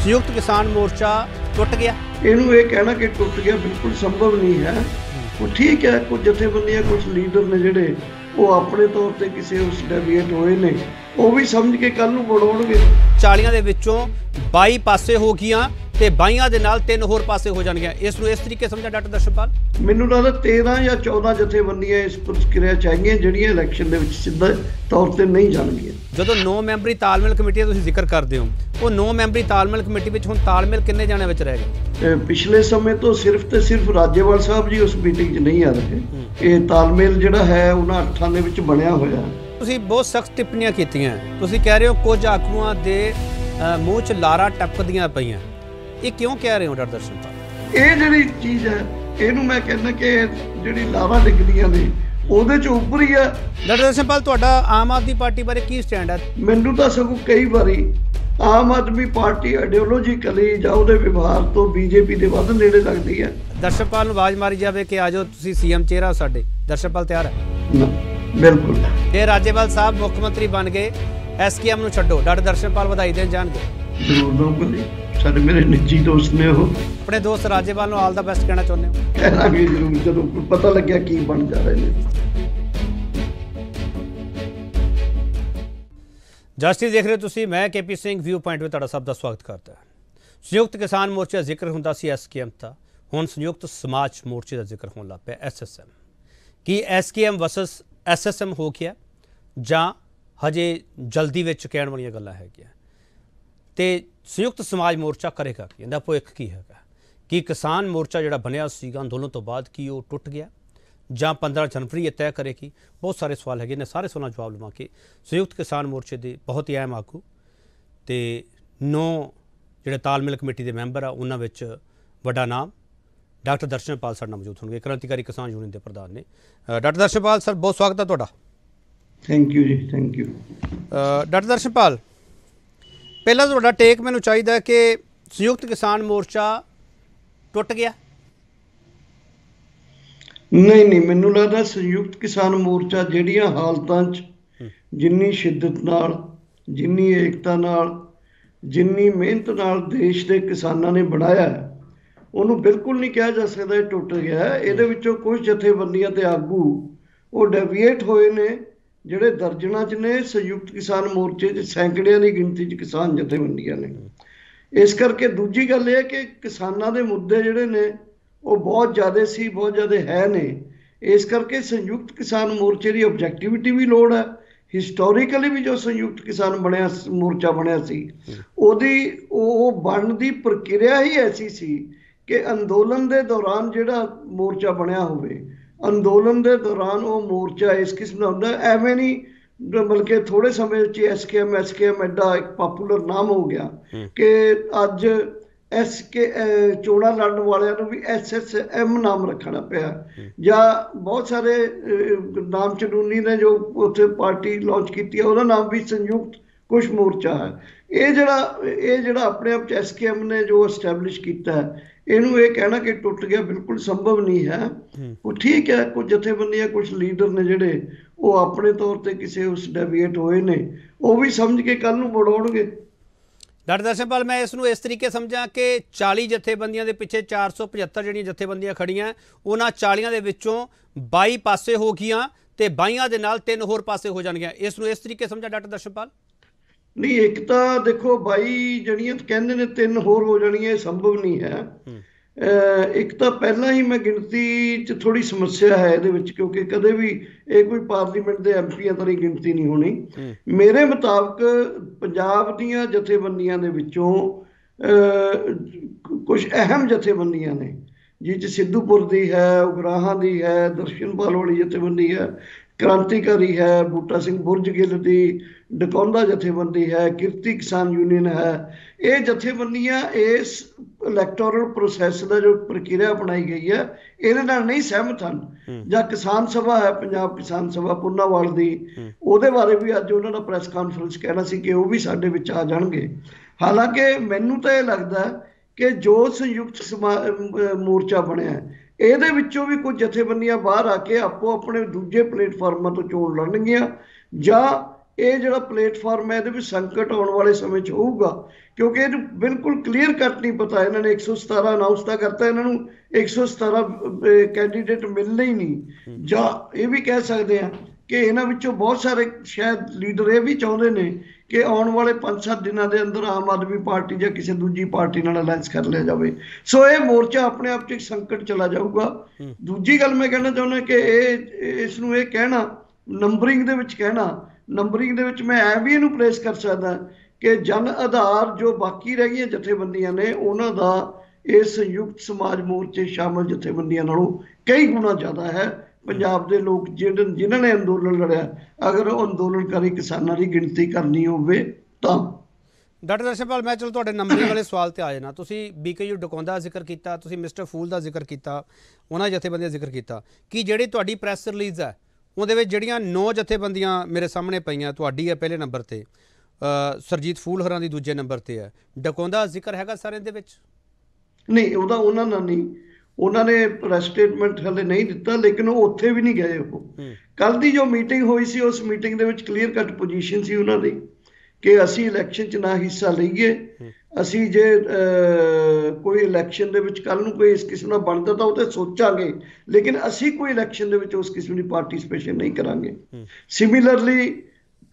संयुक्त किसान मोर्चा टुट गया? ਇਹਨੂੰ ਇਹ ਕਹਿਣਾ ਕਿ ਟੁੱਟ ਗਿਆ ਬਿਲਕੁਲ ਸੰਭਵ ਨਹੀਂ ਹੈ। ਉਹ ਠੀਕ ਹੈ, ਕੁਝ ਜਥੇਬੰਦੀਆਂ ਕੁਝ ਲੀਡਰ ਨੇ ਜਿਹੜੇ ਉਹ ਆਪਣੇ ਤੌਰ ਤੇ ਕਿਸੇ ਉਸ ਡੈਵੀਏਟ ਹੋਏ ਨੇ, ਉਹ ਵੀ ਸਮਝ ਕੇ ਕੱਲ ਨੂੰ ਬਣਾਉਣਗੇ। 40 ਦੇ ਵਿੱਚੋਂ 22 ਪਾਸੇ ਹੋ ਗਈਆਂ ਤੇ 22 ਦੇ ਨਾਲ 3 ਹੋਰ ਪਾਸੇ ਹੋ ਜਾਣਗੀਆਂ। ਇਸ ਨੂੰ ਇਸ ਤਰੀਕੇ ਸਮਝਿਆ ਡਾਕਟਰ ਦਰਸ਼ਨਪਾਲ? ਮੈਨੂੰ ਲੱਗਦਾ 13 ਜਾਂ 14 ਜਥੇਬੰਦੀਆਂ ਇਸ ਪ੍ਰਕਿਰਿਆ ਚ ਆਈਆਂ ਜਿਹੜੀਆਂ ਇਲੈਕਸ਼ਨ ਦੇ ਵਿੱਚ ਸਿੱਧਾ ਤੌਰ ਤੇ ਨਹੀਂ ਜਾਣਗੀਆਂ। ਜਦੋਂ 9 ਮੈਂਬਰੀ ਤਾਲਮੇਲ ਕਮੇਟੀ ਦਾ ਤੁਸੀਂ ਜ਼ਿਕਰ ਕਰਦੇ ਹੋ, ਉਹ 9 ਮੈਂਬਰੀ ਤਾਲਮੇਲ ਕਮੇਟੀ ਵਿੱਚ ਹੁਣ ਤਾਲਮੇਲ ਕਿੰਨੇ ਜਾਣੇ ਵਿੱਚ ਰਹਿ ਗਏ? ਪਿਛਲੇ ਸਮੇਂ ਤੋਂ ਸਿਰਫ ਤੇ ਸਿਰਫ ਰਾਜੇਵਾਲ ਸਾਹਿਬ ਜੀ ਉਸ ਮੀਟਿੰਗ 'ਚ ਨਹੀਂ ਆ ਰਹੇ। ਇਹ ਤਾਲਮੇਲ ਜਿਹੜਾ ਹੈ ਉਹਨਾਂ 8 ਦੇ ਵਿੱਚ ਬਣਿਆ ਹੋਇਆ। ਤੁਸੀਂ ਬਹੁਤ ਸਖਤ ਟਿੱਪਣੀਆਂ ਕੀਤੀਆਂ, ਤੁਸੀਂ ਕਹਿ ਰਹੇ ਹੋ ਕੁਝ ਆਗੂਆਂ ਦੇ ਮੂੰਹ 'ਚ ਲਾਰਾ ਟਪਕਦੀਆਂ ਪਈਆਂ, ਇਹ ਕਿਉਂ ਕਹਿ ਰਹੇ ਹੋ ਡਾਕਟਰ ਦਰਸ਼ਨਪਾਲ? ਇਹ ਜਿਹੜੀ ਚੀਜ਼ ਹੈ ਇਹਨੂੰ ਮੈਂ ਕਹਿੰਦਾ ਕਿ ਜਿਹੜੀ ਲਾਵਾ ਡਿੱਗਦੀਆਂ ਨੇ ਉਹਦੇ 'ਚ ਉੱਪਰ ਹੀ ਆ। ਡਾਕਟਰ ਦਰਸ਼ਨਪਾਲ, ਤੁਹਾਡਾ ਆਮ ਆਦਮੀ ਪਾਰਟੀ ਬਾਰੇ ਕੀ ਸਟੈਂਡ ਹੈ? ਮੈਨੂੰ ਤਾਂ ਸਗੋਂ ਕਈ ਵਾਰੀ ਆਮ ਆਦਮੀ ਪਾਰਟੀ ਆਈਡੀਓਲੋਜੀਕਲੀ ਜਾਂ ਉਹਦੇ ਵਿਵਹਾਰ ਤੋਂ ਬੀਜੇਪੀ ਦੇ ਵੱਧ ਨੇੜੇ ਲੱਗਦੀ ਹੈ। ਦਰਸ਼ਨਪਾਲ ਨੂੰ ਆਵਾਜ਼ ਮਾਰੀ ਜਾਵੇ ਕਿ ਆਜੋ ਤੁਸੀਂ ਸੀਐਮ ਚਿਹਰਾ ਸਾਡੇ, ਦਰਸ਼ਨਪਾਲ ਤਿਆਰ ਹੈ? ਨਾ, ਬਿਲਕੁਲ। ਜੇ ਰਾਜੇਵਾਲ ਸਾਹਿਬ ਮੁੱਖ ਮੰਤਰੀ ਬਣ ਗਏ, ਐਸਕੇਐਮ ਨੂੰ ਛੱਡੋ, ਡਾਕਟਰ ਦਰਸ਼ਨਪਾਲ ਵਧਾਈ ਦੇਣ ਜਾਣਗੇ? ਜ਼ਰੂਰ ਦਊਂਗੇ, ਸਾਡੇ ਮੇਰੇ ਨਿੱਜੀ ਦੋਸਤ ਨੇ ਉਹ। ਆਪਣੇ ਦੋਸਤ ਰਾਜੇਵਾਲ ਨੂੰ ਆਲ ਦਾ ਬੈਸਟ ਕਹਿਣਾ ਚਾਹੁੰਦੇ ਹੋ? ਕਹਿਣਾਗੇ ਜ਼ਰੂਰ, ਜਦੋਂ ਪਤਾ ਲੱਗਿਆ ਕੀ ਬਣ ਜਾ ਰਹੇ ਨੇ। ਜਸਟਿਸ ਦੇਖ ਰਹੇ ਹੋ ਤੁਸੀਂ, ਮੈਂ KP ਸਿੰਘ ਵਿਊ ਪੁਆਇੰਟ ਵਿੱਚ ਤੁਹਾਡਾ ਸਭ ਦਾ ਸਵਾਗਤ ਕਰਦਾ ਹਾਂ। ਸੰਯੁਕਤ ਕਿਸਾਨ ਮੋਰਚੇ ਦਾ ਜ਼ਿਕਰ ਹੁੰਦਾ ਸੀ SKM ਦਾ, ਹੁਣ ਸੰਯੁਕਤ ਸਮਾਜ ਮੋਰਚੇ ਦਾ ਜ਼ਿਕਰ ਹੋਣ ਲੱਗ ਪਿਆ SSM। ਕੀ SKM ਵਰਸਸ SSM ਹੋ ਗਿਆ ਜਾਂ ਹਜੇ ਜਲਦੀ ਵਿੱਚ ਕਹਿਣ ਵਾਲੀਆਂ ਗੱਲਾਂ ਹੈਗੀਆਂ? ਤੇ ਸੰਯੁਕਤ ਸਮਾਜ ਮੋਰਚਾ ਕਰੇਗਾ ਕੀ, ਇਹਦਾ ਭਵਿੱਖ ਕੀ ਹੈਗਾ? ਕੀ ਕਿਸਾਨ ਮੋਰਚਾ ਜਿਹੜਾ ਬਣਿਆ ਸੀਗਾ ਅੰਦੋਲਨ ਤੋਂ ਬਾਅਦ ਕੀ ਉਹ ਟੁੱਟ ਗਿਆ ਜਾਂ 15 ਜਨਵਰੀ ਇਹ ਤੈਅ ਕਰੇਗੀ? ਬਹੁਤ ਸਾਰੇ ਸਵਾਲ ਹੈਗੇ ਨੇ, ਸਾਰੇ ਸਵਾਲਾਂ ਜਵਾਬ ਲਵਾਂਗੇ। ਸੰਯੁਕਤ ਕਿਸਾਨ ਮੋਰਚੇ ਦੇ ਬਹੁਤ ਹੀ ਅਹਿਮ ਆਗੂ ਤੇ 9 ਜਿਹੜੇ ਤਾਲਮੇਲ ਕਮੇਟੀ ਦੇ ਮੈਂਬਰ ਆ, ਉਹਨਾਂ ਵਿੱਚ ਵੱਡਾ ਨਾਮ ਡਾਕਟਰ ਦਰਸ਼ਨਪਾਲ ਸਾਡੇ ਨਾਲ ਮੌਜੂਦ ਹੋਣਗੇ, ਕ੍ਰਾਂਤੀਕਾਰੀ ਕਿਸਾਨ ਯੂਨੀਅਨ ਦੇ ਪ੍ਰਧਾਨ ਨੇ। ਡਾਕਟਰ ਦਰਸ਼ਨਪਾਲ ਸਰ, ਬਹੁਤ ਸਵਾਗਤ ਹੈ ਤੁਹਾਡਾ। ਥੈਂਕ ਯੂ ਜੀ, ਥੈਂਕ ਯੂ। ਡਾਕਟਰ ਦਰਸ਼ਨਪਾਲ, ਪਹਿਲਾਂ ਤੁਹਾਡਾ ਟੇਕ ਮੈਨੂੰ ਚਾਹੀਦਾ ਕਿ ਸੰਯੁਕਤ ਕਿਸਾਨ ਮੋਰਚਾ ਟੁੱਟ ਗਿਆ? ਨਹੀਂ, ਮੈਨੂੰ ਲੱਗਦਾ ਸੰਯੁਕਤ ਕਿਸਾਨ ਮੋਰਚਾ ਜਿਹੜੀਆਂ ਹਾਲਤਾਂ 'ਚ ਜਿੰਨੀ ਸ਼ਿੱਦਤ ਨਾਲ, ਜਿੰਨੀ ਏਕਤਾ ਨਾਲ, ਜਿੰਨੀ ਮਿਹਨਤ ਨਾਲ ਦੇਸ਼ ਦੇ ਕਿਸਾਨਾਂ ਨੇ ਬਣਾਇਆ, ਉਹਨੂੰ ਬਿਲਕੁਲ ਨਹੀਂ ਕਿਹਾ ਜਾ ਸਕਦਾ ਇਹ ਟੁੱਟ ਗਿਆ। ਇਹਦੇ ਵਿੱਚੋਂ ਕੁਝ ਜਥੇਬੰਦੀਆਂ ਤੇ ਆਗੂ ਉਹ ਡੈਵੀਏਟ ਹੋਏ ਨੇ, ਜਿਹੜੇ ਦਰਜਨਾਂ 'ਚ ਨੇ। ਸੰਯੁਕਤ ਕਿਸਾਨ ਮੋਰਚੇ 'ਚ ਸੈਂਕੜਿਆਂ ਦੀ ਗਿਣਤੀ 'ਚ ਕਿਸਾਨ ਜਥੇਬੰਦੀਆਂ ਨੇ। ਇਸ ਕਰਕੇ ਦੂਜੀ ਗੱਲ ਇਹ ਹੈ ਕਿ ਕਿਸਾਨਾਂ ਦੇ ਮੁੱਦੇ ਜਿਹੜੇ ਨੇ ਉਹ ਬਹੁਤ ਜ਼ਿਆਦਾ ਸੀ, ਬਹੁਤ ਜ਼ਿਆਦਾ ਹੈ ਨੇ। ਇਸ ਕਰਕੇ ਸੰਯੁਕਤ ਕਿਸਾਨ ਮੋਰਚੇ ਦੀ ਆਬਜੈਕਟਿਵਿਟੀ ਵੀ ਲੋੜ ਹੈ। ਹਿਸਟੋਰੀਕਲੀ ਵੀ ਜੋ ਸੰਯੁਕਤ ਕਿਸਾਨ ਮੋਰਚਾ ਬਣਿਆ ਸੀ, ਉਹਦੀ ਉਹ ਬਣਨ ਦੀ ਪ੍ਰਕਿਰਿਆ ਹੀ ਐਸੀ ਸੀ ਕਿ ਅੰਦੋਲਨ ਦੇ ਦੌਰਾਨ ਜਿਹੜਾ ਮੋਰਚਾ ਬਣਿਆ ਹੋਵੇ, ਅੰਦੋਲਨ ਦੇ ਦੌਰਾਨ ਉਹ ਮੋਰਚਾ ਇਸ ਕਿਸਮ ਦਾ ਹੁੰਦਾ। ਐਵੇਂ ਨਹੀਂ ਬਲਕਿ ਥੋੜੇ ਸਮੇਂ ਵਿੱਚ SKM ਐਡਾ ਇੱਕ ਪਾਪੂਲਰ ਨਾਮ ਹੋ ਗਿਆ ਕਿ ਅੱਜ ਚੋਣਾਂ ਲੜਨ ਵਾਲਿਆਂ ਨੂੰ ਵੀ SSM ਨਾਮ ਰੱਖਣਾ ਪਿਆ। ਜਾਂ ਬਹੁਤ ਸਾਰੇ ਨਾਮ ਚਨੂਨੀ ਨੇ ਜੋ ਉੱਥੇ ਪਾਰਟੀ ਲਾਂਚ ਕੀਤੀ ਹੈ, ਉਹਦਾ ਨਾਮ ਵੀ ਸੰਯੁਕਤ ਕੁਛ ਮੋਰਚਾ ਹੈ। ਇਹ ਜਿਹੜਾ ਆਪਣੇ ਆਪ 'ਚ SKM ਨੇ ਜੋ ਐਸਟੈਬਲਿਸ਼ ਕੀਤਾ ਹੈ, ਇਹਨੂੰ ਇਹ ਕਹਿਣਾ ਕਿ ਟੁੱਟ ਗਿਆ ਬਿਲਕੁਲ ਸੰਭਵ ਨਹੀਂ ਹੈ। ਉਹ ਠੀਕ ਹੈ, ਕੁਝ ਜਥੇਬੰਦੀਆਂ ਕੁਝ ਲੀਡਰ ਨੇ ਜਿਹੜੇ ਉਹ ਆਪਣੇ ਤੌਰ ਤੇ ਕਿਸੇ ਉਸ ਡੈਵੀਏਟ ਹੋਏ ਨੇ, ਉਹ ਵੀ ਸਮਝ ਕੇ ਕੱਲ ਨੂੰ ਬਣਾਉਣਗੇ। ਡਾਕਟਰ ਦਰਸ਼ਨਪਾਲ, ਮੈਂ ਇਸ ਨੂੰ ਇਸ ਤਰੀਕੇ ਸਮਝਾਂ ਕਿ 40 ਜਥੇਬੰਦੀਆਂ ਦੇ ਪਿੱਛੇ 475 ਜਿਹੜੀਆਂ ਜਥੇਬੰਦੀਆਂ ਖੜੀਆਂ, ਉਹਨਾਂ 40 ਦੇ ਵਿੱਚੋਂ 22 ਪਾਸੇ ਹੋ ਗਈਆਂ ਤੇ 22 ਦੇ ਨਾਲ 3 ਹੋਰ ਪਾਸੇ ਹੋ ਜਾਣਗੀਆਂ। ਇਸ ਨੂੰ ਇਸ ਤਰੀਕੇ ਸਮਝਾਂ ਡਾਕਟਰ ਦਰਸ਼ਨਪਾਲ? ਨਹੀਂ, ਇੱਕ ਤਾਂ ਦੇਖੋ 22 ਜਿਹੜੀਆਂ ਕਹਿੰਦੇ ਨੇ 3 ਹੋਰ ਹੋ ਜਾਣੀਆਂ, ਇਹ ਸੰਭਵ ਨਹੀਂ ਹੈ। ਇੱਕ ਤਾਂ ਪਹਿਲਾਂ ਹੀ ਮੈਂ ਗਿਣਤੀ 'ਚ ਥੋੜ੍ਹੀ ਸਮੱਸਿਆ ਹੈ ਇਹਦੇ ਵਿੱਚ, ਕਿਉਂਕਿ ਕਦੇ ਵੀ ਇਹ ਕੋਈ ਪਾਰਲੀਮੈਂਟ ਦੇ MPਆਂ ਤਰੀ ਗਿਣਤੀ ਨਹੀਂ ਹੋਣੀ। ਮੇਰੇ ਮੁਤਾਬਕ ਪੰਜਾਬ ਦੀਆਂ ਜਥੇਬੰਦੀਆਂ ਦੇ ਵਿੱਚੋਂ ਕੁਝ ਅਹਿਮ ਜਥੇਬੰਦੀਆਂ ਨੇ, ਜਿਹ 'ਚ ਸਿੱਧੂਪੁਰ ਦੀ ਹੈ, ਉਗਰਾਹਾਂ ਦੀ ਹੈ, ਦਰਸ਼ਨਪਾਲ ਵਾਲੀ ਜਥੇਬੰਦੀ ਹੈ, ਕ੍ਰਾਂਤੀਕਾਰੀ ਹੈ, ਬੂਟਾ ਸਿੰਘ ਬੁਰਜ ਗਿੱਲ ਦੀ ਡਕੌਂਦਾ ਜਥੇਬੰਦੀ ਹੈ, ਕਿਰਤੀ ਕਿਸਾਨ ਯੂਨੀਅਨ ਹੈ। ਇਹ ਜਥੇਬੰਦੀਆਂ ਇਸ ਇਲੈਕਟੋਰਲ ਪ੍ਰੋਸੈਸ ਦਾ ਜੋ ਪ੍ਰਕਿਰਿਆ ਬਣਾਈ ਗਈ ਹੈ ਇਹਦੇ ਨਾਲ ਨਹੀਂ ਸਹਿਮਤ ਹਨ। ਜਾਂ ਕਿਸਾਨ ਸਭਾ ਹੈ, ਪੰਜਾਬ ਕਿਸਾਨ ਸਭਾ ਪੁੰਨਾਵਾਲ ਦੀ, ਉਹਦੇ ਬਾਰੇ ਵੀ ਅੱਜ ਉਹਨਾਂ ਦਾ ਪ੍ਰੈਸ ਕਾਨਫਰੰਸ ਕਹਿਣਾ ਸੀ ਕਿ ਉਹ ਵੀ ਸਾਡੇ ਵਿੱਚ ਆ ਜਾਣਗੇ। ਹਾਲਾਂਕਿ ਮੈਨੂੰ ਤਾਂ ਇਹ ਲੱਗਦਾ ਕਿ ਜੋ ਸੰਯੁਕਤ ਮੋਰਚਾ ਬਣਿਆ ਇਹਦੇ ਵਿੱਚੋਂ ਵੀ ਕੁਝ ਜਥੇਬੰਦੀਆਂ ਬਾਹਰ ਆ ਕੇ ਆਪੋ ਆਪਣੇ ਦੂਜੇ ਪਲੇਟਫਾਰਮਾਂ ਤੋਂ ਚੋਣ ਲੜਨਗੀਆਂ, ਜਾਂ ਇਹ ਜਿਹੜਾ ਪਲੇਟਫਾਰਮ ਹੈ ਇਹਦੇ ਵਿੱਚ ਸੰਕਟ ਆਉਣ ਵਾਲੇ ਸਮੇਂ 'ਚ ਹੋਊਗਾ, ਕਿਉਂਕਿ ਇਹਨੂੰ ਬਿਲਕੁਲ ਕਲੀਅਰ ਕੱਟ ਨਹੀਂ ਪਤਾ। ਇਹਨਾਂ ਨੇ 117 ਅਨਾਉਂਸ ਤਾਂ ਕਰਤਾ, ਇਹਨਾਂ ਨੂੰ 117 ਕੈਂਡੀਡੇਟ ਮਿਲਣੇ ਹੀ ਨਹੀਂ। ਜਾਂ ਇਹ ਵੀ ਕਹਿ ਸਕਦੇ ਆ ਕਿ ਇਹਨਾਂ ਵਿੱਚੋਂ ਬਹੁਤ ਸਾਰੇ ਸ਼ਾਇਦ ਲੀਡਰ ਇਹ ਵੀ ਚਾਹੁੰਦੇ ਨੇ ਕਿ ਆਉਣ ਵਾਲੇ 5-7 ਦਿਨਾਂ ਦੇ ਅੰਦਰ ਆਮ ਆਦਮੀ ਪਾਰਟੀ ਜਾਂ ਕਿਸੇ ਦੂਜੀ ਪਾਰਟੀ ਨਾਲ ਅਲਾਇੰਸ ਕਰ ਲਿਆ ਜਾਵੇ। ਸੋ ਇਹ ਮੋਰਚਾ ਆਪਣੇ ਆਪ 'ਚ ਇੱਕ ਸੰਕਟ ਚਲਾ ਜਾਊਗਾ। ਦੂਜੀ ਗੱਲ ਮੈਂ ਕਹਿਣਾ ਚਾਹੁੰਦਾ ਕਿ ਇਸ ਨੂੰ ਇਹ ਕਹਿਣਾ ਨੰਬਰਿੰਗ ਦੇ ਵਿੱਚ ਕਹਿਣਾ, ਨੰਬਰਿੰਗ ਦੇ ਵਿੱਚ ਮੈਂ ਐ ਵੀ ਇਹਨੂੰ ਪਲੇਸ ਕਰ ਸਕਦਾ ਕਿ ਜਨ ਆਧਾਰ ਜੋ ਬਾਕੀ ਰਹਿ ਗਈਆਂ ਜਥੇਬੰਦੀਆਂ ਨੇ ਉਹਨਾਂ ਦਾ ਇਸ ਸੰਯੁਕਤ ਸਮਾਜ ਮੋਰਚੇ ਸ਼ਾਮਲ ਜਥੇਬੰਦੀਆਂ ਨਾਲੋਂ ਕਈ ਗੁਣਾ ਜ਼ਿਆਦਾ ਹੈ। ਪੰਜਾਬ ਦੇ ਲੋਕ ਜਿਨ੍ਹਾਂ ਨੇ ਅੰਦੋਲਨ ਲੜਿਆ, ਅਗਰ ਉਹ ਅੰਦੋਲਨਕਾਰੀ ਕਿਸਾਨਾਂ ਦੀ ਗਿਣਤੀ ਕਰਨੀ ਹੋਵੇ ਤਾਂ। ਡਾਕਟਰ ਦਰਸ਼ਨਪਾਲ, ਮੈਂ ਚਲੋ ਤੁਹਾਡੇ ਨੰਬਰਿੰਗ ਵਾਲੇ ਸਵਾਲ ਤੇ ਆ ਜਾਣਾ। ਤੁਸੀਂ BKU ਡਕੌਂਦਾ ਦਾ ਜ਼ਿਕਰ ਕੀਤਾ, ਤੁਸੀਂ ਮਿਸਟਰ ਫੂਲ ਦਾ ਜ਼ਿਕਰ ਕੀਤਾ, ਉਹਨਾਂ ਜਥੇਬੰਦੀਆਂ ਦਾ ਜ਼ਿਕਰ ਕੀਤਾ ਕਿ ਜਿਹੜੀ ਤੁਹਾਡੀ ਪ੍ਰੈਸ ਰਿਲੀਜ਼ ਹੈ ਉਹਦੇ ਵਿੱਚ ਜਿਹੜੀਆਂ 9 ਜਥੇਬੰਦੀਆਂ ਮੇਰੇ ਸਾਹਮਣੇ ਪਈਆਂ, ਤੁਹਾਡੀ ਹੈ ਪਹਿਲੇ ਨੰਬਰ ਤੇ, ਸਰਜੀਤ ਫੂਲ ਹੋਰਾਂ ਦੀ ਦੂਜੇ ਨੰਬਰ ਤੇ ਹੈ, ਡਕੌਂਦਾ ਦਾ ਜ਼ਿਕਰ ਹੈਗਾ ਸਾਰੇ ਦੇ ਵਿੱਚ? ਨਹੀਂ, ਉਹਦਾ ਉਹਨਾਂ ਨਾਲ ਨਹੀਂ, ਉਹਨਾਂ ਨੇ ਪ੍ਰੈਸ ਸਟੇਟਮੈਂਟ ਹਲੇ ਨਹੀਂ ਦਿੱਤਾ, ਲੇਕਿਨ ਉਹ ਉੱਥੇ ਵੀ ਨਹੀਂ ਗਏ। ਉਹ ਕੱਲ ਦੀ ਜੋ ਮੀਟਿੰਗ ਹੋਈ ਸੀ ਉਸ ਮੀਟਿੰਗ ਦੇ ਵਿੱਚ ਕਲੀਅਰ ਕੱਟ ਪੋਜੀਸ਼ਨ ਸੀ ਉਹਨਾਂ ਦੀ ਕਿ ਅਸੀਂ ਇਲੈਕਸ਼ਨ 'ਚ ਨਾ ਹਿੱਸਾ ਲਈਏ। ਅਸੀਂ ਜੇ ਕੋਈ ਇਲੈਕਸ਼ਨ ਦੇ ਵਿੱਚ ਕੱਲ ਨੂੰ ਕੋਈ ਇਸ ਕਿਸਮ ਦਾ ਬਣਦਾ ਤਾਂ ਉਹ ਤੇ ਸੋਚਾਂਗੇ, ਲੇਕਿਨ ਅਸੀਂ ਕੋਈ ਇਲੈਕਸ਼ਨ ਦੇ ਵਿੱਚ ਉਸ ਕਿਸਮ ਦੀ ਪਾਰਟਿਸਿਪੇਸ਼ਨ ਨਹੀਂ ਕਰਾਂਗੇ। ਸਿਮਿਲਰਲੀ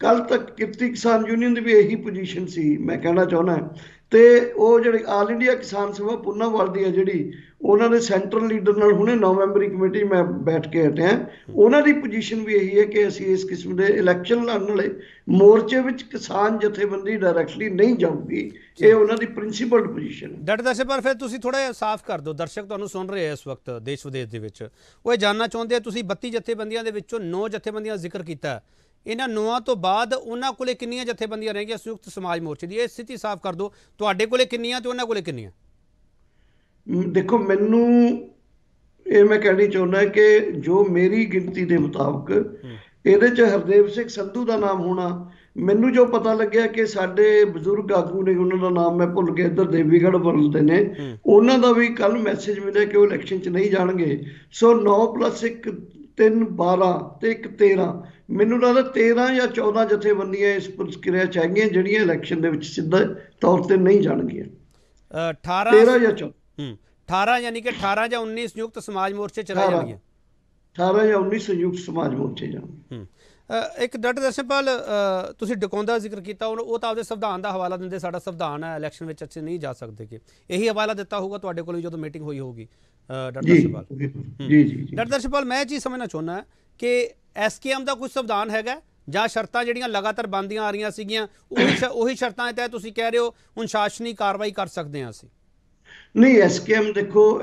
ਕੱਲ ਤੱਕ ਕਿਰਤੀ ਕਿਸਾਨ ਯੂਨੀਅਨ ਦੀ ਵੀ ਇਹੀ ਪੋਜੀਸ਼ਨ ਸੀ, ਮੈਂ ਕਹਿਣਾ ਚਾਹੁੰਦਾ। ਤੇ ਉਹ ਜਿਹੜੀ ਆਲ ਇੰਡੀਆ ਕਿਸਾਨ ਸਭਾ ਪੁੰਨਾਵਾਲ ਦੀ ਹੈ, ਜਿਹੜੀ ਉਹਨਾਂ ਦੇ ਸੈਂਟਰਲ ਲੀਡਰ ਨਾਲ ਹੁਣੇ 9 ਮੈਂਬਰੀ ਕਮੇਟੀ ਮੈਂ ਬੈਠ ਕੇ ਹਟਿਆ, ਉਹਨਾਂ ਦੀ ਪੋਜੀਸ਼ਨ ਵੀ ਇਹੀ ਹੈ ਕਿ ਅਸੀਂ ਇਸ ਕਿਸਮ ਦੇ ਇਲੈਕਸ਼ਨ ਲੜਨ ਵਾਲੇ ਮੋਰਚੇ ਵਿੱਚ ਕਿਸਾਨ ਜਥੇਬੰਦੀ ਡਾਇਰੈਕਟਲੀ ਨਹੀਂ ਜਾਊਗੀ। ਇਹ ਉਹਨਾਂ ਦੀ ਪ੍ਰਿੰਸੀਪਲ ਪੋਜੀਸ਼ਨ ਹੈ। ਡਾਕਟਰ ਦਰਸ਼ਨਪਾਲ, ਫਿਰ ਤੁਸੀਂ ਥੋੜਾ ਜਿਹਾ ਸਾਫ਼ ਕਰ ਦਿਓ, ਦਰਸ਼ਕ ਤੁਹਾਨੂੰ ਸੁਣ ਰਹੇ ਆ ਇਸ ਵਕਤ ਦੇਸ਼ ਵਿਦੇਸ਼ ਦੇ ਵਿੱਚ, ਉਹ ਇਹ ਜਾਣਨਾ ਚਾਹੁੰਦੇ ਆ ਤੁਸੀਂ 32 ਜਥੇਬੰਦੀਆਂ ਦੇ ਵਿੱਚੋਂ 9 ਜਥੇਬੰਦੀਆਂ ਦਾ ਜ਼ਿਕਰ ਕੀਤਾ, ਇਹਨਾਂ 9 ਤੋਂ ਬਾਅਦ ਉਹਨਾਂ ਕੋਲੇ ਕਿੰਨੀਆਂ ਜਥੇਬੰਦੀਆਂ ਰਹਿ ਸੰਯੁਕਤ ਸਮਾਜ ਮੋਰਚੇ ਦੀ? ਇਹ ਸਥਿਤੀ ਸਾਫ਼ ਕਰ ਦਿਓ, ਤੁਹਾਡੇ ਕੋਲੇ ਕਿੰਨੀਆਂ ਤੇ ਉਹਨਾਂ ਕੋਲੇ ਕਿੰਨੀਆਂ? ਦੇਖੋ, ਮੈਨੂੰ ਇਹ ਮੈਂ ਕਹਿਣੀ ਚਾਹੁੰਦਾ ਕਿ ਜੋ ਮੇਰੀ ਗਿਣਤੀ ਦੇ ਮੁਤਾਬਕ ਇਹਦੇ 'ਚ ਹਰਦੇਵ ਸਿੰਘ ਸੰਧੂ ਦਾ ਨਾਮ ਹੋਣਾ, ਮੈਨੂੰ ਜੋ ਪਤਾ ਲੱਗਿਆ ਕਿ ਸਾਡੇ ਬਜ਼ੁਰਗ ਆਗੂ ਨੇ, ਉਹਨਾਂ ਦਾ ਨਾਮ ਮੈਂ ਭੁੱਲ ਗਿਆ, ਇੱਧਰ ਦੇਵੀਗੜ੍ਹ ਬੋਲਦੇ ਨੇ, ਉਹਨਾਂ ਦਾ ਵੀ ਕੱਲ ਮੈਸੇਜ ਮਿਲਿਆ ਕਿ ਉਹ ਇਲੈਕਸ਼ਨ 'ਚ ਨਹੀਂ ਜਾਣਗੇ। ਸੋ 9 + 1 3 12 ਤੇ 1 13, ਮੈਨੂੰ ਲੱਗਦਾ 13 ਜਾਂ 14 ਜਥੇਬੰਦੀਆਂ ਇਸ ਪ੍ਰਕਿਰਿਆ 'ਚ ਹੈਗੀਆਂ ਜਿਹੜੀਆਂ ਇਲੈਕਸ਼ਨ ਦੇ ਵਿੱਚ ਸਿੱਧੇ ਤੌਰ ਤੇ ਨਹੀਂ ਜਾਣਗੀਆਂ। 13 ਜਾਂ 18 ਯਾਨੀ ਕਿ 18 ਜਾਂ 19 ਸੰਯੁਕਤ ਸਮਾਜ ਮੋਰਚੇ ਚਲੇ ਜਾਣਗੇ। 18 ਜਾਂ 19 ਸੰਯੁਕਤ ਸਮਾਜ ਮੋਰਚੇ ਜਾਣਗੇ। ਇੱਕ ਡਾਕਟਰ ਦਰਸ਼ਨਪਾਲ, ਤੁਸੀਂ ਡਕੌਂਦਾ ਦਾ ਜ਼ਿਕਰ ਕੀਤਾ, ਉਹ ਤਾਂ ਆਪਦੇ ਸੰਵਿਧਾਨ ਦਾ ਹਵਾਲਾ ਦਿੰਦੇ, ਸਾਡਾ ਸੰਵਿਧਾਨ ਹੈ, ਇਲੈਕਸ਼ਨ ਵਿੱਚ ਅਸੀਂ ਨਹੀਂ ਜਾ ਸਕਦੇ, ਕਿ ਇਹੀ ਹਵਾਲਾ ਦਿੱਤਾ ਹੋਊਗਾ ਤੁਹਾਡੇ ਕੋਲ ਜਦੋਂ ਮੀਟਿੰਗ ਹੋਈ ਹੋਊਗੀ ਡਾਕਟਰ ਦਰਸ਼ਨਪਾਲ? ਜੀ। ਡਾਕਟਰ ਦਰਸ਼ਨਪਾਲ, ਮੈਂ ਇਹ ਚੀਜ਼ ਸਮਝਣਾ ਚਾਹੁੰਦਾ ਕਿ SKM ਦਾ ਕੁਝ ਸੰਵਿਧਾਨ ਹੈਗਾ ਜਾਂ ਸ਼ਰਤਾਂ ਜਿਹੜੀਆਂ ਲਗਾਤਾਰ ਬਣਦੀਆਂ ਆ ਰਹੀਆਂ ਸੀਗੀਆਂ ਉਹੀ ਸ਼ਰਤਾਂ ਦੇ ਤਹਿਤ ਤੁਸੀਂ ਕਹਿ ਰਹੇ ਹੋ ਅਨੁਸ਼ਾਸਨੀ ਕਾਰਵਾਈ ਕਰ ਸਕਦੇ ਹਾਂ ਅਸੀਂ? ਨਹੀਂ, SKM ਦੇਖੋ,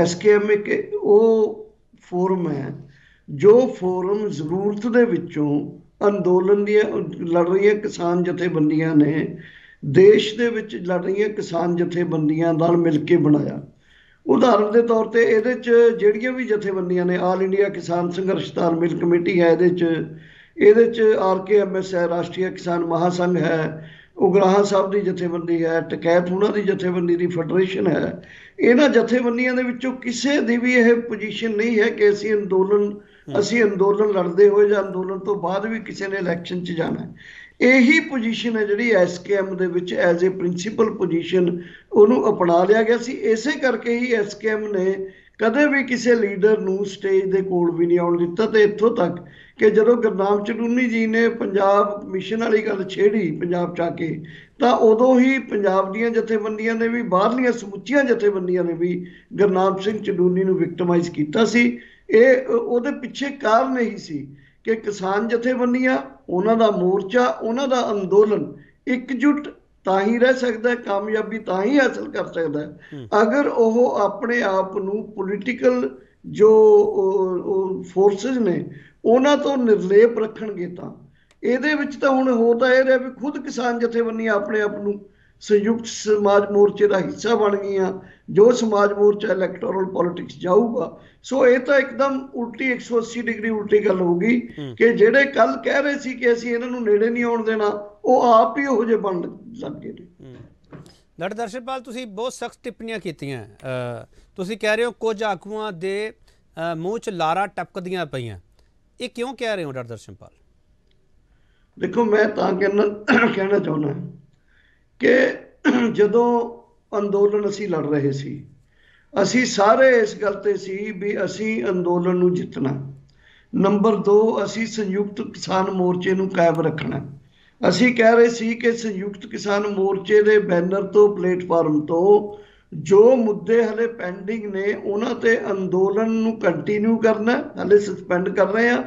SKM ਇੱਕ ਉਹ ਫੋਰਮ ਹੈ ਜੋ ਫੋਰਮ ਜ਼ਰੂਰਤ ਦੇ ਵਿੱਚੋਂ ਅੰਦੋਲਨ ਦੀਆਂ ਲੜ ਰਹੀਆਂ ਕਿਸਾਨ ਜਥੇਬੰਦੀਆਂ ਨੇ ਦੇਸ਼ ਦੇ ਵਿੱਚ ਲੜ ਰਹੀਆਂ ਕਿਸਾਨ ਜਥੇਬੰਦੀਆਂ ਨਾਲ ਮਿਲ ਕੇ ਬਣਾਇਆ। ਉਦਾਹਰਨ ਦੇ ਤੌਰ ਤੇ ਇਹਦੇ 'ਚ ਜਿਹੜੀਆਂ ਵੀ ਜਥੇਬੰਦੀਆਂ ਨੇ, ਆਲ ਇੰਡੀਆ ਕਿਸਾਨ ਸੰਘਰਸ਼ ਤਾਲਮੇਲ ਕਮੇਟੀ ਹੈ, ਇਹਦੇ 'ਚ RKMS ਹੈ, ਰਾਸ਼ਟਰੀ ਕਿਸਾਨ ਮਹਾਸੰਘ ਹੈ, ਉਗਰਾਹਾਂ ਸਾਹਿਬ ਦੀ ਜਥੇਬੰਦੀ ਹੈ, ਟਕੈਤ ਉਹਨਾਂ ਦੀ ਜਥੇਬੰਦੀ ਦੀ ਫੈਡਰੇਸ਼ਨ ਹੈ। ਇਹਨਾਂ ਜਥੇਬੰਦੀਆਂ ਦੇ ਵਿੱਚੋਂ ਕਿਸੇ ਦੀ ਵੀ ਇਹ ਪੋਜੀਸ਼ਨ ਨਹੀਂ ਹੈ ਕਿ ਅਸੀਂ ਅੰਦੋਲਨ ਲੜਦੇ ਹੋਏ ਜਾਂ ਅੰਦੋਲਨ ਤੋਂ ਬਾਅਦ ਵੀ ਕਿਸੇ ਨੇ ਇਲੈਕਸ਼ਨ 'ਚ ਜਾਣਾ। ਇਹੀ ਪੋਜੀਸ਼ਨ ਹੈ ਜਿਹੜੀ SKM ਦੇ ਵਿੱਚ ਐਜ਼ ਏ ਪ੍ਰਿੰਸੀਪਲ ਪੋਜੀਸ਼ਨ ਉਹਨੂੰ ਅਪਣਾ ਲਿਆ ਗਿਆ ਸੀ। ਇਸੇ ਕਰਕੇ ਹੀ SKM ਨੇ ਕਦੇ ਵੀ ਕਿਸੇ ਲੀਡਰ ਨੂੰ ਸਟੇਜ ਦੇ ਕੋਲ ਵੀ ਨਹੀਂ ਆਉਣ ਦਿੱਤਾ। ਤੇ ਇੱਥੋਂ ਤੱਕ ਕਿ ਜਦੋਂ ਗੁਰਨਾਮ ਚੜੂਨੀ ਜੀ ਨੇ ਪੰਜਾਬ ਮਿਸ਼ਨ ਵਾਲੀ ਗੱਲ ਛੇੜੀ ਪੰਜਾਬ 'ਚ ਆ ਕੇ, ਤਾਂ ਉਦੋਂ ਹੀ ਪੰਜਾਬ ਦੀਆਂ ਜਥੇਬੰਦੀਆਂ ਨੇ ਵੀ, ਬਾਹਰਲੀਆਂ ਸਮੁੱਚੀਆਂ ਜਥੇਬੰਦੀਆਂ ਨੇ ਵੀ ਗੁਰਨਾਮ ਸਿੰਘ ਚੜੂਨੀ ਨੂੰ ਵਿਕਟਮਾਈਜ਼ ਕੀਤਾ ਸੀ। ਇਹ ਉਹਦੇ ਪਿੱਛੇ ਕਾਰਨ ਇਹੀ ਸੀ ਕਿ ਕਿਸਾਨ ਜਥੇਬੰਦੀਆਂ, ਉਹਨਾਂ ਦਾ ਮੋਰਚਾ, ਉਹਨਾਂ ਦਾ ਅੰਦੋਲਨ ਇਕਜੁੱਟ ਤਾਂ ਹੀ ਰਹਿ ਸਕਦਾ, ਕਾਮਯਾਬੀ ਤਾਂ ਹੀ ਹਾਸਲ ਕਰ ਸਕਦਾ ਅਗਰ ਉਹ ਆਪਣੇ ਆਪ ਨੂੰ ਪੋਲੀਟੀਕਲ ਜੋ ਫੋਰਸਿਸ ਨੇ ਉਹਨਾਂ ਤੋਂ ਨਿਰਲੇਪ ਰੱਖਣਗੇ। ਤਾਂ ਇਹਦੇ ਵਿੱਚ ਤਾਂ ਹੁਣ ਹੋ ਤਾਂ ਇਹ ਰਿਹਾ ਵੀ ਖੁਦ ਕਿਸਾਨ ਜਥੇਬੰਦੀਆਂ ਆਪਣੇ ਆਪ ਨੂੰ ਸੰਯੁਕਤ ਸਮਾਜ ਮੋਰਚੇ ਦਾ ਹਿੱਸਾ ਬਣ ਗਈਆਂ, ਜੋ ਸਮਾਜ ਮੋਰਚਾ ਇਲੈਕਟੋਰਲ ਪੋਲਿਟਿਕਸ ਜਾਊਗਾ। ਸੋ ਇਹ ਤਾਂ ਇੱਕਦਮ ਉਲਟੀ 180 ਡਿਗਰੀ ਉਲਟੀ ਗੱਲ ਹੋ ਗਈ ਕਿ ਜਿਹੜੇ ਕੱਲ ਕਹਿ ਰਹੇ ਸੀ ਕਿ ਅਸੀਂ ਇਹਨਾਂ ਨੂੰ ਨੇੜੇ ਨਹੀਂ ਆਉਣ ਦੇਣਾ, ਉਹ ਆਪ ਹੀ ਉਹੋ ਜਿਹੇ ਬਣ ਲੱਗ ਗਏ ਨੇ। ਡਾਕਟਰ ਦਰਸ਼ਨਪਾਲ, ਤੁਸੀਂ ਬਹੁਤ ਸਖਤ ਟਿੱਪਣੀਆਂ ਕੀਤੀਆਂ। ਤੁਸੀਂ ਕਹਿ ਰਹੇ ਹੋ ਕੁਝ ਆਗੂਆਂ ਦੇ ਮੂੰਹ 'ਚ ਲਾਰਾ ਟਪਕਦੀਆਂ ਪਈਆਂ, ਇਹ ਕਿਉਂ ਕਹਿ ਰਹੇ ਹੋ ਡਾਕਟਰ ਦਰਸ਼ਨਪਾਲ? ਦੇਖੋ ਮੈਂ ਤਾਂ ਕਹਿਣਾ ਚਾਹੁੰਦਾ ਕਿ ਜਦੋਂ ਅੰਦੋਲਨ ਅਸੀਂ ਲੜ ਰਹੇ ਸੀ, ਅਸੀਂ ਸਾਰੇ ਇਸ ਗੱਲ ਤੇ ਸੀ ਵੀ ਅਸੀਂ ਅੰਦੋਲਨ ਨੂੰ ਜਿੱਤਣਾ। ਨੰਬਰ 2, ਅਸੀਂ ਸੰਯੁਕਤ ਕਿਸਾਨ ਮੋਰਚੇ ਨੂੰ ਕਾਇਮ ਰੱਖਣਾ। ਅਸੀਂ ਕਹਿ ਰਹੇ ਸੀ ਕਿ ਸੰਯੁਕਤ ਕਿਸਾਨ ਮੋਰਚੇ ਦੇ ਬੈਨਰ ਤੋਂ, ਪਲੇਟਫਾਰਮ ਤੋਂ ਜੋ ਮੁੱਦੇ ਹਲੇ ਪੈਂਡਿੰਗ ਨੇ ਉਹਨਾਂ ਤੇ ਅੰਦੋਲਨ ਨੂੰ ਕੰਟੀਨਿਊ ਕਰਨਾ, ਹਲੇ ਸਸਪੈਂਡ ਕਰ ਰਹੇ ਆ।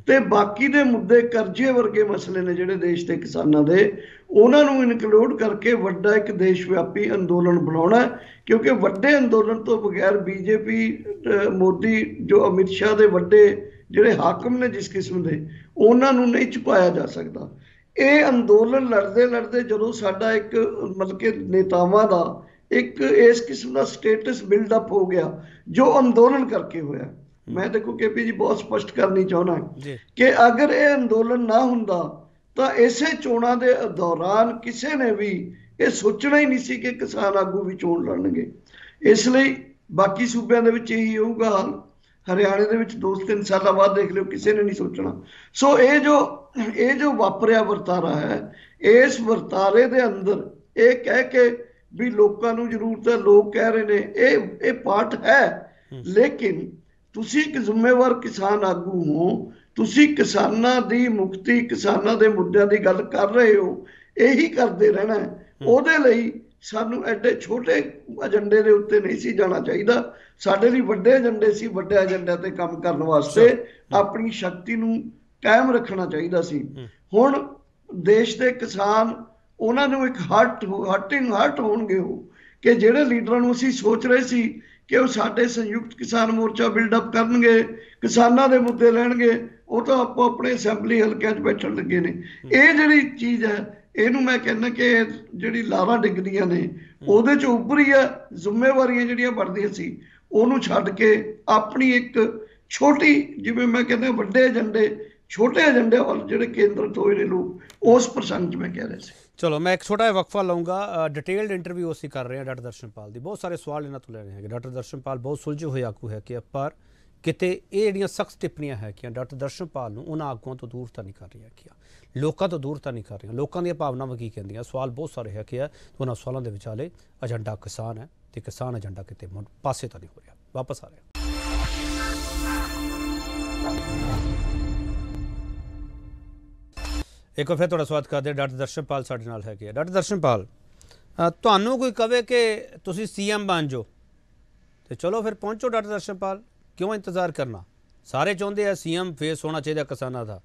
ਤੇ ਬਾਕੀ ਦੇ ਮੁੱਦੇ, ਕਰਜ਼ੇ ਵਰਗੇ ਮਸਲੇ ਨੇ ਜਿਹੜੇ ਦੇਸ਼ ਦੇ ਕਿਸਾਨਾਂ ਦੇ, ਉਹਨਾਂ ਨੂੰ ਇਨਕਲੂਡ ਕਰਕੇ ਵੱਡਾ ਇੱਕ ਦੇਸ਼ ਵਿਆਪੀ ਅੰਦੋਲਨ ਬਣਾਉਣਾ। ਕਿਉਂਕਿ ਵੱਡੇ ਅੰਦੋਲਨ ਤੋਂ ਬਗੈਰ ਬੀਜੇਪੀ, ਮੋਦੀ, ਜੋ ਅਮਿਤ ਸ਼ਾਹ ਦੇ ਵੱਡੇ ਜਿਹੜੇ ਹਾਕਮ ਨੇ ਜਿਸ ਕਿਸਮ ਦੇ, ਉਹਨਾਂ ਨੂੰ ਨਹੀਂ ਛੁਪਾਇਆ ਜਾ ਸਕਦਾ। ਇਹ ਅੰਦੋਲਨ ਲੜਦੇ ਲੜਦੇ ਜਦੋਂ ਸਾਡਾ ਇੱਕ ਮਤਲਬ ਕਿ ਨੇਤਾਵਾਂ ਦਾ ਇੱਕ ਇਸ ਕਿਸਮ ਦਾ ਸਟੇਟਸ ਬਿਲਡਅਪ ਹੋ ਗਿਆ ਜੋ ਅੰਦੋਲਨ ਕਰਕੇ ਹੋਇਆ। ਮੈਂ ਦੇਖੋ ਕੇਪੀ ਜੀ ਬਹੁਤ ਸਪਸ਼ਟ ਕਰਨੀ ਚਾਹੁੰਦਾ ਕਿ ਅਗਰ ਇਹ ਅੰਦੋਲਨ ਨਾ ਹੁੰਦਾ ਤਾਂ ਇਸੇ ਚੋਣਾਂ ਦੇ ਦੌਰਾਨ ਕਿਸੇ ਨੇ ਵੀ ਇਹ ਸੋਚਣਾ ਹੀ ਨਹੀਂ ਸੀ ਕਿ ਕਿਸਾਨ ਆਗੂ ਵੀ ਚੋਣ ਲੜਨਗੇ। ਇਸ ਲਈ ਬਾਕੀ ਸੂਬਿਆਂ ਦੇ ਵਿੱਚ ਇਹੀ ਹੋਊਗਾ ਹਾਲ। ਹਰਿਆਣੇ ਦੇ ਵਿੱਚ 2-3 ਸਾਲਾਂ ਬਾਅਦ ਦੇਖ ਲਿਓ, ਕਿਸੇ ਨੇ ਨਹੀਂ ਸੋਚਣਾ। ਸੋ ਇਹ ਜੋ ਵਾਪਰਿਆ ਵਰਤਾਰਾ ਹੈ, ਇਸ ਵਰਤਾਰੇ ਦੇ ਅੰਦਰ ਇਹ ਕਹਿ ਕੇ ਵੀ ਲੋਕਾਂ ਨੂੰ ਜ਼ਰੂਰਤ ਹੈ, ਲੋਕ ਕਹਿ ਰਹੇ ਨੇ, ਇਹ ਪਾਰਟ ਹੈ। ਲੇਕਿਨ ਤੁਸੀਂ ਇੱਕ ਜ਼ਿੰਮੇਵਾਰ ਕਿਸਾਨ ਆਗੂ ਹੋ, ਤੁਸੀਂ ਕਿਸਾਨਾਂ ਦੀ ਮੁਕਤੀ, ਕਿਸਾਨਾਂ ਦੇ ਮੁੱਦਿਆਂ ਦੀ ਗੱਲ ਕਰ ਰਹੇ ਹੋ, ਇਹੀ ਕਰਦੇ ਰਹਿਣਾ। ਉਹਦੇ ਲਈ ਸਾਨੂੰ ਐਡੇ ਛੋਟੇ ਏਜੰਡੇ ਦੇ ਉੱਤੇ ਨਹੀਂ ਸੀ ਜਾਣਾ ਚਾਹੀਦਾ। ਸਾਡੇ ਲਈ ਵੱਡੇ ਏਜੰਡੇ ਸੀ, ਵੱਡੇ ਏਜੰਡਿਆਂ ਤੇ ਕੰਮ ਕਰਨ ਵਾਸਤੇ ਆਪਣੀ ਸ਼ਕਤੀ ਨੂੰ ਕਾਇਮ ਰੱਖਣਾ ਚਾਹੀਦਾ ਸੀ। ਹੁਣ ਦੇਸ਼ ਦੇ ਕਿਸਾਨ, ਉਹਨਾਂ ਨੂੰ ਇੱਕ ਹਰਟ ਹੋਣਗੇ ਉਹ ਕਿ ਜਿਹੜੇ ਲੀਡਰਾਂ ਨੂੰ ਅਸੀਂ ਸੋਚ ਰਹੇ ਸੀ ਕਿ ਉਹ ਸਾਡੇ ਸੰਯੁਕਤ ਕਿਸਾਨ ਮੋਰਚਾ ਬਿਲਡਅਪ ਕਰਨਗੇ, ਕਿਸਾਨਾਂ ਦੇ ਮੁੱਦੇ ਲੈਣਗੇ, ਉਹ ਤਾਂ ਆਪੋ ਆਪਣੇ ਅਸੈਂਬਲੀ ਹਲਕਿਆਂ 'ਚ ਬੈਠਣ ਲੱਗੇ ਨੇ। ਇਹ ਜਿਹੜੀ ਚੀਜ਼ ਹੈ, ਇਹਨੂੰ ਮੈਂ ਕਹਿੰਦਾ ਕਿ ਜਿਹੜੀ ਲਾਰਾਂ ਡਿੱਗਦੀਆਂ ਨੇ ਉਹਦੇ 'ਚ ਉੱਭਰੀ ਆ। ਜ਼ਿੰਮੇਵਾਰੀਆਂ ਜਿਹੜੀਆਂ ਬਣਦੀਆਂ ਸੀ ਉਹਨੂੰ ਛੱਡ ਕੇ ਆਪਣੀ ਇੱਕ ਛੋਟੀ, ਜਿਵੇਂ ਮੈਂ ਕਹਿੰਦਾ ਵੱਡੇ ਏਜੰਡੇ, ਛੋਟੇ ਏਜੰਡੇ ਵੱਲ ਜਿਹੜੇ ਕੇਂਦਰਿਤ ਹੋਏ ਨੇ ਲੋਕ, ਉਸ ਪ੍ਰਸੰਗ 'ਚ ਮੈਂ ਕਹਿ ਰਿਹਾ ਸੀ। ਚਲੋ ਮੈਂ ਇੱਕ ਛੋਟਾ ਜਿਹਾ ਵਕਫਾ ਲਊਂਗਾ। ਡਿਟੇਲਡ ਇੰਟਰਵਿਊ ਅਸੀਂ ਕਰ ਰਹੇ ਹਾਂ ਡਾਕਟਰ ਦਰਸ਼ਨਪਾਲ ਦੀ। ਬਹੁਤ ਸਾਰੇ ਸਵਾਲ ਇਹਨਾਂ ਤੋਂ ਲੈ ਰਹੇ ਹੈਗੇ। ਡਾਕਟਰ ਦਰਸ਼ਨਪਾਲ ਬਹੁਤ ਸੁਲਝੇ ਹੋਏ ਆਗੂ ਹੈ ਕਿ ਪਰ ਕਿਤੇ ਇਹ ਜਿਹੜੀਆਂ ਸਖਤ ਟਿੱਪਣੀਆਂ ਹੈ ਕਿ ਡਾਕਟਰ ਦਰਸ਼ਨਪਾਲ ਨੂੰ ਉਹਨਾਂ ਆਗੂਆਂ ਤੋਂ ਦੂਰ ਤਾਂ ਨਹੀਂ ਕਰ ਰਹੀਆਂ, ਕਿ ਲੋਕਾਂ ਤੋਂ ਦੂਰ ਤਾਂ ਨਹੀਂ ਕਰ ਰਹੀਆਂ। ਲੋਕਾਂ ਦੀਆਂ ਭਾਵਨਾਵਾਂ ਕੀ ਕਹਿੰਦੀਆਂ? ਸਵਾਲ ਬਹੁਤ ਸਾਰੇ ਹੈ ਕਿ ਉਹਨਾਂ ਸਵਾਲਾਂ ਦੇ ਵਿਚਾਲੇ ਏਜੰਡਾ ਕਿਸਾਨ ਹੈ ਤੇ ਕਿਸਾਨ ਏਜੰਡਾ ਕਿਤੇ ਪਾਸੇ ਤਾਂ ਨਹੀਂ ਹੋ ਰਿਹਾ। ਵਾਪਸ ਆ ਰਿਹਾ। ਇੱਕ ਵਾਰ ਫਿਰ ਤੁਹਾਡਾ ਸਵਾਗਤ ਕਰਦੇ। ਡਾਕਟਰ ਦਰਸ਼ਨਪਾਲ ਸਾਡੇ ਨਾਲ ਹੈਗੇ। ਡਾਕਟਰ ਦਰਸ਼ਨਪਾਲ, ਤੁਹਾਨੂੰ ਕੋਈ ਕਵੇ ਕਿ ਤੁਸੀਂ CM ਬਣ ਜਾਓ ਤੇ ਚਲੋ ਫਿਰ ਪਹੁੰਚੋ। ਡਾਕਟਰ ਦਰਸ਼ਨਪਾਲ, ਕਿਉਂ ਇੰਤਜ਼ਾਰ ਕਰਨਾ? ਸਾਰੇ ਚਾਹੁੰਦੇ ਆ CM ਫੇਸ ਹੋਣਾ ਚਾਹੀਦਾ ਕਿਸਾਨਾਂ ਦਾ।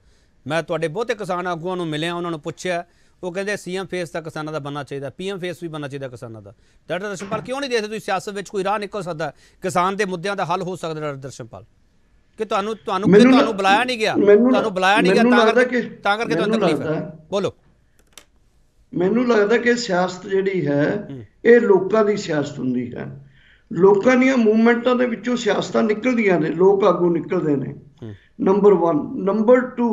ਮੈਂ ਤੁਹਾਡੇ ਬਹੁਤੇ ਕਿਸਾਨ ਆਗੂਆਂ ਨੂੰ ਮਿਲਿਆ, ਉਹਨਾਂ ਨੂੰ ਪੁੱਛਿਆ, ਉਹ ਕਹਿੰਦੇ CM ਫੇਸ ਤਾਂ ਕਿਸਾਨਾਂ ਦਾ ਬਣਨਾ ਚਾਹੀਦਾ, PM ਫੇਸ ਵੀ ਬਣਨਾ ਚਾਹੀਦਾ ਕਿਸਾਨਾਂ ਦਾ। ਡਾਕਟਰ ਦਰਸ਼ਨਪਾਲ, ਕਿਉਂ ਨਹੀਂ ਦੇਖਦੇ ਤੁਸੀਂ ਸਿਆਸਤ ਵਿੱਚ ਕੋਈ ਰਾਹ ਨਿਕਲ ਸਕਦਾ, ਕਿਸਾਨ ਦੇ ਮੁੱਦਿਆਂ ਦਾ ਹੱਲ ਹੋ ਸਕਦਾ? ਡਾਕਟਰ ਦਰਸ਼ਨਪਾਲ, ਕਿ ਤੁਹਾਨੂੰ ਬੁਲਾਇਆ ਨਹੀਂ ਗਿਆ, ਤੁਹਾਨੂੰ ਬੁਲਾਇਆ ਨਹੀਂ ਗਿਆ ਤਾਂ ਕਰਕੇ ਤੁਹਾਨੂੰ ਤਕਲੀਫ ਹੈ? ਬੋਲੋ। ਮੈਨੂੰ ਲੱਗਦਾ ਕਿ ਸਿਆਸਤ ਜਿਹੜੀ ਹੈ ਇਹ ਲੋਕਾਂ ਦੀ ਸਿਆਸਤ ਹੁੰਦੀ ਹੈ। ਲੋਕਾਂ ਦੀਆਂ ਮੂਵਮੈਂਟਾਂ ਦੇ ਵਿੱਚੋਂ ਸਿਆਸਤਾਂ ਨਿਕਲਦੀਆਂ ਨੇ, ਲੋਕ ਆਗੂ ਨਿਕਲਦੇ ਨੇ। ਨੰਬਰ 1। ਨੰਬਰ 2,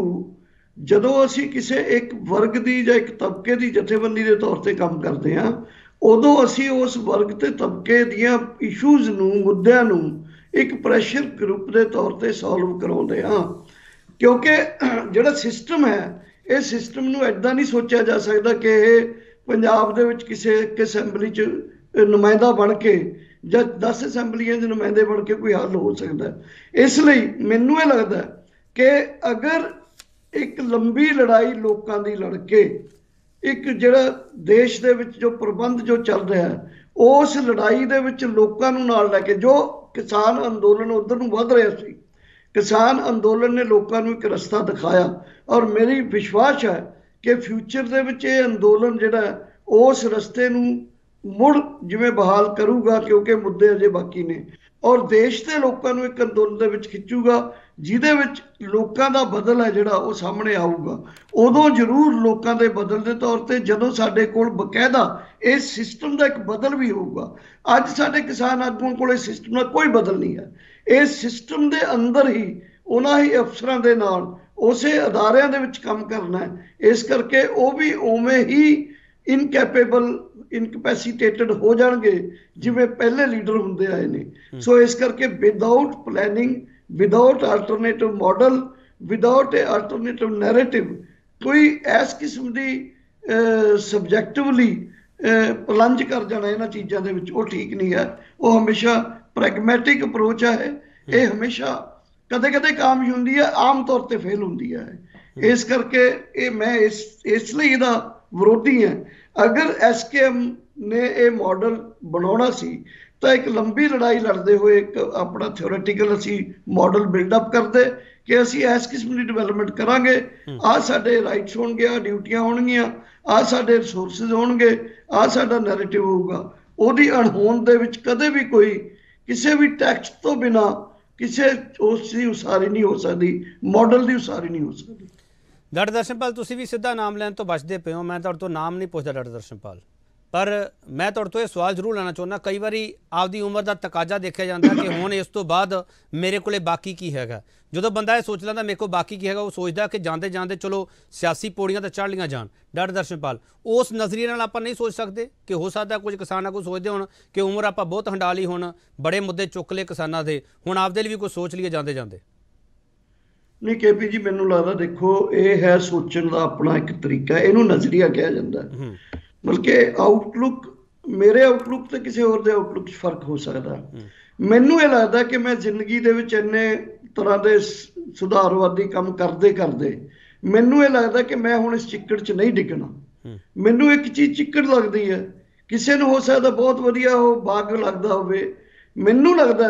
ਜਦੋਂ ਅਸੀਂ ਕਿਸੇ ਇੱਕ ਵਰਗ ਦੀ ਜਾਂ ਇੱਕ ਤਬਕੇ ਦੀ ਜਥੇਬੰਦੀ ਦੇ ਤੌਰ ਤੇ ਕੰਮ ਕਰਦੇ ਹਾਂ, ਉਦੋਂ ਅਸੀਂ ਉਸ ਵਰਗ ਤੇ ਤਬਕੇ ਦੀਆਂ ਇਸ਼ੂਜ਼ ਨੂੰ, ਮੁੱਦਿਆਂ ਨੂੰ ਇੱਕ ਪ੍ਰੈਸ਼ਰ ਗਰੁੱਪ ਦੇ ਤੌਰ ਤੇ ਸੋਲਵ ਕਰਾਉਂਦੇ ਹਾਂ। ਕਿਉਂਕਿ ਜਿਹੜਾ ਸਿਸਟਮ ਹੈ, ਇਹ ਸਿਸਟਮ ਨੂੰ ਐਦਾਂ ਨਹੀਂ ਸੋਚਿਆ ਜਾ ਸਕਦਾ ਕਿ ਇਹ ਪੰਜਾਬ ਦੇ ਵਿੱਚ ਕਿਸੇ ਇੱਕ ਅਸੈਂਬਲੀ 'ਚ ਨੁਮਾਇੰਦਾ ਬਣ ਕੇ ਜਾਂ 10 ਅਸੈਂਬਲੀਆਂ ਦੇ ਨੁਮਾਇੰਦੇ ਬਣ ਕੇ ਕੋਈ ਹੱਲ ਹੋ ਸਕਦਾ। ਇਸ ਲਈ ਮੈਨੂੰ ਇਹ ਲੱਗਦਾ ਕਿ ਅਗਰ ਇੱਕ ਲੰਬੀ ਲੜਾਈ ਲੋਕਾਂ ਦੀ ਲੜ ਕੇ, ਇੱਕ ਜਿਹੜਾ ਦੇਸ਼ ਦੇ ਵਿੱਚ ਜੋ ਪ੍ਰਬੰਧ ਜੋ ਚੱਲ ਰਿਹਾ ਹੈ, ਉਸ ਲੜਾਈ ਦੇ ਵਿੱਚ ਲੋਕਾਂ ਨੂੰ ਨਾਲ ਲੈ ਕੇ, ਜੋ ਕਿਸਾਨ ਅੰਦੋਲਨ ਉਧਰ ਨੂੰ ਵੱਧ ਰਿਹਾ ਸੀ, ਕਿਸਾਨ ਅੰਦੋਲਨ ਨੇ ਲੋਕਾਂ ਨੂੰ ਇੱਕ ਰਸਤਾ ਦਿਖਾਇਆ। ਔਰ ਮੇਰੀ ਵਿਸ਼ਵਾਸ ਹੈ ਕਿ ਫਿਊਚਰ ਦੇ ਵਿੱਚ ਇਹ ਅੰਦੋਲਨ ਜਿਹੜਾ ਉਸ ਰਸਤੇ ਨੂੰ ਮੁੜ ਜਿਵੇਂ ਬਹਾਲ ਕਰੂਗਾ, ਕਿਉਂਕਿ ਮੁੱਦੇ ਅਜੇ ਬਾਕੀ ਨੇ, ਔਰ ਦੇਸ਼ ਦੇ ਲੋਕਾਂ ਨੂੰ ਇੱਕ ਅੰਦੋਲਨ ਦੇ ਵਿੱਚ ਖਿੱਚੂਗਾ, ਜਿਹਦੇ ਵਿੱਚ ਲੋਕਾਂ ਦਾ ਬਦਲ ਹੈ ਜਿਹੜਾ ਉਹ ਸਾਹਮਣੇ ਆਊਗਾ। ਉਦੋਂ ਜ਼ਰੂਰ ਲੋਕਾਂ ਦੇ ਬਦਲ ਦੇ ਤੌਰ ਤੇ, ਜਦੋਂ ਸਾਡੇ ਕੋਲ ਬਕਾਇਦਾ ਇਸ ਸਿਸਟਮ ਦਾ ਇੱਕ ਬਦਲ ਵੀ ਹੋਊਗਾ। ਅੱਜ ਸਾਡੇ ਕਿਸਾਨ ਆਗੂਆਂ ਕੋਲ ਇਸ ਸਿਸਟਮ ਦਾ ਕੋਈ ਬਦਲ ਨਹੀਂ ਹੈ। ਇਸ ਸਿਸਟਮ ਦੇ ਅੰਦਰ ਹੀ ਉਹਨਾਂ ਹੀ ਅਫਸਰਾਂ ਦੇ ਨਾਲ ਉਸੇ ਅਦਾਰਿਆਂ ਦੇ ਵਿੱਚ ਕੰਮ ਕਰਨਾ ਹੈ। ਇਸ ਕਰਕੇ ਉਹ ਵੀ ਉਵੇਂ ਹੀ ਇਨਕੈਪੈਸੀਟੇਟਡ ਹੋ ਜਾਣਗੇ ਜਿਵੇਂ ਪਹਿਲੇ ਲੀਡਰ ਹੁੰਦੇ ਆਏ ਨੇ। ਸੋ ਇਸ ਕਰਕੇ without planning, without alternative model, without a alternative narrative, ਕੋਈ ਇਸ ਕਿਸਮ ਦੀ ਸਬਜੈਕਟਿਵਲੀ ਪਲੰਜ ਕਰ ਜਾਣਾ ਇਹਨਾਂ ਚੀਜ਼ਾਂ ਦੇ ਵਿੱਚ, ਉਹ ਠੀਕ ਨਹੀਂ ਹੈ। ਉਹ ਹਮੇਸ਼ਾ ਪ੍ਰੈਗਮੈਟਿਕ ਅਪਰੋਚ ਹੈ। ਇਹ ਹਮੇਸ਼ਾ ਕਦੇ ਕਦੇ ਕਾਮਯਾਬ ਹੁੰਦੀ ਹੈ, ਆਮ ਤੌਰ ਤੇ ਫੇਲ ਹੁੰਦੀ ਹੈ। ਇਸ ਕਰਕੇ ਇਹ ਮੈਂ ਇਸ ਲਈ ਇਹਦਾ ਵਿਰੋਧੀ ਹਾਂ। ਅਗਰ SKM ਨੇ ਇਹ ਮਾਡਲ ਬਣਾਉਣਾ ਸੀ ਤਾਂ ਇੱਕ ਲੰਬੀ ਲੜਾਈ ਲੜਦੇ ਹੋਏ ਇੱਕ ਆਪਣਾ ਥਿਓਰੇਟੀਕਲ ਅਸੀਂ ਮਾਡਲ ਬਿਲਡਅਪ ਕਰਦੇ ਕਿ ਅਸੀਂ ਇਸ ਕਿਸਮ ਦੀ ਡਿਵੈਲਪਮੈਂਟ ਕਰਾਂਗੇ, ਆਹ ਸਾਡੇ ਰਾਈਟਸ ਹੋਣਗੇ, ਆਹ ਡਿਊਟੀਆਂ ਹੋਣਗੀਆਂ, ਆਹ ਸਾਡੇ ਰਿਸੋਰਸਿਸ ਹੋਣਗੇ, ਆਹ ਸਾਡਾ ਨੈਰੇਟਿਵ ਹੋਊਗਾ। ਉਹਦੀ ਅਣਹੋਂਦ ਦੇ ਵਿੱਚ ਕਦੇ ਵੀ ਕੋਈ ਕਿਸੇ ਵੀ ਟੈਕਸਟ ਤੋਂ ਬਿਨਾ ਕਿਸੇ ਉਸ ਦੀ ਉਸਾਰੀ ਨਹੀਂ ਹੋ ਸਕਦੀ, ਮਾਡਲ ਦੀ ਉਸਾਰੀ ਨਹੀਂ ਹੋ ਸਕਦੀ। ਡਾਕਟਰ ਦਰਸ਼ਨਪਾਲ, ਤੁਸੀਂ ਵੀ ਸਿੱਧਾ ਨਾਮ ਲੈਣ ਤੋਂ ਬਚਦੇ ਪਏ ਹੋ। ਮੈਂ ਤੁਹਾਡੇ ਤੋਂ ਨਾਮ ਨਹੀਂ ਪੁੱਛਦਾ ਡਾਕਟਰ ਦਰਸ਼ਨਪਾਲ, ਪਰ ਮੈਂ ਤੁਹਾਡੇ ਤੋਂ ਇਹ ਸਵਾਲ ਜ਼ਰੂਰ ਲੈਣਾ ਚਾਹੁੰਦਾ। ਕਈ ਵਾਰੀ ਆਪਦੀ ਉਮਰ ਦਾ ਤਕਾਜ਼ਾ ਦੇਖਿਆ ਜਾਂਦਾ ਕਿ ਹੁਣ ਇਸ ਤੋਂ ਬਾਅਦ ਮੇਰੇ ਕੋਲੇ ਬਾਕੀ ਕੀ ਹੈਗਾ। ਜਦੋਂ ਬੰਦਾ ਇਹ ਸੋਚ ਲੈਂਦਾ ਮੇਰੇ ਕੋਲ ਬਾਕੀ ਕੀ ਹੈਗਾ, ਉਹ ਸੋਚਦਾ ਕਿ ਜਾਂਦੇ ਜਾਂਦੇ ਚਲੋ ਸਿਆਸੀ ਪੌੜੀਆਂ ਤਾਂ ਚੜ੍ਹ ਲੀਆਂ ਜਾਣ। ਡਾਕਟਰ ਦਰਸ਼ਨਪਾਲ, ਉਸ ਨਜ਼ਰੀਏ ਨਾਲ ਆਪਾਂ ਨਹੀਂ ਸੋਚ ਸਕਦੇ ਕਿ ਹੋ ਸਕਦਾ ਕੁਝ ਕਿਸਾਨਾਂ ਕੋਲ ਸੋਚਦੇ ਹੋਣ ਕਿ ਉਮਰ ਆਪਾਂ ਬਹੁਤ ਹੰਡਾ ਲਈ, ਹੁਣ ਬੜੇ ਮੁੱਦੇ ਚੁੱਕ ਲਏ ਕਿਸਾਨਾਂ ਦੇ, ਹੁਣ ਆਪਦੇ ਲਈ ਵੀ ਕੁਝ ਸੋਚ ਲਈਏ ਜਾਂਦੇ ਜਾਂਦੇ? ਨਹੀਂ KP ਜੀ, ਮੈਨੂੰ ਲੱਗਦਾ ਦੇਖੋ ਇਹ ਹੈ ਸੋਚਣ ਦਾ ਆਪਣਾ ਇੱਕ ਤਰੀਕਾ, ਇਹਨੂੰ ਨਜ਼ਰੀਆ ਕਿਹਾ ਜਾਂਦਾ। ਬਲਕਿ ਆਊਟਲੁੱਕ, ਮੇਰੇ ਆਊਟਲੁੱਕ ਤੇ ਕਿਸੇ ਹੋਰ ਦੇ ਆਊਟਲੁੱਕ 'ਚ ਫਰਕ ਹੋ ਸਕਦਾ। ਮੈਨੂੰ ਇਹ ਲੱਗਦਾ ਕਿ ਮੈਂ ਜ਼ਿੰਦਗੀ ਦੇ ਵਿੱਚ ਇੰਨੇ ਤਰ੍ਹਾਂ ਦੇ ਸੁਧਾਰਵਾਦੀ ਕੰਮ ਕਰਦੇ ਕਰਦੇ ਮੈਨੂੰ ਇਹ ਲੱਗਦਾ ਕਿ ਮੈਂ ਹੁਣ ਇਸ ਚਿੱਕੜ 'ਚ ਨਹੀਂ ਡਿੱਗਣਾ। ਮੈਨੂੰ ਇੱਕ ਚੀਜ਼ ਚਿੱਕੜ ਲੱਗਦੀ ਹੈ, ਕਿਸੇ ਨੂੰ ਹੋ ਸਕਦਾ ਬਹੁਤ ਵਧੀਆ ਉਹ ਬਾਗ ਲੱਗਦਾ ਹੋਵੇ। ਮੈਨੂੰ ਲੱਗਦਾ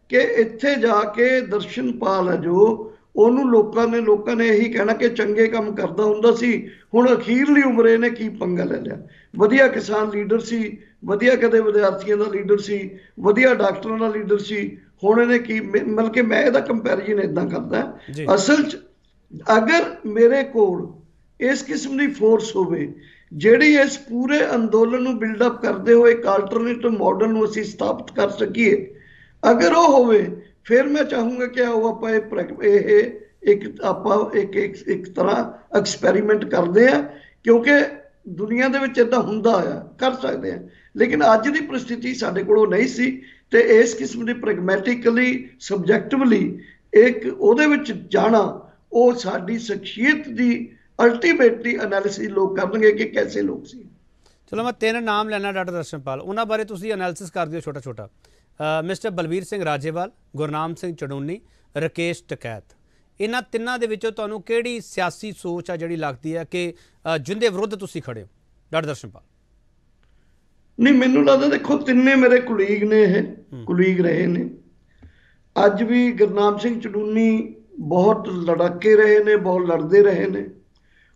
ਕਿ ਇੱਥੇ ਜਾ ਕੇ ਦਰਸ਼ਨਪਾਲ ਹੈ ਜੋ, ਉਹਨੂੰ ਲੋਕਾਂ ਨੇ ਇਹੀ ਕਹਿਣਾ ਕਿ ਚੰਗੇ ਕੰਮ ਕਰਦਾ ਹੁੰਦਾ ਸੀ, ਹੁਣ ਅਖੀਰਲੀ ਉਮਰੇ ਇਹਨੇ ਕੀ ਪੰਗਾ ਲੈ ਲਿਆ। ਵਧੀਆ ਕਿਸਾਨ ਲੀਡਰ ਸੀ, ਵਧੀਆ ਕਦੇ ਵਿਦਿਆਰਥੀਆਂ ਦਾ ਲੀਡਰ ਸੀ, ਵਧੀਆ ਡਾਕਟਰਾਂ ਦਾ ਲੀਡਰ ਸੀ, ਹੁਣ ਇਹਨੇ ਕੀ, ਮਤਲਬ ਕਿ ਮੈਂ ਇਹਦਾ ਕੰਪੈਰੀਜ਼ਨ ਇਦਾਂ ਕਰਦਾ। ਅਸਲ 'ਚ ਅਗਰ ਮੇਰੇ ਕੋਲ ਇਸ ਕਿਸਮ ਦੀ ਫੋਰਸ ਹੋਵੇ ਜਿਹੜੀ ਇਸ ਪੂਰੇ ਅੰਦੋਲਨ ਨੂੰ ਬਿਲਡਅਪ ਕਰਦੇ ਹੋਏ ਇੱਕ ਆਲਟਰਨੇਟਿਵ ਮਾਡਲ ਨੂੰ ਅਸੀਂ ਸਥਾਪਿਤ ਕਰ ਸਕੀਏ, ਅਗਰ ਉਹ ਹੋਵੇ, ਫਿਰ ਮੈਂ ਚਾਹੂੰਗਾ ਕਿ ਆਓ ਆਪਾਂ ਇੱਕ ਤਰ੍ਹਾਂ ਐਕਸਪੈਰੀਮੈਂਟ ਕਰਦੇ ਆ, ਕਿਉਂਕਿ ਦੁਨੀਆ ਦੇ ਵਿੱਚ ਇਦਾਂ ਹੁੰਦਾ ਆ, ਕਰ ਸਕਦੇ ਆ। ਲੇਕਿਨ ਅੱਜ ਦੀ ਪਰਿਸਥਿਤੀ ਸਾਡੇ ਕੋਲ ਉਹ ਨਹੀਂ ਸੀ, ਤੇ ਇਸ ਕਿਸਮ ਦੀ ਪ੍ਰੈਗਮੈਟਿਕਲੀ ਸਬਜੈਕਟਿਵਲੀ ਇੱਕ ਉਹਦੇ ਵਿੱਚ ਜਾਣਾ, ਉਹ ਸਾਡੀ ਸ਼ਖਸੀਅਤ ਦੀ ਅਲਟੀਮੇਟਲੀ ਐਨਾਲਿਸਿਸ ਲੋਕ ਕਰਨਗੇ ਕਿ ਕੈਸੇ ਲੋਕ ਸੀ। ਚਲੋ ਮੈਂ 3 ਨਾਮ ਲੈਣਾ ਡਾਕਟਰ ਦਰਸ਼ਨਪਾਲ, ਉਹਨਾਂ ਬਾਰੇ ਤੁਸੀਂ ਐਨਾਲਿਸਿਸ ਕਰ ਦਿਓ ਛੋਟਾ ਛੋਟਾ। ਮਿਸਟਰ ਬਲਵੀਰ ਸਿੰਘ ਰਾਜੇਵਾਲ, ਗੁਰਨਾਮ ਸਿੰਘ ਚੜੂਨੀ, ਰਾਕੇਸ਼ ਟਕੈਤ, ਇਹਨਾਂ ਤਿੰਨਾਂ ਦੇ ਵਿੱਚੋਂ ਤੁਹਾਨੂੰ ਕਿਹੜੀ ਸਿਆਸੀ ਸੋਚ ਆ ਜਿਹੜੀ ਲੱਗਦੀ ਹੈ ਕਿ ਜਿਹਦੇ ਵਿਰੁੱਧ ਤੁਸੀਂ ਖੜੇ ਹੋ ਡਾਕਟਰ ਦਰਸ਼ਨਪਾਲ? ਨਹੀਂ, ਮੈਨੂੰ ਲੱਗਦਾ ਦੇਖੋ ਤਿੰਨੇ ਮੇਰੇ ਕੁਲੀਗ ਨੇ, ਇਹ ਕੁਲੀਗ ਰਹੇ ਨੇ। ਅੱਜ ਵੀ ਗੁਰਨਾਮ ਸਿੰਘ ਚੜੂਨੀ ਬਹੁਤ ਲੜਾਕੇ ਰਹੇ ਨੇ, ਬਹੁਤ ਲੜਦੇ ਰਹੇ ਨੇ।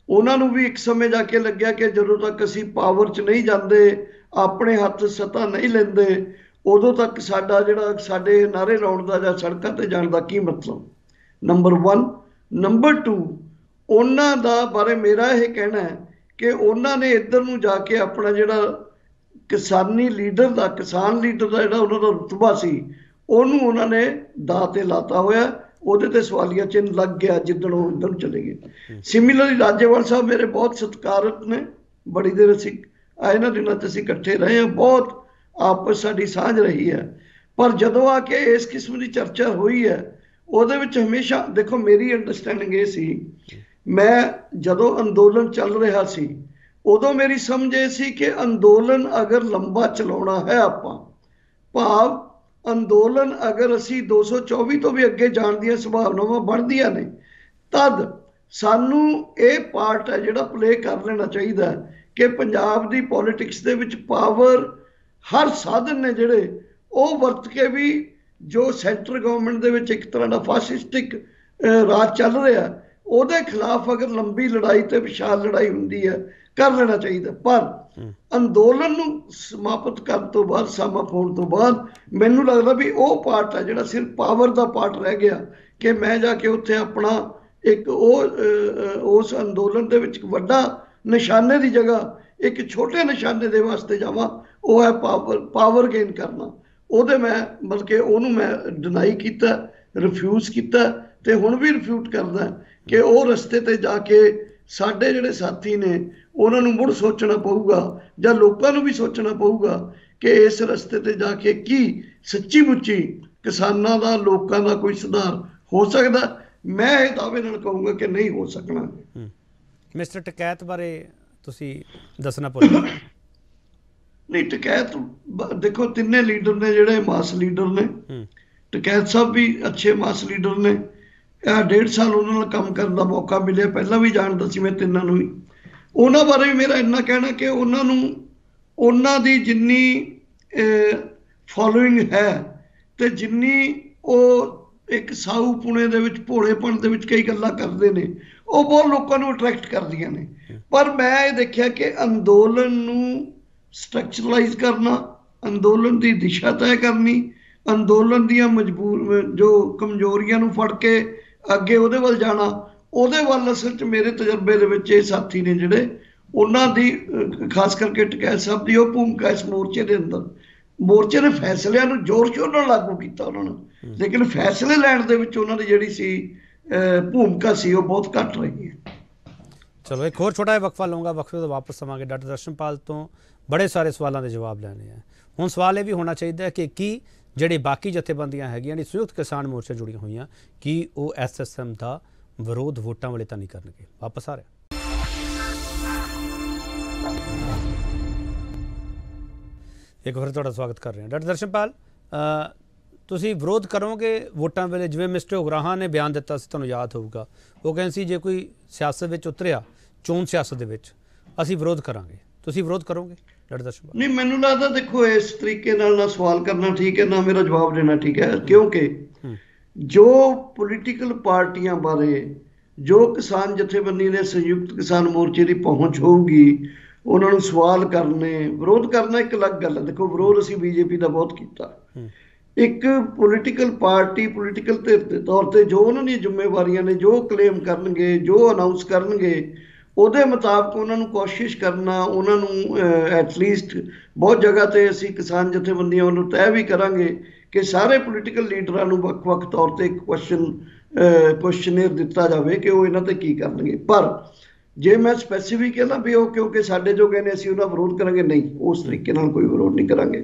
ਉਹਨਾਂ ਨੂੰ ਵੀ ਇੱਕ ਸਮੇਂ ਜਾ ਕੇ ਲੱਗਿਆ ਕਿ ਜਦੋਂ ਤੱਕ ਅਸੀਂ ਪਾਵਰ 'ਚ ਨਹੀਂ ਜਾਂਦੇ, ਆਪਣੇ ਹੱਥ ਸੱਤਾ ਨਹੀਂ ਲੈਂਦੇ, ਉਦੋਂ ਤੱਕ ਸਾਡਾ ਜਿਹੜਾ ਸਾਡੇ ਨਾਅਰੇ ਲਾਉਣ ਦਾ ਜਾਂ ਸੜਕਾਂ ਤੇ ਜਾਣ ਦਾ ਕੀ ਮਤਲਬ। ਨੰਬਰ 1। ਨੰਬਰ 2, ਉਹਨਾਂ ਦਾ ਬਾਰੇ ਮੇਰਾ ਇਹ ਕਹਿਣਾ ਹੈ ਕਿ ਉਹਨਾਂ ਨੇ ਇੱਧਰ ਨੂੰ ਜਾ ਕੇ ਆਪਣਾ ਜਿਹੜਾ ਕਿਸਾਨ ਲੀਡਰ ਦਾ ਜਿਹੜਾ ਉਹਨਾਂ ਦਾ ਰੁਤਬਾ ਸੀ, ਉਹਨੂੰ ਉਹਨਾਂ ਨੇ ਦਾਅ ਤੇ ਲਾਤਾ ਹੋਇਆ, ਉਹਦੇ ਤੇ ਸਵਾਲੀਆ ਚਿੰਨ੍ਹ ਲੱਗ ਗਿਆ ਜਿੱਦਣ ਉਹ ਇੱਧਰ ਨੂੰ ਚਲੇ ਗਏ। ਸਿਮਿਲਰਲੀ ਰਾਜੇਵਾਲ ਸਾਹਿਬ ਮੇਰੇ ਬਹੁਤ ਸਤਿਕਾਰਤ ਨੇ, ਬੜੀ ਦੇਰ ਅਸੀਂ ਇਹਨਾਂ ਦਿਨਾਂ 'ਚ ਅਸੀਂ ਇਕੱਠੇ ਰਹੇ ਹਾਂ, ਬਹੁਤ ਆਪਸ ਸਾਡੀ ਸਾਂਝ ਰਹੀ ਹੈ। ਪਰ ਜਦੋਂ ਆ ਕੇ ਇਸ ਕਿਸਮ ਦੀ ਚਰਚਾ ਹੋਈ ਹੈ, ਉਹਦੇ ਵਿੱਚ ਹਮੇਸ਼ਾ ਦੇਖੋ ਮੇਰੀ ਅੰਡਰਸਟੈਂਡਿੰਗ ਇਹ ਸੀ, ਮੈਂ ਜਦੋਂ ਅੰਦੋਲਨ ਚੱਲ ਰਿਹਾ ਸੀ ਉਦੋਂ ਮੇਰੀ ਸਮਝ ਇਹ ਸੀ ਕਿ ਅੰਦੋਲਨ ਅਗਰ ਲੰਬਾ ਚਲਾਉਣਾ ਹੈ, ਆਪਾਂ ਭਾਵ ਅੰਦੋਲਨ ਅਗਰ ਅਸੀਂ 224 ਤੋਂ ਵੀ ਅੱਗੇ ਜਾਣ ਦੀਆਂ ਸੰਭਾਵਨਾਵਾਂ ਬਣਦੀਆਂ ਨੇ, ਤਦ ਸਾਨੂੰ ਇਹ ਪਾਰਟ ਹੈ ਜਿਹੜਾ ਪਲੇ ਕਰ ਲੈਣਾ ਚਾਹੀਦਾ ਕਿ ਪੰਜਾਬ ਦੀ ਪੋਲਿਟਿਕਸ ਦੇ ਵਿੱਚ ਪਾਵਰ ਹਰ ਸਾਧਨ ਨੇ ਜਿਹੜੇ ਉਹ ਵਰਤ ਕੇ ਵੀ ਜੋ ਸੈਂਟਰ ਗਵਰਨਮੈਂਟ ਦੇ ਵਿੱਚ ਇੱਕ ਤਰ੍ਹਾਂ ਦਾ ਫਾਸਿਸਟਿਕ ਰਾਜ ਚੱਲ ਰਿਹਾ, ਉਹਦੇ ਖਿਲਾਫ ਅਗਰ ਲੰਬੀ ਲੜਾਈ ਤੇ ਵਿਸ਼ਾਲ ਲੜਾਈ ਹੁੰਦੀ ਹੈ, ਕਰ ਲੈਣਾ ਚਾਹੀਦਾ। ਪਰ ਅੰਦੋਲਨ ਨੂੰ ਸਮਾਪਤ ਕਰਨ ਤੋਂ ਬਾਅਦ, ਸਮਾਪਤ ਹੋਣ ਤੋਂ ਬਾਅਦ, ਮੈਨੂੰ ਲੱਗਦਾ ਵੀ ਉਹ ਪਾਰਟ ਹੈ ਜਿਹੜਾ ਸਿਰਫ ਪਾਵਰ ਦਾ ਪਾਰਟ ਰਹਿ ਗਿਆ ਕਿ ਮੈਂ ਜਾ ਕੇ ਉੱਥੇ ਆਪਣਾ ਇੱਕ ਉਸ ਅੰਦੋਲਨ ਦੇ ਵਿੱਚ ਵੱਡਾ ਨਿਸ਼ਾਨੇ ਦੀ ਜਗ੍ਹਾ ਇੱਕ ਛੋਟੇ ਨਿਸ਼ਾਨੇ ਦੇ ਵਾਸਤੇ ਜਾਵਾਂ, ਉਹ ਹੈ ਪਾਵਰ ਗੇਨ ਕਰਨਾ। ਉਹਦੇ ਮੈਂ ਬਲਕਿ ਉਹਨੂੰ ਮੈਂ ਡਿਨਾਈ ਕੀਤਾ, ਰਿਫਿਊਜ਼ ਕੀਤਾ, ਤੇ ਹੁਣ ਵੀ ਰਿਫਿਊਟ ਕਰਦਾ ਕਿ ਉਹ ਰਸਤੇ ਤੇ ਜਾ ਕੇ ਸਾਡੇ ਜਿਹੜੇ ਸਾਥੀ ਨੇ ਉਹਨਾਂ ਨੂੰ ਮੁੜ ਸੋਚਣਾ ਪਊਗਾ, ਜਾਂ ਲੋਕਾਂ ਨੂੰ ਵੀ ਸੋਚਣਾ ਪਊਗਾ ਕਿ ਇਸ ਰਸਤੇ ਤੇ ਜਾ ਕੇ ਕੀ ਸੱਚੀ ਮੁੱਚੀ ਕਿਸਾਨਾਂ ਦਾ, ਲੋਕਾਂ ਦਾ ਕੋਈ ਸੁਧਾਰ ਹੋ ਸਕਦਾ। ਮੈਂ ਇਹ ਦਾਅਵੇ ਨਾਲ ਕਹੂੰਗਾ ਕਿ ਨਹੀਂ ਹੋ ਸਕਣਾ। ਮਿਸਟਰ ਟਕੈਤ ਬਾਰੇ ਤੁਸੀਂ ਦੱਸਣਾ ਭੁੱਲ ਗਏ। ਨਹੀਂ, ਟਕੈਤ ਦੇਖੋ ਤਿੰਨੇ ਲੀਡਰ ਨੇ ਜਿਹੜੇ ਮਾਸ ਲੀਡਰ ਨੇ। ਟਕੈਤ ਸਾਹਿਬ ਵੀ ਅੱਛੇ ਮਾਸ ਲੀਡਰ ਨੇ। 1.5 ਸਾਲ ਉਹਨਾਂ ਨਾਲ ਕੰਮ ਕਰਨ ਦਾ ਮੌਕਾ ਮਿਲਿਆ, ਪਹਿਲਾਂ ਵੀ ਜਾਣਦਾ ਸੀ ਮੈਂ ਤਿੰਨਾਂ ਨੂੰ ਹੀ। ਉਹਨਾਂ ਬਾਰੇ ਵੀ ਮੇਰਾ ਇੰਨਾ ਕਹਿਣਾ ਕਿ ਉਹਨਾਂ ਨੂੰ ਉਹਨਾਂ ਦੀ ਜਿੰਨੀ ਫੋਲੋਇੰਗ ਹੈ ਤੇ ਜਿੰਨੀ ਉਹ ਇੱਕ ਸਾਊ ਪੁਣੇ ਦੇ ਵਿੱਚ ਭੋਲੇਪਣ ਦੇ ਵਿੱਚ ਕਈ ਗੱਲਾਂ ਕਰਦੇ ਨੇ, ਉਹ ਬਹੁਤ ਲੋਕਾਂ ਨੂੰ ਅਟਰੈਕਟ ਕਰਦੀਆਂ ਨੇ। ਪਰ ਮੈਂ ਇਹ ਦੇਖਿਆ ਕਿ ਅੰਦੋਲਨ ਨੂੰ ਸਟਰਕਚਰਲਾਈਜ਼ ਕਰਨਾ, ਅੰਦੋਲਨ ਦੀ ਦਿਸ਼ਾ ਤੈਅ ਕਰਨੀ, ਅੰਦੋਲਨ ਦੀਆਂ ਜੋ ਕਮਜ਼ੋਰੀਆਂ ਨੂੰ ਫੜ ਕੇ ਅੱਗੇ ਉਹਦੇ ਵੱਲ ਜਾਣਾ, ਉਹਦੇ ਵੱਲ ਅਸਲ 'ਚ ਮੇਰੇ ਤਜਰਬੇ ਦੇ ਵਿੱਚ ਇਹ ਸਾਥੀ ਨੇ ਜਿਹੜੇ ਉਹਨਾਂ ਦੀ ਖਾਸ ਕਰਕੇ ਟਕੈਤ ਸਾਹਿਬ ਦੀ ਉਹ ਭੂਮਿਕਾ ਇਸ ਮੋਰਚੇ ਦੇ ਅੰਦਰ। ਮੋਰਚੇ ਦੇ ਫੈਸਲਿਆਂ ਨੂੰ ਜ਼ੋਰ ਸ਼ੋਰ ਨਾਲ ਲਾਗੂ ਕੀਤਾ ਉਹਨਾਂ ਨੇ, ਲੇਕਿਨ ਫੈਸਲੇ ਲੈਣ ਦੇ ਵਿੱਚ ਉਹਨਾਂ ਦੀ ਜਿਹੜੀ ਸੀ ਭੂਮਿਕਾ ਸੀ ਉਹ ਬਹੁਤ ਘੱਟ ਰਹੀ ਹੈ। ਚਲੋ ਇੱਕ ਹੋਰ ਛੋਟਾ ਜਿਹਾ ਵਕਫਾ ਲਊਂਗਾ, ਵਕਫੇ ਤੋਂ ਵਾਪਸ ਆਵਾਂਗੇ। ਡਾਕਟਰ ਦਰਸ਼ਨਪਾਲ ਤੋਂ ਬੜੇ ਸਾਰੇ ਸਵਾਲਾਂ ਦੇ ਜਵਾਬ ਲੈਣੇ ਆ। ਹੁਣ ਸਵਾਲ ਇਹ ਵੀ ਹੋਣਾ ਚਾਹੀਦਾ ਕਿ ਕੀ ਜਿਹੜੇ ਬਾਕੀ ਜਥੇਬੰਦੀਆਂ ਹੈਗੀਆਂ ਨੇ ਸੰਯੁਕਤ ਕਿਸਾਨ ਮੋਰਚਾ ਜੁੜੀਆਂ ਹੋਈਆਂ, ਕੀ ਉਹ SSM ਦਾ ਵਿਰੋਧ ਵੋਟਾਂ ਵਾਲੇ ਤਾਂ ਨਹੀਂ ਕਰਨਗੇ? ਵਾਪਸ ਆ ਰਿਹਾ। ਇੱਕ ਵਾਰ ਤੁਹਾਡਾ ਸਵਾਗਤ ਕਰ ਰਹੇ ਹਾਂ। ਡਾਕਟਰ ਦਰਸ਼ਨਪਾਲ, ਤੁਸੀਂ ਵਿਰੋਧ ਕਰੋਗੇ ਵੋਟਾਂ ਵੇਲੇ? ਜਿਵੇਂ ਮਿਸਟਰ ਉਗਰਾਹਾਂ ਨੇ ਬਿਆਨ ਦਿੱਤਾ ਸੀ, ਤੁਹਾਨੂੰ ਯਾਦ ਹੋਊਗਾ, ਉਹ ਕਹਿੰਦੇ ਸੀ ਜੇ ਕੋਈ ਸਿਆਸਤ ਵਿੱਚ ਉਤਰਿਆ, ਚੋਣ ਸਿਆਸਤ ਦੇ ਵਿੱਚ, ਅਸੀਂ ਵਿਰੋਧ ਕਰਾਂਗੇ। ਤੁਸੀਂ ਵਿਰੋਧ ਕਰੋਗੇ ਡਾਕਟਰ ਦਰਸ਼ਨਪਾਲ? ਨਹੀਂ, ਮੈਨੂੰ ਲੱਗਦਾ ਦੇਖੋ ਇਸ ਤਰੀਕੇ ਨਾਲ ਨਾ ਸਵਾਲ ਕਰਨਾ ਠੀਕ ਹੈ, ਨਾ ਮੇਰਾ ਜਵਾਬ ਦੇਣਾ ਠੀਕ ਹੈ, ਕਿਉਂਕਿ ਜੋ ਪੋਲੀਟੀਕਲ ਪਾਰਟੀਆਂ ਬਾਰੇ ਜੋ ਕਿਸਾਨ ਜਥੇਬੰਦੀ ਨੇ ਸੰਯੁਕਤ ਕਿਸਾਨ ਮੋਰਚੇ ਦੀ ਪਹੁੰਚ ਹੋਊਗੀ, ਉਹਨਾਂ ਨੂੰ ਸਵਾਲ ਕਰਨੇ, ਵਿਰੋਧ ਕਰਨਾ ਇੱਕ ਅਲੱਗ ਗੱਲ ਹੈ। ਦੇਖੋ ਵਿਰੋਧ ਅਸੀਂ BJP ਦਾ ਬਹੁਤ ਕੀਤਾ। ਇੱਕ ਪੋਲੀਟੀਕਲ ਪਾਰਟੀ ਪੋਲੀਟੀਕਲ ਧਿਰ ਦੇ ਤੌਰ ਤੇ ਜੋ ਉਹਨਾਂ ਦੀਆਂ ਜ਼ਿੰਮੇਵਾਰੀਆਂ ਨੇ, ਜੋ ਕਲੇਮ ਕਰਨਗੇ, ਜੋ ਅਨਾਊਂਸ ਕਰਨਗੇ, ਉਹਦੇ ਮੁਤਾਬਕ ਉਹਨਾਂ ਨੂੰ ਕੋਸ਼ਿਸ਼ ਕਰਨਾ, ਉਹਨਾਂ ਨੂੰ ਐਟਲੀਸਟ ਬਹੁਤ ਜਗ੍ਹਾ ਤੇ ਅਸੀਂ ਕਿਸਾਨ ਜਥੇਬੰਦੀਆਂ ਵੱਲੋਂ ਤੈਅ ਵੀ ਕਰਾਂਗੇ ਕਿ ਸਾਰੇ ਪੋਲੀਟੀਕਲ ਲੀਡਰਾਂ ਨੂੰ ਵੱਖ-ਵੱਖ ਤੌਰ ਤੇ ਇੱਕ ਕੁਐਸਚਨੇਅਰ ਦਿੱਤਾ ਜਾਵੇ ਕਿ ਉਹ ਇਹਨਾਂ ਤੇ ਕੀ ਕਰਨਗੇ। ਪਰ ਜੇ ਮੈਂ ਸਪੈਸੀਫਿਕ ਕਹਿੰਦਾ ਵੀ ਉਹ ਕਿਉਂਕਿ ਸਾਡੇ ਜੋ ਕਹਿੰਦੇ ਅਸੀਂ ਉਹਦਾ ਵਿਰੋਧ ਕਰਾਂਗੇ, ਨਹੀਂ, ਉਸ ਤਰੀਕੇ ਨਾਲ ਕੋਈ ਵਿਰੋਧ ਨਹੀਂ ਕਰਾਂਗੇ।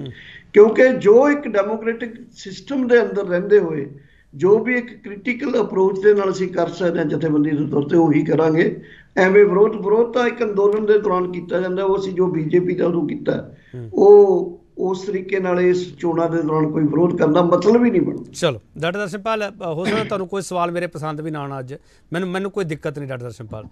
ਕਿਉਂਕਿ ਜੋ ਇੱਕ ਡੈਮੋਕ੍ਰੈਟਿਕ ਸਿਸਟਮ ਦੇ ਅੰਦਰ ਰਹਿੰਦੇ ਹੋਏ ਜੋ ਵੀ ਇੱਕ ਕ੍ਰਿਟੀਕਲ ਅਪਰੋਚ ਦੇ ਨਾਲ ਅਸੀਂ ਕਰ ਸਕਦੇ ਹਾਂ ਜਥੇਬੰਦੀ ਦੇ ਤੌਰ ਤੇ, ਉਹੀ ਕਰਾਂਗੇ। ਐਵੇਂ ਵਿਰੋਧ ਤਾਂ ਇੱਕ ਅੰਦੋਲਨ ਦੇ ਦੌਰਾਨ ਕੀਤਾ ਜਾਂਦਾ, ਉਹ ਅਸੀਂ ਜੋ BJP ਦਾ ਉਦੋਂ ਕੀਤਾ, ਉਹ ਉਸ ਤਰੀਕੇ ਨਾਲ ਇਸ ਚੋਣਾਂ ਦੇ ਦੌਰਾਨ ਕੋਈ ਵਿਰੋਧ ਕਰਨ ਦਾ ਮਤਲਬ ਹੀ ਨਹੀਂ ਬਣਦਾ। ਚਲੋ ਡਾਕਟਰ ਦਰਸ਼ਨਪਾਲ, ਹੋ ਸਕਦਾ ਤੁਹਾਨੂੰ ਕੋਈ ਸਵਾਲ ਮੇਰੇ ਪਸੰਦ ਵੀ ਨਾ ਆਉਣਾ ਅੱਜ, ਮੈਨੂੰ ਕੋਈ ਦਿੱਕਤ ਨਹੀਂ ਡਾਕਟਰ ਦਰਸ਼ਨਪਾਲ,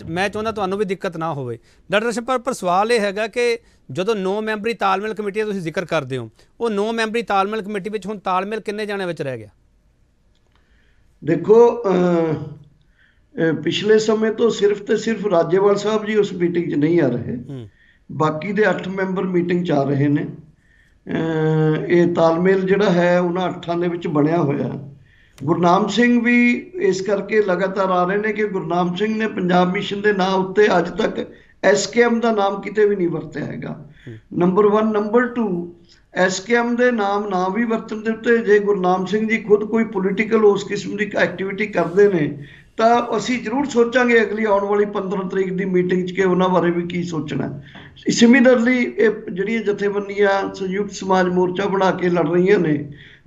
ਮੈਂ ਚਾਹੁੰਦਾ ਤੁਹਾਨੂੰ ਵੀ ਦਿੱਕਤ ਨਾ ਹੋਵੇ ਡਾਕਟਰ ਦਰਸ਼ਨਪਾਲ। ਪਰ ਸਵਾਲ ਇਹ ਹੈਗਾ ਕਿ ਜਦੋਂ 9 ਮੈਂਬਰੀ ਤਾਲਮੇਲ ਕਮੇਟੀ ਦਾ ਤੁਸੀਂ ਜ਼ਿਕਰ ਕਰਦੇ ਹੋ, ਉਹ 9 ਮੈਂਬਰੀ ਤਾਲਮੇਲ ਕਮੇਟੀ ਵਿੱਚ ਹੁਣ ਤਾਲਮੇਲ ਕਿੰਨੇ ਜਾਣਿਆਂ ਵਿੱਚ ਰਹਿ ਗਿਆ? ਦੇਖੋ ਪਿਛਲੇ ਸਮੇਂ ਤੋਂ ਸਿਰਫ ਤੇ ਸਿਰਫ ਰਾਜੇਵਾਲ ਸਾਹਿਬ ਜੀ ਉਸ ਮੀਟਿੰਗ 'ਚ ਨਹੀਂ ਆ ਰਹੇ, ਬਾਕੀ ਦੇ 8 ਮੈਂਬਰ ਮੀਟਿੰਗ 'ਚ ਆ ਰਹੇ ਨੇ। ਇਹ ਤਾਲਮੇਲ ਜਿਹੜਾ ਹੈ ਉਹਨਾਂ 8 ਦੇ ਵਿੱਚ ਬਣਿਆ ਹੋਇਆ। ਗੁਰਨਾਮ ਸਿੰਘ ਵੀ ਇਸ ਕਰਕੇ ਲਗਾਤਾਰ ਆ ਰਹੇ ਨੇ ਕਿ ਗੁਰਨਾਮ ਸਿੰਘ ਨੇ ਪੰਜਾਬ ਮਿਸ਼ਨ ਦੇ ਨਾਂ ਉੱਤੇ ਅੱਜ ਤੱਕ SKM ਦਾ ਨਾਮ ਕਿਤੇ ਵੀ ਨਹੀਂ ਵਰਤਿਆ ਹੈਗਾ, ਨੰਬਰ 1। ਨੰਬਰ 2, SKM ਦੇ ਨਾਮ ਨਾ ਵੀ ਵਰਤਣ ਦੇ ਉੱਤੇ ਜੇ ਗੁਰਨਾਮ ਸਿੰਘ ਜੀ ਖੁਦ ਕੋਈ ਪੋਲੀਟੀਕਲ ਉਸ ਕਿਸਮ ਦੀ ਐਕਟੀਵਿਟੀ ਕਰਦੇ ਨੇ ਤਾਂ ਅਸੀਂ ਜ਼ਰੂਰ ਸੋਚਾਂਗੇ ਅਗਲੀ ਆਉਣ ਵਾਲੀ 15 ਤਰੀਕ ਦੀ ਮੀਟਿੰਗ 'ਚ ਕਿ ਉਹਨਾਂ ਬਾਰੇ ਵੀ ਕੀ ਸੋਚਣਾ। ਸਿਮਿਲਰਲੀ ਇਹ ਜਿਹੜੀਆਂ ਜਥੇਬੰਦੀਆਂ ਸੰਯੁਕਤ ਸਮਾਜ ਮੋਰਚਾ ਬਣਾ ਕੇ ਲੜ ਰਹੀਆਂ ਨੇ,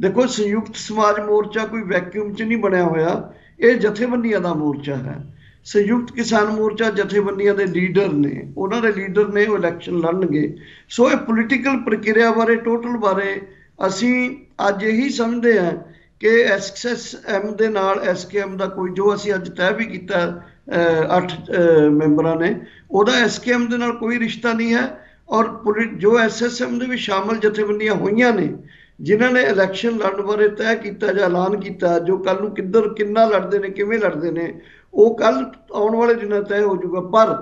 ਦੇਖੋ ਸੰਯੁਕਤ ਸਮਾਜ ਮੋਰਚਾ ਕੋਈ ਵੈਕਿਊਮ 'ਚ ਨਹੀਂ ਬਣਿਆ ਹੋਇਆ, ਇਹ ਜਥੇਬੰਦੀਆਂ ਦਾ ਮੋਰਚਾ ਹੈ। ਸੰਯੁਕਤ ਕਿਸਾਨ ਮੋਰਚਾ ਜਥੇਬੰਦੀਆਂ ਦੇ ਲੀਡਰ ਨੇ, ਉਹਨਾਂ ਦੇ ਲੀਡਰ ਨੇ, ਉਹ ਇਲੈਕਸ਼ਨ ਲੜਨਗੇ। ਸੋ ਇਹ ਪੋਲੀਟੀਕਲ ਪ੍ਰਕਿਰਿਆ ਬਾਰੇ, ਟੋਟਲ ਬਾਰੇ ਅਸੀਂ ਅੱਜ ਇਹੀ ਸਮਝਦੇ ਹਾਂ ਕਿ SSM ਦੇ ਨਾਲ SKM ਦਾ ਕੋਈ, ਜੋ ਅਸੀਂ ਅੱਜ ਤੈਅ ਵੀ ਕੀਤਾ 8 ਮੈਂਬਰਾਂ ਨੇ, ਉਹਦਾ SKM ਦੇ ਨਾਲ ਕੋਈ ਰਿਸ਼ਤਾ ਨਹੀਂ ਹੈ। ਔਰ ਜੋ SSM ਦੇ ਵਿੱਚ ਸ਼ਾਮਲ ਜਥੇਬੰਦੀਆਂ ਹੋਈਆਂ ਨੇ, ਜਿਨ੍ਹਾਂ ਨੇ ਇਲੈਕਸ਼ਨ ਲੜਨ ਬਾਰੇ ਤੈਅ ਕੀਤਾ ਜਾਂ ਐਲਾਨ ਕੀਤਾ, ਜੋ ਕੱਲ੍ਹ ਨੂੰ ਕਿੰਨਾ ਲੜਦੇ ਨੇ, ਕਿਵੇਂ ਲੜਦੇ ਨੇ, ਉਹ ਕੱਲ੍ਹ ਆਉਣ ਵਾਲੇ ਦਿਨਾਂ ਤੈਅ ਹੋ ਜਾਊਗਾ। ਪਰ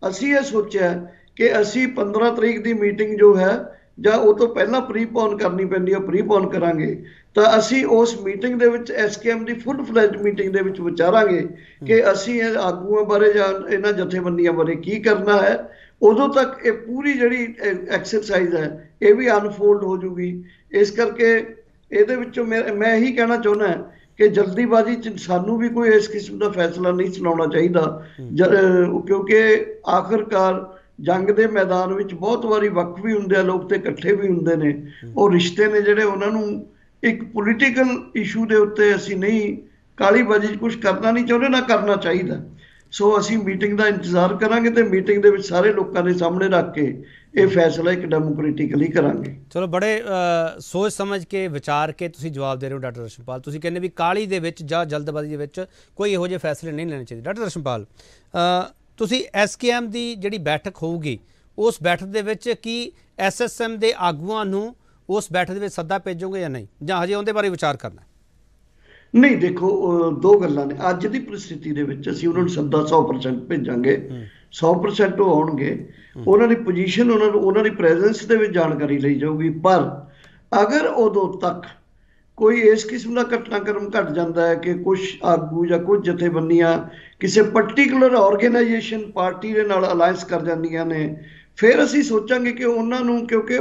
ਅਸੀਂ ਇਹ ਸੋਚਿਆ ਕਿ ਅਸੀਂ 15 ਤਰੀਕ ਦੀ ਮੀਟਿੰਗ ਜੋ ਹੈ, ਜਾਂ ਉਹ ਤੋਂ ਪਹਿਲਾਂ ਪ੍ਰੀਪੋਨ ਕਰਨੀ ਪੈਂਦੀ ਹੈ, ਪ੍ਰੀਪੋਨ ਕਰਾਂਗੇ ਤਾਂ ਅਸੀਂ ਉਸ ਮੀਟਿੰਗ ਦੇ ਵਿੱਚ SKM ਦੀ ਫੁੱਲ ਫਲੈਜ ਮੀਟਿੰਗ ਦੇ ਵਿੱਚ ਵਿਚਾਰਾਂਗੇ ਕਿ ਅਸੀਂ ਇਹ ਆਗੂਆਂ ਬਾਰੇ ਜਾਂ ਇਹਨਾਂ ਜਥੇਬੰਦੀਆਂ ਬਾਰੇ ਕੀ ਕਰਨਾ ਹੈ। ਉਦੋਂ ਤੱਕ ਇਹ ਪੂਰੀ ਜਿਹੜੀ ਐਕਸਰਸਾਈਜ਼ ਹੈ ਇਹ ਵੀ ਅਨਫੋਲਡ ਹੋ ਜੂਗੀ। ਇਸ ਕਰਕੇ ਇਹਦੇ ਵਿੱਚੋਂ ਮੈਂ ਇਹੀ ਕਹਿਣਾ ਚਾਹੁੰਦਾ ਕਿ ਜਲਦੀਬਾਜ਼ੀ 'ਚ ਸਾਨੂੰ ਵੀ ਕੋਈ ਇਸ ਕਿਸਮ ਦਾ ਫੈਸਲਾ ਨਹੀਂ ਸੁਣਾਉਣਾ ਚਾਹੀਦਾ, ਕਿਉਂਕਿ ਆਖਰਕਾਰ ਜੰਗ ਦੇ ਮੈਦਾਨ ਵਿੱਚ ਬਹੁਤ ਵਾਰੀ ਵੱਖ ਵੀ ਹੁੰਦੇ ਆ ਲੋਕ ਤੇ ਇਕੱਠੇ ਵੀ ਹੁੰਦੇ ਨੇ। ਉਹ ਰਿਸ਼ਤੇ ਨੇ ਜਿਹੜੇ, ਉਹਨਾਂ ਨੂੰ ਇੱਕ ਪੋਲੀਟੀਕਲ ਇਸ਼ੂ ਦੇ ਉੱਤੇ ਅਸੀਂ ਨਹੀਂ, ਕਾਲੀਬਾਜ਼ੀ 'ਚ ਕੁਛ ਕਰਨਾ ਨਹੀਂ ਚਾਹੁੰਦੇ, ਨਾ ਕਰਨਾ ਚਾਹੀਦਾ। ਸੋ ਅਸੀਂ ਮੀਟਿੰਗ ਦਾ ਇੰਤਜ਼ਾਰ ਕਰਾਂਗੇ ਤੇ ਮੀਟਿੰਗ ਦੇ ਵਿੱਚ ਸਾਰੇ ਲੋਕਾਂ ਦੇ ਸਾਹਮਣੇ ਰੱਖ ਕੇ ਇਹ ਫੈਸਲਾ ਇੱਕ ਡੈਮੋਕ੍ਰੈਟਿਕਲੀ ਕਰਾਂਗੇ। ਚਲੋ, ਬੜੇ ਸੋਚ ਸਮਝ ਕੇ ਵਿਚਾਰ ਕੇ ਤੁਸੀਂ ਜਵਾਬ ਦੇ ਰਹੇ ਹੋ ਡਾਕਟਰ ਦਰਸ਼ਨਪਾਲ। ਤੁਸੀਂ ਕਹਿੰਦੇ ਵੀ ਕਾਹਲੀ ਦੇ ਵਿੱਚ ਜਾਂ ਜਲਦਬਾਜ਼ੀ ਦੇ ਵਿੱਚ ਕੋਈ ਇਹੋ ਜਿਹੇ ਫੈਸਲੇ ਨਹੀਂ ਲੈਣੇ ਚਾਹੀਦੇ। ਡਾਕਟਰ ਦਰਸ਼ਨਪਾਲ, ਤੁਸੀਂ SKM ਦੀ ਜਿਹੜੀ ਬੈਠਕ ਹੋਊਗੀ ਉਸ ਬੈਠਕ ਦੇ ਵਿੱਚ ਕੀ SSM ਦੇ ਆਗੂਆਂ ਨੂੰ ਉਸ ਬੈਠਕ ਦੇ ਵਿੱਚ ਸੱਦਾ ਭੇਜੋਗੇ ਜਾਂ ਨਹੀਂ, ਜਾਂ ਹਜੇ ਉਹਦੇ ਬਾਰੇ ਵਿਚਾਰ ਕਰਨਾ? ਨਹੀਂ, ਦੇਖੋ, ਦੋ ਗੱਲਾਂ ਨੇ। ਅੱਜ ਦੀ ਪਰਿਸਥਿਤੀ ਦੇ ਵਿੱਚ ਅਸੀਂ ਉਹਨਾਂ ਨੂੰ ਸੱਦਾ 100% ਭੇਜਾਂਗੇ, 100% ਉਹ ਆਉਣਗੇ, ਉਹਨਾਂ ਦੀ ਪੋਜੀਸ਼ਨ, ਉਹਨਾਂ ਦੀ ਪ੍ਰੈਜ਼ੈਂਸ ਦੇ ਵਿੱਚ ਜਾਣਕਾਰੀ ਲਈ ਜਾਊਗੀ। ਪਰ ਅਗਰ ਉਦੋਂ ਤੱਕ ਕੋਈ ਇਸ ਕਿਸਮ ਦਾ ਘਟਨਾਕ੍ਰਮ ਘਟ ਜਾਂਦਾ ਹੈ ਕਿ ਕੁਝ ਆਗੂ ਜਾਂ ਕੁਝ ਜਥੇਬੰਦੀਆਂ ਕਿਸੇ ਪਰਟੀਕੂਲਰ ਆਰਗੇਨਾਈਜੇਸ਼ਨ ਪਾਰਟੀ ਦੇ ਨਾਲ ਅਲਾਇੰਸ ਕਰ ਜਾਂਦੀਆਂ ਨੇ, ਫਿਰ ਅਸੀਂ ਸੋਚਾਂਗੇ ਕਿ ਉਹਨਾਂ ਨੂੰ, ਕਿਉਂਕਿ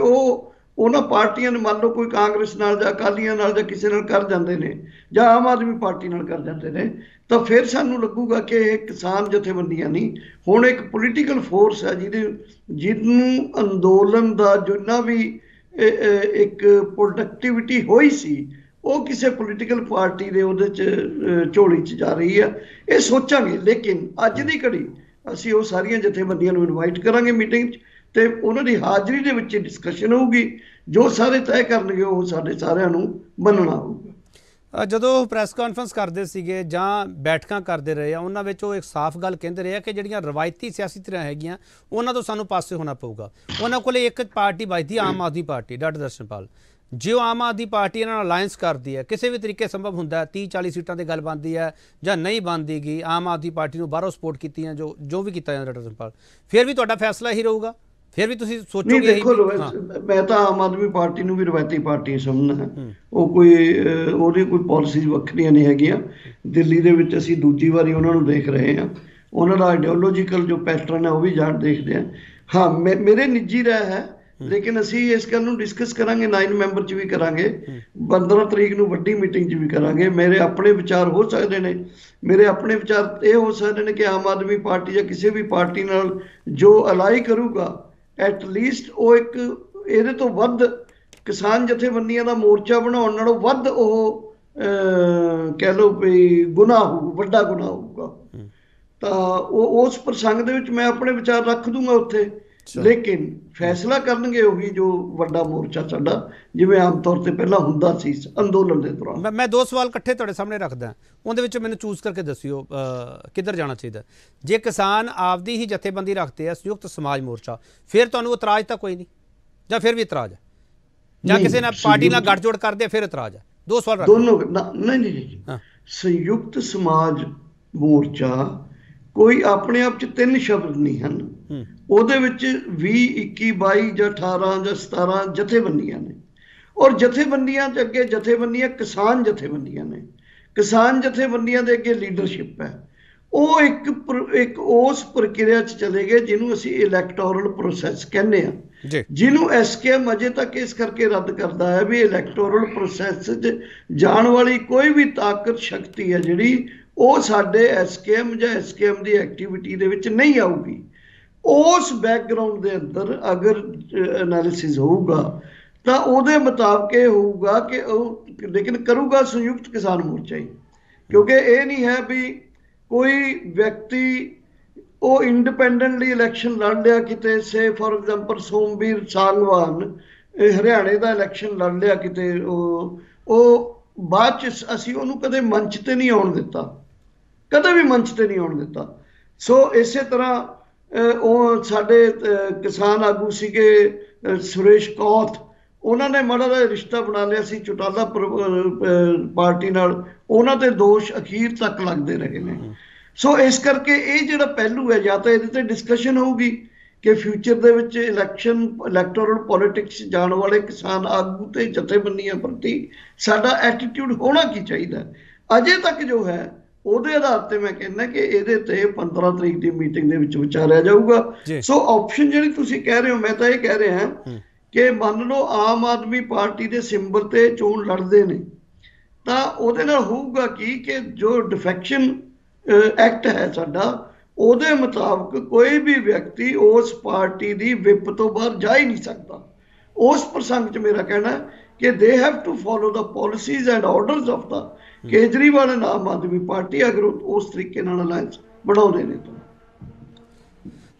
ਉਹਨਾਂ ਪਾਰਟੀਆਂ ਨੂੰ ਮੰਨ ਲਓ ਕੋਈ ਕਾਂਗਰਸ ਨਾਲ ਜਾਂ ਅਕਾਲੀਆਂ ਨਾਲ ਜਾਂ ਕਿਸੇ ਨਾਲ ਕਰ ਜਾਂਦੇ ਨੇ ਜਾਂ ਆਮ ਆਦਮੀ ਪਾਰਟੀ ਨਾਲ ਕਰ ਜਾਂਦੇ ਨੇ, ਤਾਂ ਫਿਰ ਸਾਨੂੰ ਲੱਗੂਗਾ ਕਿ ਇਹ ਕਿਸਾਨ ਜਥੇਬੰਦੀਆਂ ਨਹੀਂ, ਹੁਣ ਇੱਕ ਪੋਲੀਟੀਕਲ ਫੋਰਸ ਹੈ ਜਿਹਨੂੰ ਅੰਦੋਲਨ ਦਾ ਜਿੰਨਾ ਵੀ ਇੱਕ ਪ੍ਰੋਡਕਟਿਵਿਟੀ ਹੋਈ ਸੀ ਉਹ ਕਿਸੇ ਪੋਲੀਟੀਕਲ ਪਾਰਟੀ ਦੇ ਉਹਦੇ 'ਚ ਝੋਲੀ 'ਚ ਜਾ ਰਹੀ ਹੈ। ਇਹ ਸੋਚਾਂਗੇ, ਲੇਕਿਨ ਅੱਜ ਦੀ ਘੜੀ ਅਸੀਂ ਉਹ ਸਾਰੀਆਂ ਜਥੇਬੰਦੀਆਂ ਨੂੰ ਇਨਵਾਈਟ ਕਰਾਂਗੇ ਮੀਟਿੰਗ 'ਚ ਤੇ ਉਹਨਾਂ ਦੀ ਹਾਜ਼ਰੀ ਦੇ ਵਿੱਚ ਡਿਸਕਸ਼ਨ ਹੋਊਗੀ। ਜੋ ਸਾਰੇ ਤੈਅ ਕਰਨਗੇ ਉਹ ਸਾਡੇ ਸਾਰਿਆਂ ਨੂੰ ਮੰਨਣਾ ਹੋਊਗਾ। ਜਦੋਂ ਪ੍ਰੈਸ ਕਾਨਫਰੰਸ ਕਰਦੇ ਸੀਗੇ ਜਾਂ ਬੈਠਕਾਂ ਕਰਦੇ ਰਹੇ ਆ, ਉਹਨਾਂ ਵਿੱਚ ਉਹ ਇੱਕ ਸਾਫ਼ ਗੱਲ ਕਹਿੰਦੇ ਰਹੇ ਆ ਕਿ ਜਿਹੜੀਆਂ ਰਵਾਇਤੀ ਸਿਆਸੀ ਧਿਰਾਂ ਹੈਗੀਆਂ ਉਹਨਾਂ ਤੋਂ ਸਾਨੂੰ ਪਾਸੇ ਹੋਣਾ ਪਊਗਾ। ਉਹਨਾਂ ਕੋਲ ਇੱਕ ਪਾਰਟੀ ਬਚਦੀ, ਆਮ ਆਦਮੀ ਪਾਰਟੀ। ਡਾਕਟਰ ਦਰਸ਼ਨਪਾਲ, ਜੇ ਉਹ ਆਮ ਆਦਮੀ ਪਾਰਟੀ ਨਾਲ ਅਲਾਇੰਸ ਕਰਦੀ ਹੈ, ਕਿਸੇ ਵੀ ਤਰੀਕੇ ਸੰਭਵ ਹੁੰਦਾ 30-40 ਸੀਟਾਂ ਦੀ ਗੱਲ ਬਣਦੀ ਹੈ ਜਾਂ ਨਹੀਂ ਬਣਦੀ ਗਈ, ਆਮ ਆਦਮੀ ਪਾਰਟੀ ਨੂੰ ਬਾਹਰੋਂ ਸਪੋਰਟ ਕੀਤੀਆਂ ਜੋ ਵੀ ਕੀਤਾ ਜਾਂਦਾ, ਡਾਕਟਰ ਦਰਸ਼ਨਪਾਲ, ਫਿਰ ਵੀ ਤੁਹਾਡਾ ਫੈਸਲਾ ਹੀ ਰਹੂਗਾ? ਫਿਰ ਵੀ ਤੁਸੀਂ ਸੋਚੋਗੇ? ਦੇਖੋ, ਮੈਂ ਤਾਂ ਆਮ ਆਦਮੀ ਪਾਰਟੀ ਨੂੰ ਵੀ ਰਵਾਇਤੀ ਪਾਰਟੀ ਸਮਝਦਾ। ਉਹ ਉਹਦੀ ਕੋਈ ਪਾਲਿਸੀਜ਼ ਵੱਖਰੀਆਂ ਨਹੀਂ ਹੈਗੀਆਂ। ਦਿੱਲੀ ਦੇ ਵਿੱਚ ਅਸੀਂ ਦੂਜੀ ਵਾਰੀ ਉਹਨਾਂ ਨੂੰ ਦੇਖ ਰਹੇ ਹਾਂ, ਉਹਨਾਂ ਦਾ ਆਈਡੀਓਲੋਜੀਕਲ ਜੋ ਪੈਟਰਨ ਹੈ ਉਹ ਵੀ ਦੇਖਦੇ ਹਾਂ। ਹਾਂ, ਮੇਰੇ ਨਿੱਜੀ ਰਾਏ ਹੈ, ਲੇਕਿਨ ਅਸੀਂ ਇਸ ਗੱਲ ਨੂੰ ਡਿਸਕਸ ਕਰਾਂਗੇ, 9 ਮੈਂਬਰ 'ਚ ਵੀ ਕਰਾਂਗੇ, 15 ਤਰੀਕ ਨੂੰ ਵੱਡੀ ਮੀਟਿੰਗ 'ਚ ਵੀ ਕਰਾਂਗੇ। ਮੇਰੇ ਆਪਣੇ ਵਿਚਾਰ ਹੋ ਸਕਦੇ ਨੇ, ਮੇਰੇ ਆਪਣੇ ਵਿਚਾਰ ਇਹ ਹੋ ਸਕਦੇ ਨੇ ਕਿ ਆਮ ਆਦਮੀ ਪਾਰਟੀ ਜਾਂ ਕਿਸੇ ਵੀ ਪਾਰਟੀ ਨਾਲ ਜੋ ਅਲਾਈ ਕਰੂਗਾ, ਐਟ ਲੀਸਟ ਉਹ ਇੱਕ ਇਹਦੇ ਤੋਂ ਵੱਧ ਕਿਸਾਨ ਜਥੇਬੰਦੀਆਂ ਦਾ ਮੋਰਚਾ ਬਣਾਉਣ ਨਾਲੋਂ ਵੱਧ ਉਹ ਕਹਿ ਲਓ ਵੀ ਗੁਨਾਹ ਹੋਊ, ਵੱਡਾ ਗੁਨਾਹ ਹੋਊਗਾ। ਤਾਂ ਉਹ ਉਸ ਪ੍ਰਸੰਗ ਦੇ ਵਿੱਚ ਮੈਂ ਆਪਣੇ ਵਿਚਾਰ ਰੱਖ ਦੂੰਗਾ ਉੱਥੇ, ਲੇਕਿਨ ਫੈਸਲਾ ਕਰਨਗੇ ਉਹੀ ਜੋ ਵੱਡਾ ਮੋਰਚਾ ਸਾਡਾ, ਜਿਵੇਂ ਆਮ ਤੌਰ ਤੇ ਪਹਿਲਾਂ ਹੁੰਦਾ ਸੀ ਅੰਦੋਲਨ ਦੇ ਦੌਰਾਨ। ਮੈਂ 2 ਸਵਾਲ ਇਕੱਠੇ ਤੁਹਾਡੇ ਸਾਹਮਣੇ ਰੱਖਦਾ, ਉਹਦੇ ਵਿੱਚ ਮੈਨੂੰ ਚੂਜ਼ ਕਰਕੇ ਦੱਸਿਓ ਕਿੱਧਰ ਜਾਣਾ ਚਾਹੀਦਾ। ਜੇ ਕਿਸਾਨ ਆਪਦੀ ਹੀ ਜਥੇਬੰਦੀ ਰੱਖਦੇ ਆ ਸੰਯੁਕਤ ਸਮਾਜ ਮੋਰਚਾ, ਫਿਰ ਤੁਹਾਨੂੰ ਇਤਰਾਜ਼ ਤਾਂ ਕੋਈ ਨਹੀਂ, ਜਾਂ ਫਿਰ ਵੀ ਇਤਰਾਜ਼ ਹੈ, ਜਾਂ ਕਿਸੇ ਨਾਲ ਪਾਰਟੀ ਨਾਲ ਗੱਠਜੋੜ ਕਰਦੇ ਫਿਰ ਇਤਰਾਜ਼ ਹੈ? 2 ਸਵਾਲ ਰੱਖ ਦੋਨੋਂ। ਨਹੀਂ, ਸੰਯੁਕਤ ਸਮਾਜ ਮੋਰਚਾ ਕੋਈ ਆਪਣੇ ਆਪ 'ਚ 3 ਸ਼ਬਦ ਨਹੀਂ ਹਨ, ਉਹਦੇ ਵਿੱਚ 20, 21, 22 ਜਾਂ 18 ਜਾਂ 17 ਜਥੇਬੰਦੀਆਂ ਨੇ, ਔਰ ਜਥੇਬੰਦੀਆਂ ਦੇ ਅੱਗੇ ਜਥੇਬੰਦੀਆਂ ਕਿਸਾਨ ਜਥੇਬੰਦੀਆਂ ਨੇ। ਕਿਸਾਨ ਜਥੇਬੰਦੀਆਂ ਦੇ ਅੱਗੇ ਲੀਡਰਸ਼ਿਪ ਹੈ। ਉਹ ਇੱਕ ਉਸ ਪ੍ਰਕਿਰਿਆ 'ਚ ਚਲੇ ਗਏ ਜਿਹਨੂੰ ਅਸੀਂ ਇਲੈਕਟੋਰਲ ਪ੍ਰੋਸੈਸ ਕਹਿੰਦੇ ਹਾਂ, ਜਿਹਨੂੰ SKM ਅਜੇ ਤੱਕ ਇਸ ਕਰਕੇ ਰੱਦ ਕਰਦਾ ਹੈ ਵੀ ਇਲੈਕਟੋਰਲ ਪ੍ਰੋਸੈਸ 'ਚ ਜਾਣ ਵਾਲੀ ਕੋਈ ਵੀ ਤਾਕਤ ਸ਼ਕਤੀ ਹੈ ਜਿਹੜੀ ਉਹ ਸਾਡੇ SKM ਜਾਂ SKM ਦੀ ਐਕਟੀਵਿਟੀ ਦੇ ਵਿੱਚ ਨਹੀਂ ਆਊਗੀ। ਉਸ ਬੈਕਗਰਾਊਂਡ ਦੇ ਅੰਦਰ ਅਗਰ ਐਨਾਲਿਸਿਸ ਹੋਊਗਾ ਤਾਂ ਉਹਦੇ ਮੁਤਾਬਕ ਇਹ ਹੋਊਗਾ ਕਿ ਉਹ, ਲੇਕਿਨ ਕਰੂਗਾ ਸੰਯੁਕਤ ਕਿਸਾਨ ਮੋਰਚਾ ਹੀ, ਕਿਉਂਕਿ ਇਹ ਨਹੀਂ ਹੈ ਵੀ ਕੋਈ ਵਿਅਕਤੀ ਉਹ ਇੰਡੀਪੈਂਡੈਂਟਲੀ ਇਲੈਕਸ਼ਨ ਲੜ ਲਿਆ ਕਿਤੇ, ਸੇ ਫॉर ਐਗਜ਼ਾਮਪਲ ਸੋਮਵੀਰ ਸਾਂਗਵਾਨ ਹਰਿਆਣੇ ਦਾ ਇਲੈਕਸ਼ਨ ਲੜ ਲਿਆ ਕਿਤੇ, ਉਹ ਬਾਅਦ 'ਚ ਅਸੀਂ ਉਹਨੂੰ ਕਦੇ ਮੰਚ ਤੇ ਨਹੀਂ ਆਉਣ ਦਿੱਤਾ, ਕਦੇ ਵੀ ਮੰਚ ਤੇ ਨਹੀਂ ਆਉਣ ਦਿੱਤਾ। ਸੋ ਇਸੇ ਤਰ੍ਹਾਂ ਉਹ ਸਾਡੇ ਕਿਸਾਨ ਆਗੂ ਸੀਗੇ ਸੁਰੇਸ਼ ਕੌਥ, ਉਹਨਾਂ ਨੇ ਮਾੜਾ ਜਿਹਾ ਰਿਸ਼ਤਾ ਬਣਾ ਲਿਆ ਸੀ ਚੌਟਾਲਾ ਪਾਰਟੀ ਨਾਲ, ਉਹਨਾਂ ਤੇ ਦੋਸ਼ ਅਖੀਰ ਤੱਕ ਲੱਗਦੇ ਰਹੇ ਨੇ। ਸੋ ਇਸ ਕਰਕੇ ਇਹ ਜਿਹੜਾ ਪਹਿਲੂ ਹੈ, ਜਾਂ ਤਾਂ ਇਹਦੇ ਤੇ ਡਿਸਕਸ਼ਨ ਹੋਊਗੀ ਕਿ ਫਿਊਚਰ ਦੇ ਵਿੱਚ ਇਲੈਕਟੋਰਲ ਪੋਲਿਟਿਕਸ ਜਾਣ ਵਾਲੇ ਕਿਸਾਨ ਆਗੂ ਤੇ ਜਥੇਬੰਦੀਆਂ ਪ੍ਰਤੀ ਸਾਡਾ ਐਟੀਟਿਊਡ ਹੋਣਾ ਕੀ ਚਾਹੀਦਾ। ਅਜੇ ਤੱਕ ਜੋ ਹੈ ਉਹਦੇ ਆਧਾਰ ਤੇ ਮੈਂ ਕਹਿੰਦਾ ਕਿ ਇਹਦੇ ਤੇ 15 ਤਰੀਕ ਦੀ ਮੀਟਿੰਗ ਦੇ ਵਿੱਚ ਵਿਚਾਰਿਆ ਜਾਊਗਾ। ਸੋ ਆਪਸ਼ਨ ਜਿਹੜੀ ਤੁਸੀਂ ਕਹਿ ਰਹੇ ਹੋ, ਮੈਂ ਤਾਂ ਇਹ ਕਹਿ ਰਿਹਾ ਕਿ ਮੰਨ ਲਓ ਆਮ ਆਦਮੀ ਪਾਰਟੀ ਦੇ ਸਿੰਬਲ ਤੇ ਚੋਣ ਲੜਦੇ ਨੇ, ਤਾਂ ਉਹਦੇ ਨਾਲ ਹੋਊਗਾ ਕਿ ਜੋ ਡਿਫੈਕਸ਼ਨ ਐਕਟ ਹੈ ਸਾਡਾ, ਉਹਦੇ ਮੁਤਾਬਕ ਕੋਈ ਵੀ ਵਿਅਕਤੀ ਉਸ ਪਾਰਟੀ ਦੀ ਵਿਪ ਤੋਂ ਬਾਹਰ ਜਾ ਹੀ ਨਹੀਂ ਸਕਦਾ। ਉਸ ਪ੍ਰਸੰਗ 'ਚ ਮੇਰਾ ਕਹਿਣਾ ਕਿ they have to follow the policies and orders of the Kejriwal and Aam Aadmi Party, ਅਗਰ ਉਸ ਤਰੀਕੇ ਨਾਲ ਅਲਾਇੰਸ ਬਣਾਉਂਦੇ ਨੇ।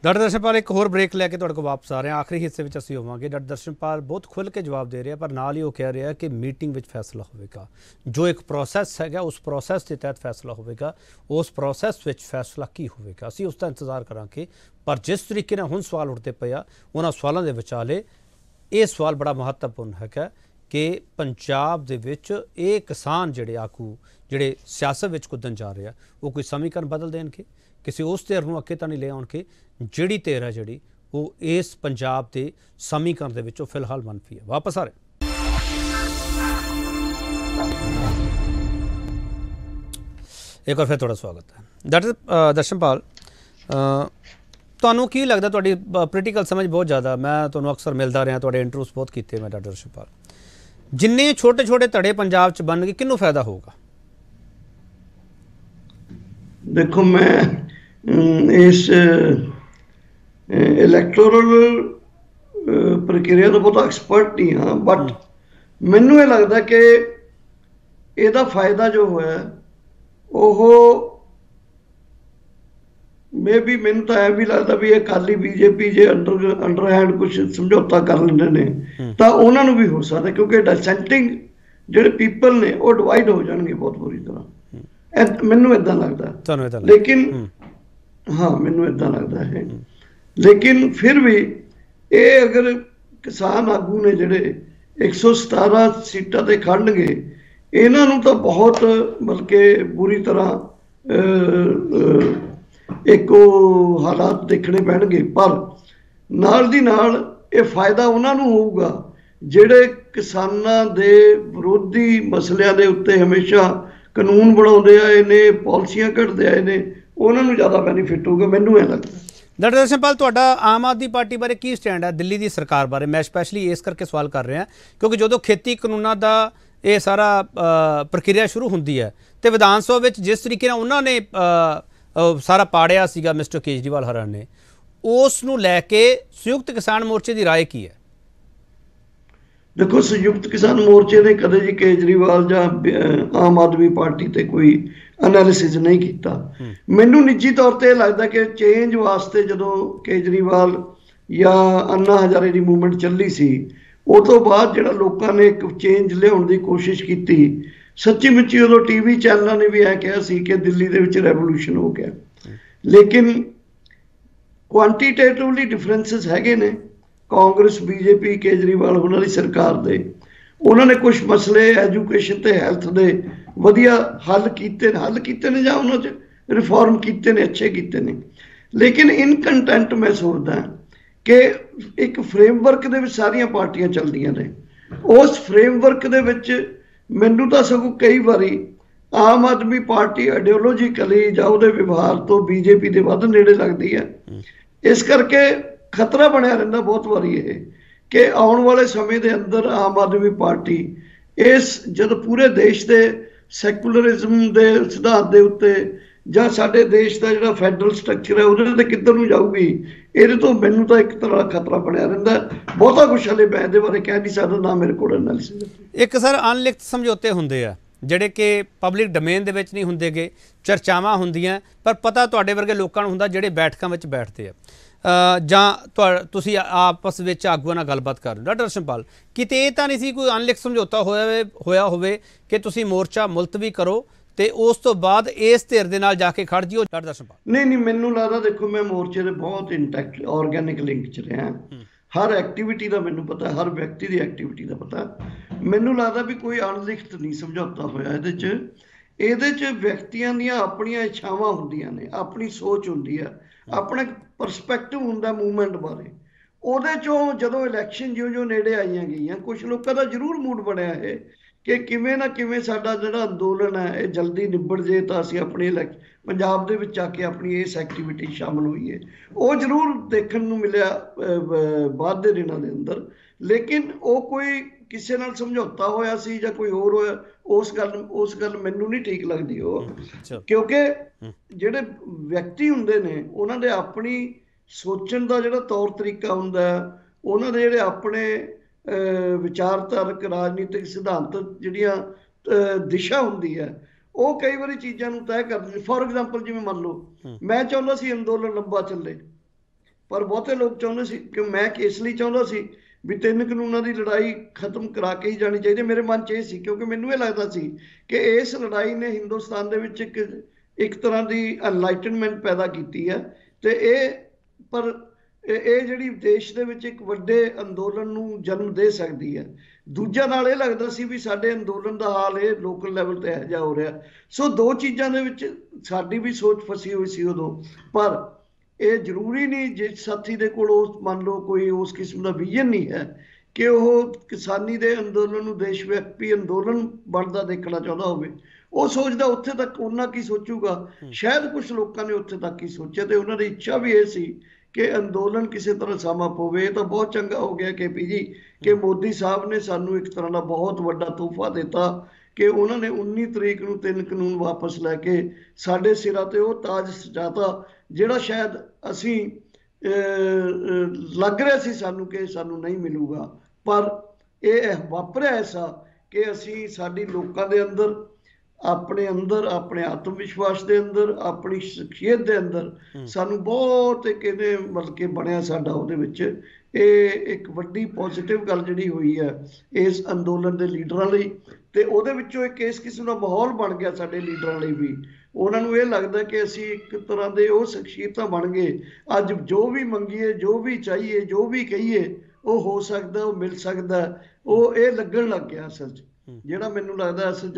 ਡਾਕਟਰ ਦਰਸ਼ਨਪਾਲ ਇੱਕ ਹੋਰ ਬ੍ਰੇਕ ਲੈ ਕੇ ਤੁਹਾਡੇ ਕੋਲ ਵਾਪਸ ਆ ਰਹੇ ਹਾਂ। ਆਖਰੀ ਹਿੱਸੇ ਵਿੱਚ ਅਸੀਂ ਹੋਵਾਂਗੇ। ਡਾਕਟਰ ਦਰਸ਼ਨਪਾਲ ਬਹੁਤ ਖੁੱਲ੍ਹ ਕੇ ਜਵਾਬ ਦੇ ਰਿਹਾ, ਪਰ ਨਾਲ ਹੀ ਉਹ ਕਹਿ ਰਿਹਾ ਕਿ ਮੀਟਿੰਗ ਵਿੱਚ ਫੈਸਲਾ ਹੋਵੇਗਾ। ਜੋ ਇੱਕ ਪ੍ਰੋਸੈਸ ਹੈਗਾ ਉਸ ਪ੍ਰੋਸੈਸ ਦੇ ਤਹਿਤ ਫੈਸਲਾ ਹੋਵੇਗਾ। ਉਸ ਪ੍ਰੋਸੈਸ ਵਿੱਚ ਫੈਸਲਾ ਕੀ ਹੋਵੇਗਾ ਅਸੀਂ ਉਸ ਦਾ ਇੰਤਜ਼ਾਰ ਕਰਾਂਗੇ। ਪਰ ਜਿਸ ਤਰੀਕੇ ਨਾਲ ਹੁਣ ਸਵਾਲ ਉੱਠਦੇ ਪਏ ਆ, ਉਹਨਾਂ ਸਵਾਲਾਂ ਦੇ ਵਿਚਾਲੇ ਇਹ ਸਵਾਲ ਬੜਾ ਮਹੱਤਵਪੂਰਨ ਹੈਗਾ ਕਿ ਪੰਜਾਬ ਦੇ ਵਿੱਚ ਇਹ ਕਿਸਾਨ ਜਿਹੜੇ ਆਗੂ ਜਿਹੜੇ ਸਿਆਸਤ ਵਿੱਚ ਕੁੱਦਣ ਜਾ ਰਹੇ ਆ, ਉਹ ਕੋਈ ਸਮੀਕਰਨ ਬਦਲ ਦੇਣਗੇ, ਕਿਸੇ ਉਸ ਧਿਰ ਨੂੰ ਅੱਗੇ ਤਾਂ ਨਹੀਂ ਲੈ ਆਉਣਗੇ ਜਿਹੜੀ ਧਿਰ ਹੈ ਜਿਹੜੀ ਉਹ ਇਸ ਪੰਜਾਬ ਦੇ ਸਮੀਕਰਨ ਦੇ ਵਿੱਚੋਂ ਫਿਲਹਾਲ ਮੰਨਫੀ ਹੈ। ਵਾਪਸ ਆ ਰਹੇ ਇੱਕ ਵਾਰ ਫਿਰ ਤੁਹਾਡਾ ਸਵਾਗਤ ਹੈ। ਡਾਕਟਰ ਦਰਸ਼ਨਪਾਲ, ਤੁਹਾਨੂੰ ਕੀ ਲੱਗਦਾ, ਤੁਹਾਡੀ ਪੋਲੀਟੀਕਲ ਸਮਝ ਬਹੁਤ ਜ਼ਿਆਦਾ, ਮੈਂ ਤੁਹਾਨੂੰ ਅਕਸਰ ਮਿਲਦਾ ਰਿਹਾ, ਤੁਹਾਡੇ ਇੰਟਰਵਿਊਜ਼ ਬਹੁਤ ਕੀਤੇ ਮੈਂ। ਡਾਕਟਰ ਦਰਸ਼ਨਪਾਲ, ਜਿੰਨੇ ਛੋਟੇ ਛੋਟੇ ਧੜੇ ਪੰਜਾਬ 'ਚ ਬਣਨਗੇ ਕਿਹਨੂੰ ਫਾਇਦਾ ਹੋਊਗਾ? ਦੇਖੋ, ਮੈਂ ਇਸ ਇਲੈਕਟੋਰਲ ਪ੍ਰਕਿਰਿਆ ਦਾ ਬਹੁਤ ਐਕਸਪਰਟ ਨਹੀਂ ਹਾਂ, ਬਟ ਮੈਨੂੰ ਇਹ ਲੱਗਦਾ ਕਿ ਇਹਦਾ ਫਾਇਦਾ ਜੋ ਹੋਇਆ ਉਹ ਮੇਬੀ, ਮੈਨੂੰ ਤਾਂ ਇਹ ਵੀ ਲੱਗਦਾ ਵੀ ਇਹ ਅਕਾਲੀ ਬੀਜੇਪੀ ਜੇ ਅੰਡਰਹੈਂਡ ਕੁਝ ਸਮਝੌਤਾ ਕਰ ਲੈਂਦੇ ਨੇ ਤਾਂ ਉਹਨਾਂ ਨੂੰ ਵੀ ਹੋ ਸਕਦਾ, ਕਿਉਂਕਿ ਡਿਸੈਂਟਿੰਗ ਜਿਹੜੇ ਪੀਪਲ ਨੇ ਉਹ ਡਿਵਾਈਡ ਹੋ ਜਾਣਗੇ ਬਹੁਤ ਬੁਰੀ ਤਰ੍ਹਾਂ। ਮੈਨੂੰ ਇਦਾਂ ਲੱਗਦਾ, ਲੇਕਿਨ ਹਾਂ ਮੈਨੂੰ ਇਦਾਂ ਲੱਗਦਾ ਹੈ। ਲੇਕਿਨ ਫਿਰ ਵੀ ਇਹ ਅਗਰ ਕਿਸਾਨ ਆਗੂ ਨੇ ਜਿਹੜੇ 117 ਸੀਟਾਂ ਤੇ ਖੜਨਗੇ, ਇਹਨਾਂ ਨੂੰ ਤਾਂ ਬਹੁਤ ਬਲਕਿ ਬੁਰੀ ਤਰ੍ਹਾਂ ਇੱਕ ਉਹ ਹਾਲਾਤ ਦੇਖਣੇ ਪੈਣਗੇ। ਪਰ ਨਾਲ ਦੀ ਨਾਲ ਇਹ ਫਾਇਦਾ ਉਹਨਾਂ ਨੂੰ ਹੋਊਗਾ ਜਿਹੜੇ ਕਿਸਾਨਾਂ ਦੇ ਵਿਰੋਧੀ ਮਸਲਿਆਂ ਦੇ ਉੱਤੇ ਹਮੇਸ਼ਾ ਕਾਨੂੰਨ ਬਣਾਉਂਦੇ ਆਏ ਨੇ, ਪਾਲਿਸੀਆਂ ਘੜਦੇ ਆਏ ਨੇ, ਉਹਨਾਂ ਨੂੰ ਜ਼ਿਆਦਾ ਬੈਨੀਫਿਟ ਹੋਊਗਾ, ਮੈਨੂੰ ਇਹ ਲੱਗਦਾ। ਡਾਕਟਰ ਦਰਸ਼ਨਪਾਲ, ਤੁਹਾਡਾ ਆਮ ਆਦਮੀ ਪਾਰਟੀ ਬਾਰੇ ਕੀ ਸਟੈਂਡ ਹੈ ਦਿੱਲੀ ਦੀ ਸਰਕਾਰ ਬਾਰੇ? ਮੈਂ ਸਪੈਸ਼ਲੀ ਇਸ ਕਰਕੇ ਸਵਾਲ ਕਰ ਰਿਹਾ ਕਿਉਂਕਿ ਜਦੋਂ ਖੇਤੀ ਕਾਨੂੰਨਾਂ ਦਾ ਇਹ ਸਾਰਾ ਪ੍ਰਕਿਰਿਆ ਸ਼ੁਰੂ ਹੁੰਦੀ ਹੈ ਤੇ ਵਿਧਾਨ ਸਭਾ ਵਿੱਚ ਜਿਸ ਤਰੀਕੇ ਨਾਲ ਉਹਨਾਂ ਨੇ ਸਾਰਾ ਪਾੜਿਆ ਸੀਗਾ ਮਿਸਟਰ ਕੇਜਰੀਵਾਲ ਹਰਾਂ ਨੇ, ਉਸ ਨੂੰ ਲੈ ਕੇ ਸੰਯੁਕਤ ਕਿਸਾਨ ਮੋਰਚੇ ਦੀ ਰਾਏ ਕੀ ਹੈ? ਦੇਖੋ, ਸੰਯੁਕਤ ਕਿਸਾਨ ਮੋਰਚੇ ਨੇ ਕਦੇ ਜੀ ਕੇਜਰੀਵਾਲ ਜਾਂ ਆਮ ਆਦਮੀ ਪਾਰਟੀ ਤੇ ਕੋਈ ਐਨਾਲਿਸਿਸ ਨਹੀਂ ਕੀਤਾ। ਮੈਨੂੰ ਨਿੱਜੀ ਤੌਰ ਤੇ ਇਹ ਲੱਗਦਾ ਕਿ ਚੇਂਜ ਵਾਸਤੇ ਜਦੋਂ ਕੇਜਰੀਵਾਲ ਜਾਂ ਅੰਨਾ ਹਜ਼ਾਰੇ ਦੀ ਮੂਵਮੈਂਟ ਚੱਲੀ ਸੀ, ਉਹ ਤੋਂ ਬਾਅਦ ਜਿਹੜਾ ਲੋਕਾਂ ਨੇ ਇੱਕ ਚੇਂਜ ਲਿਆਉਣ ਦੀ ਕੋਸ਼ਿਸ਼ ਕੀਤੀ, ਸੱਚੀ ਮੁੱਚੀ ਉਦੋਂ ਟੀਵੀ ਚੈਨਲਾਂ ਨੇ ਵੀ ਇਹ ਕਿਹਾ ਸੀ ਕਿ ਦਿੱਲੀ ਦੇ ਵਿੱਚ ਰੈਵੋਲੂਸ਼ਨ ਹੋ ਗਿਆ। ਲੇਕਿਨ ਕੁਆਂਟੀਟੇਟਿਵਲੀ ਡਿਫਰੈਂਸਿਸ ਹੈਗੇ ਨੇ। ਕਾਂਗਰਸ ਬੀਜੇਪੀ ਕੇਜਰੀਵਾਲ ਉਹਨਾਂ ਦੀ ਸਰਕਾਰ ਦੇ, ਉਹਨਾਂ ਨੇ ਕੁਝ ਮਸਲੇ ਐਜੂਕੇਸ਼ਨ ਤੇ ਹੈਲਥ ਦੇ ਵਧੀਆ ਹੱਲ ਕੀਤੇ ਨੇ ਜਾਂ ਉਹਨਾਂ 'ਚ ਰਿਫਾਰਮ ਕੀਤੇ ਨੇ, ਅੱਛੇ ਕੀਤੇ ਨੇ। ਲੇਕਿਨ ਇਨ ਕੰਟੈਂਟ ਮੈਂ ਸੋਚਦਾ ਕਿ ਇੱਕ ਫਰੇਮਵਰਕ ਦੇ ਵਿੱਚ ਸਾਰੀਆਂ ਪਾਰਟੀਆਂ ਚੱਲਦੀਆਂ ਨੇ। ਉਸ ਫਰੇਮਵਰਕ ਦੇ ਵਿੱਚ ਮੈਨੂੰ ਤਾਂ ਸਗੋਂ ਕਈ ਵਾਰੀ ਆਮ ਆਦਮੀ ਪਾਰਟੀ ਆਈਡੀਓਲੋਜੀਕਲੀ ਜਾਂ ਉਹਦੇ ਵਿਵਹਾਰ ਤੋਂ ਬੀਜੇਪੀ ਦੇ ਵੱਧ ਨੇੜੇ ਲੱਗਦੀ ਹੈ। ਇਸ ਕਰਕੇ ਖਤਰਾ ਬਣਿਆ ਰਹਿੰਦਾ ਬਹੁਤ ਵਾਰੀ ਇਹ ਕਿ ਆਉਣ ਵਾਲੇ ਸਮੇਂ ਦੇ ਅੰਦਰ ਆਮ ਆਦਮੀ ਪਾਰਟੀ ਜਦ ਪੂਰੇ ਦੇਸ਼ ਦੇ ਸੈਕੂਲਰਿਜ਼ਮ ਦੇ ਸਿਧਾਂਤ ਦੇ ਉੱਤੇ ਜਾਂ ਸਾਡੇ ਦੇਸ਼ ਦਾ ਜਿਹੜਾ ਫੈਡਰਲ ਸਟਰਕਚਰ ਹੈ ਉਹਦੇ ਤੇ ਕਿੱਧਰ ਨੂੰ ਜਾਊਗੀ, ਇਹਦੇ ਤੋਂ ਮੈਨੂੰ ਤਾਂ ਇੱਕ ਤਰ੍ਹਾਂ ਦਾ ਖਤਰਾ ਬਣਿਆ ਰਹਿੰਦਾ। ਬਹੁਤਾ ਕੁਛ ਹਲੇ ਮੈਂ ਇਹਦੇ ਬਾਰੇ ਕਹਿ ਨਹੀਂ ਸਕਦਾ, ਨਾ ਮੇਰੇ ਕੋਲ ਐਨਾਲਿਸਿਸ। ਇੱਕ ਸਰ ਅਨਲਿਖਤ ਸਮਝੌਤੇ ਹੁੰਦੇ ਆ ਜਿਹੜੇ ਕਿ ਪਬਲਿਕ ਡੋਮੇਨ ਦੇ ਵਿੱਚ ਨਹੀਂ ਹੁੰਦੇਗੇ, ਚਰਚਾਵਾਂ ਹੁੰਦੀਆਂ, ਪਰ ਪਤਾ ਤੁਹਾਡੇ ਵਰਗੇ ਲੋਕਾਂ ਨੂੰ ਹੁੰਦਾ ਜਿਹੜੇ ਬੈਠਕਾਂ ਵਿੱਚ ਬੈਠਦੇ ਆ ਜਾਂ ਤੁਸੀਂ ਆਪਸ ਵਿੱਚ ਆਗੂਆਂ ਨਾਲ ਗੱਲਬਾਤ ਕਰ ਰਹੇ ਹੋ। ਡਾਕਟਰ ਦਰਸ਼ਨਪਾਲ, ਕਿਤੇ ਇਹ ਤਾਂ ਨਹੀਂ ਸੀ ਕੋਈ ਅਨਲਿਖਤ ਸਮਝੌਤਾ ਹੋਇਆ ਹੋਵੇ ਕਿ ਤੁਸੀਂ ਮੋਰਚਾ ਮੁਲਤਵੀ ਕਰੋ ਤੇ ਉਸ ਤੋਂ ਬਾਅਦ ਇਸ ਧਿਰ ਦੇ ਨਾਲ ਜਾ ਕੇ ਖੜ ਜਿਓ? ਡਾਕਟਰ ਦਰਸ਼ਨਪਾਲ, ਨਹੀਂ, ਮੈਨੂੰ ਲੱਗਦਾ, ਦੇਖੋ ਮੈਂ ਮੋਰਚੇ ਦੇ ਬਹੁਤ ਇੰਟੈਕਟ ਆਰਗੈਨਿਕ ਲਿੰਕ 'ਚ ਰਿਹਾ। ਹਰ ਐਕਟੀਵਿਟੀ ਦਾ ਮੈਨੂੰ ਪਤਾ, ਹਰ ਵਿਅਕਤੀ ਦੀ ਐਕਟੀਵਿਟੀ ਦਾ ਪਤਾ। ਮੈਨੂੰ ਲੱਗਦਾ ਵੀ ਕੋਈ ਅਣਲਿਖਤ ਨਹੀਂ ਸਮਝੌਤਾ ਹੋਇਆ ਇਹਦੇ 'ਚ ਵਿਅਕਤੀਆਂ ਦੀਆਂ ਆਪਣੀਆਂ ਇੱਛਾਵਾਂ ਹੁੰਦੀਆਂ ਨੇ, ਆਪਣੀ ਸੋਚ ਹੁੰਦੀ ਹੈ, ਆਪਣਾ ਪਰਸਪੈਕਟਿਵ ਹੁੰਦਾ ਮੂਵਮੈਂਟ ਬਾਰੇ। ਉਹਦੇ 'ਚੋਂ ਜਦੋਂ ਇਲੈਕਸ਼ਨ ਜਿਉਂ ਨੇੜੇ ਆਈਆਂ ਗਈਆਂ, ਕੁਛ ਲੋਕਾਂ ਦਾ ਜ਼ਰੂਰ ਮੂਡ ਬਣਿਆ ਇਹ ਕਿ ਕਿਵੇਂ ਨਾ ਕਿਵੇਂ ਸਾਡਾ ਜਿਹੜਾ ਅੰਦੋਲਨ ਹੈ ਇਹ ਜਲਦੀ ਨਿਬੜ ਜੇ ਤਾਂ ਅਸੀਂ ਆਪਣੀ ਪੰਜਾਬ ਦੇ ਵਿੱਚ ਆ ਕੇ ਆਪਣੀ ਇਸ ਐਕਟੀਵਿਟੀ ਸ਼ਾਮਲ ਹੋਈਏ। ਉਹ ਜ਼ਰੂਰ ਦੇਖਣ ਨੂੰ ਮਿਲਿਆ ਬਾਅਦ ਦੇ ਦਿਨਾਂ ਦੇ ਅੰਦਰ। ਲੇਕਿਨ ਉਹ ਕੋਈ ਕਿਸੇ ਨਾਲ ਸਮਝੌਤਾ ਹੋਇਆ ਸੀ ਜਾਂ ਕੋਈ ਹੋਰ ਹੋਇਆ, ਉਸ ਗੱਲ ਮੈਨੂੰ ਨਹੀਂ ਠੀਕ ਲੱਗਦੀ ਉਹ, ਕਿਉਂਕਿ ਜਿਹੜੇ ਵਿਅਕਤੀ ਹੁੰਦੇ ਨੇ ਉਹਨਾਂ ਦੇ ਆਪਣੀ ਸੋਚਣ ਦਾ ਜਿਹੜਾ ਤੌਰ ਤਰੀਕਾ ਹੁੰਦਾ, ਉਹਨਾਂ ਦੇ ਜਿਹੜੇ ਆਪਣੇ ਵਿਚਾਰਧਾਰਕ ਰਾਜਨੀਤਿਕ ਸਿਧਾਂਤ ਜਿਹੜੀਆਂ ਦਿਸ਼ਾ ਹੁੰਦੀ ਹੈ, ਉਹ ਕਈ ਵਾਰੀ ਚੀਜ਼ਾਂ ਨੂੰ ਤੈਅ ਕਰਦੇ। ਫੋਰ ਐਗਜ਼ਾਮਪਲ ਜਿਵੇਂ ਮੰਨ ਲਓ ਮੈਂ ਚਾਹੁੰਦਾ ਸੀ ਅੰਦੋਲਨ ਲੰਬਾ ਚੱਲੇ, ਪਰ ਬਹੁਤੇ ਲੋਕ ਚਾਹੁੰਦੇ ਸੀ ਕਿ ਮੈਂ ਇਸ ਲਈ ਚਾਹੁੰਦਾ ਸੀ ਵੀ 3 ਕਾਨੂੰਨਾਂ ਦੀ ਲੜਾਈ ਖਤਮ ਕਰਾ ਕੇ ਹੀ ਜਾਣੀ ਚਾਹੀਦੀ। ਮੇਰੇ ਮਨ 'ਚ ਇਹ ਸੀ, ਕਿਉਂਕਿ ਮੈਨੂੰ ਇਹ ਲੱਗਦਾ ਸੀ ਕਿ ਇਸ ਲੜਾਈ ਨੇ ਹਿੰਦੁਸਤਾਨ ਦੇ ਵਿੱਚ ਇੱਕ ਤਰ੍ਹਾਂ ਦੀ ਐਨਲਾਈਟਨਮੈਂਟ ਪੈਦਾ ਕੀਤੀ ਹੈ, ਤੇ ਪਰ ਇਹ ਜਿਹੜੀ ਦੇਸ਼ ਦੇ ਵਿੱਚ ਇੱਕ ਵੱਡੇ ਅੰਦੋਲਨ ਨੂੰ ਜਨਮ ਦੇ ਸਕਦੀ ਹੈ। ਦੂਜਾ ਨਾਲ ਇਹ ਲੱਗਦਾ ਸੀ ਵੀ ਸਾਡੇ ਅੰਦੋਲਨ ਦਾ ਹਾਲ ਇਹ ਲੋਕਲ ਲੈਵਲ ਤੇ ਇਹੋ ਜਿਹਾ ਹੋ ਰਿਹਾ। ਸੋ ਦੋ ਚੀਜ਼ਾਂ ਦੇ ਵਿੱਚ ਸਾਡੀ ਵੀ ਸੋਚ ਫਸੀ ਹੋਈ ਸੀ ਉਦੋਂ। ਪਰ ਇਹ ਜ਼ਰੂਰੀ ਨਹੀਂ ਜਿਸ ਸਾਥੀ ਦੇ ਕੋਲ ਉਸ ਮੰਨ ਲਓ ਕੋਈ ਉਸ ਕਿਸਮ ਦਾ ਵਿਜ਼ਨ ਨਹੀਂ ਹੈ ਕਿ ਉਹ ਕਿਸਾਨੀ ਦੇ ਅੰਦੋਲਨ ਨੂੰ ਦੇਸ਼ ਵਿਆਪੀ ਅੰਦੋਲਨ ਬਣਦਾ ਦੇਖਣਾ ਚਾਹੁੰਦਾ ਹੋਵੇ। ਉਹ ਸੋਚਦਾ ਉੱਥੇ ਤੱਕ ਉਹਨਾਂ ਕੀ ਸੋਚੂਗਾ। ਸ਼ਾਇਦ ਕੁਝ ਲੋਕਾਂ ਨੇ ਉੱਥੇ ਤੱਕ ਹੀ ਸੋਚਿਆ, ਤੇ ਉਹਨਾਂ ਦੀ ਇੱਛਾ ਵੀ ਇਹ ਸੀ ਕਿ ਅੰਦੋਲਨ ਕਿਸੇ ਤਰ੍ਹਾਂ ਸਮਾਂ ਪਵੇ। ਇਹ ਤਾਂ ਬਹੁਤ ਚੰਗਾ ਹੋ ਗਿਆ KP ਜੀ ਕਿ ਮੋਦੀ ਸਾਹਿਬ ਨੇ ਸਾਨੂੰ ਇੱਕ ਤਰ੍ਹਾਂ ਦਾ ਬਹੁਤ ਵੱਡਾ ਤੋਹਫਾ ਦਿੱਤਾ ਕਿ ਉਹਨਾਂ ਨੇ 19 ਤਰੀਕ ਨੂੰ 3 ਕਾਨੂੰਨ ਵਾਪਸ ਲੈ ਕੇ ਸਾਡੇ ਸਿਰਾਂ ਤੇ ਉਹ ਤਾਜ ਸਜਾਤਾ ਜਿਹੜਾ ਸ਼ਾਇਦ ਅਸੀਂ ਲੱਗ ਰਿਹਾ ਸੀ ਸਾਨੂੰ ਕਿ ਸਾਨੂੰ ਨਹੀਂ ਮਿਲੂਗਾ। ਪਰ ਇਹ ਵਾਪਰਿਆ ਐਸਾ ਕਿ ਅਸੀਂ ਸਾਡੀ ਲੋਕਾਂ ਦੇ ਅੰਦਰ ਆਪਣੇ ਆਤਮ ਵਿਸ਼ਵਾਸ ਦੇ ਅੰਦਰ, ਆਪਣੀ ਸ਼ਖਸੀਅਤ ਦੇ ਅੰਦਰ ਸਾਨੂੰ ਬਹੁਤ ਕਿਤੇ ਮਤਲਬ ਕਿ ਬਣਿਆ ਸਾਡਾ ਉਹਦੇ ਵਿੱਚ। ਇਹ ਇੱਕ ਵੱਡੀ ਪੋਜ਼ਿਟਿਵ ਗੱਲ ਜਿਹੜੀ ਹੋਈ ਹੈ ਇਸ ਅੰਦੋਲਨ ਦੇ ਲੀਡਰਾਂ ਲਈ, ਤੇ ਉਹਦੇ ਵਿੱਚੋਂ ਇੱਕ ਇਸ ਕਿਸਮ ਦਾ ਮਾਹੌਲ ਬਣ ਗਿਆ ਸਾਡੇ ਲੀਡਰਾਂ ਲਈ ਵੀ। ਉਹਨਾਂ ਨੂੰ ਇਹ ਲੱਗਦਾ ਕਿ ਅਸੀਂ ਇੱਕ ਤਰ੍ਹਾਂ ਦੇ ਉਹ ਸ਼ਖਸੀਅਤਾਂ ਬਣ ਗਏ, ਅੱਜ ਜੋ ਵੀ ਮੰਗੀਏ, ਜੋ ਵੀ ਚਾਹੀਏ, ਜੋ ਵੀ ਕਹੀਏ ਉਹ ਹੋ ਸਕਦਾ, ਉਹ ਮਿਲ ਸਕਦਾ। ਉਹ ਇਹ ਲੱਗਣ ਲੱਗ ਗਿਆ ਅਸਲ 'ਚ। ਜਿਹੜਾ ਮੈਨੂੰ ਲੱਗਦਾ ਅਸਲ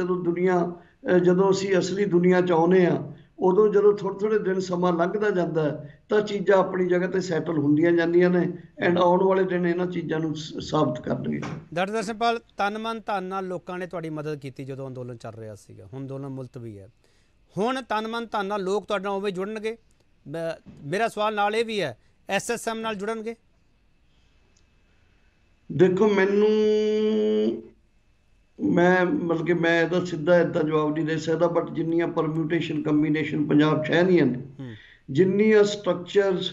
ਜਦੋਂ ਅਸੀਂ ਅਸਲੀ ਦੁਨੀਆ 'ਚ ਆਉਂਦੇ ਹਾਂ, ਉਦੋਂ ਜਦੋਂ ਥੋੜ੍ਹੇ ਦਿਨ ਸਮਾਂ ਲੰਘਦਾ ਜਾਂਦਾ ਤਾਂ ਚੀਜ਼ਾਂ ਆਪਣੀ ਜਗ੍ਹਾ ਤੇ ਸੈਟਲ ਹੁੰਦੀਆਂ ਜਾਂਦੀਆਂ ਨੇ, ਐਂਡ ਆਉਣ ਵਾਲੇ ਦਿਨ ਇਹਨਾਂ ਚੀਜ਼ਾਂ ਨੂੰ ਸਾਬਤ ਕਰਨਗੇ। ਡਾਕਟਰ ਦਰਸ਼ਨਪਾਲ, ਤਨ ਮਨ ਧਨ ਨਾਲ ਲੋਕਾਂ ਨੇ ਤੁਹਾਡੀ ਮਦਦ ਕੀਤੀ ਜਦੋਂ ਅੰਦੋਲਨ ਚੱਲ ਰਿਹਾ ਸੀਗਾ। ਹੁਣ ਅੰਦੋਲਨ ਮੁਲਤਵੀ ਹੈ। ਹੁਣ ਤਨ ਮਨ ਧਨ ਨਾਲ ਲੋਕ ਤੁਹਾਡੇ ਨਾਲ ਉਵੇਂ ਜੁੜਨਗੇ? ਮੇਰਾ ਸਵਾਲ ਨਾਲ ਇਹ ਵੀ ਹੈ, SSM ਨਾਲ ਜੁੜਨਗੇ? ਦੇਖੋ ਮੈਂ ਮਤਲਬ ਕਿ ਮੈਂ ਇਹਦਾ ਸਿੱਧਾ ਇੱਦਾਂ ਜਵਾਬ ਨਹੀਂ ਦੇ ਸਕਦਾ, ਬਟ ਜਿੰਨੀਆਂ ਪਰਮਿਊਟੇਸ਼ਨ ਕੰਬੀਨੇਸ਼ਨ ਪੰਜਾਬ 'ਚ ਹੈ ਨਹੀਂ ਹਨ, ਜਿੰਨੀਆਂ ਸਟਰਕਚਰਸ,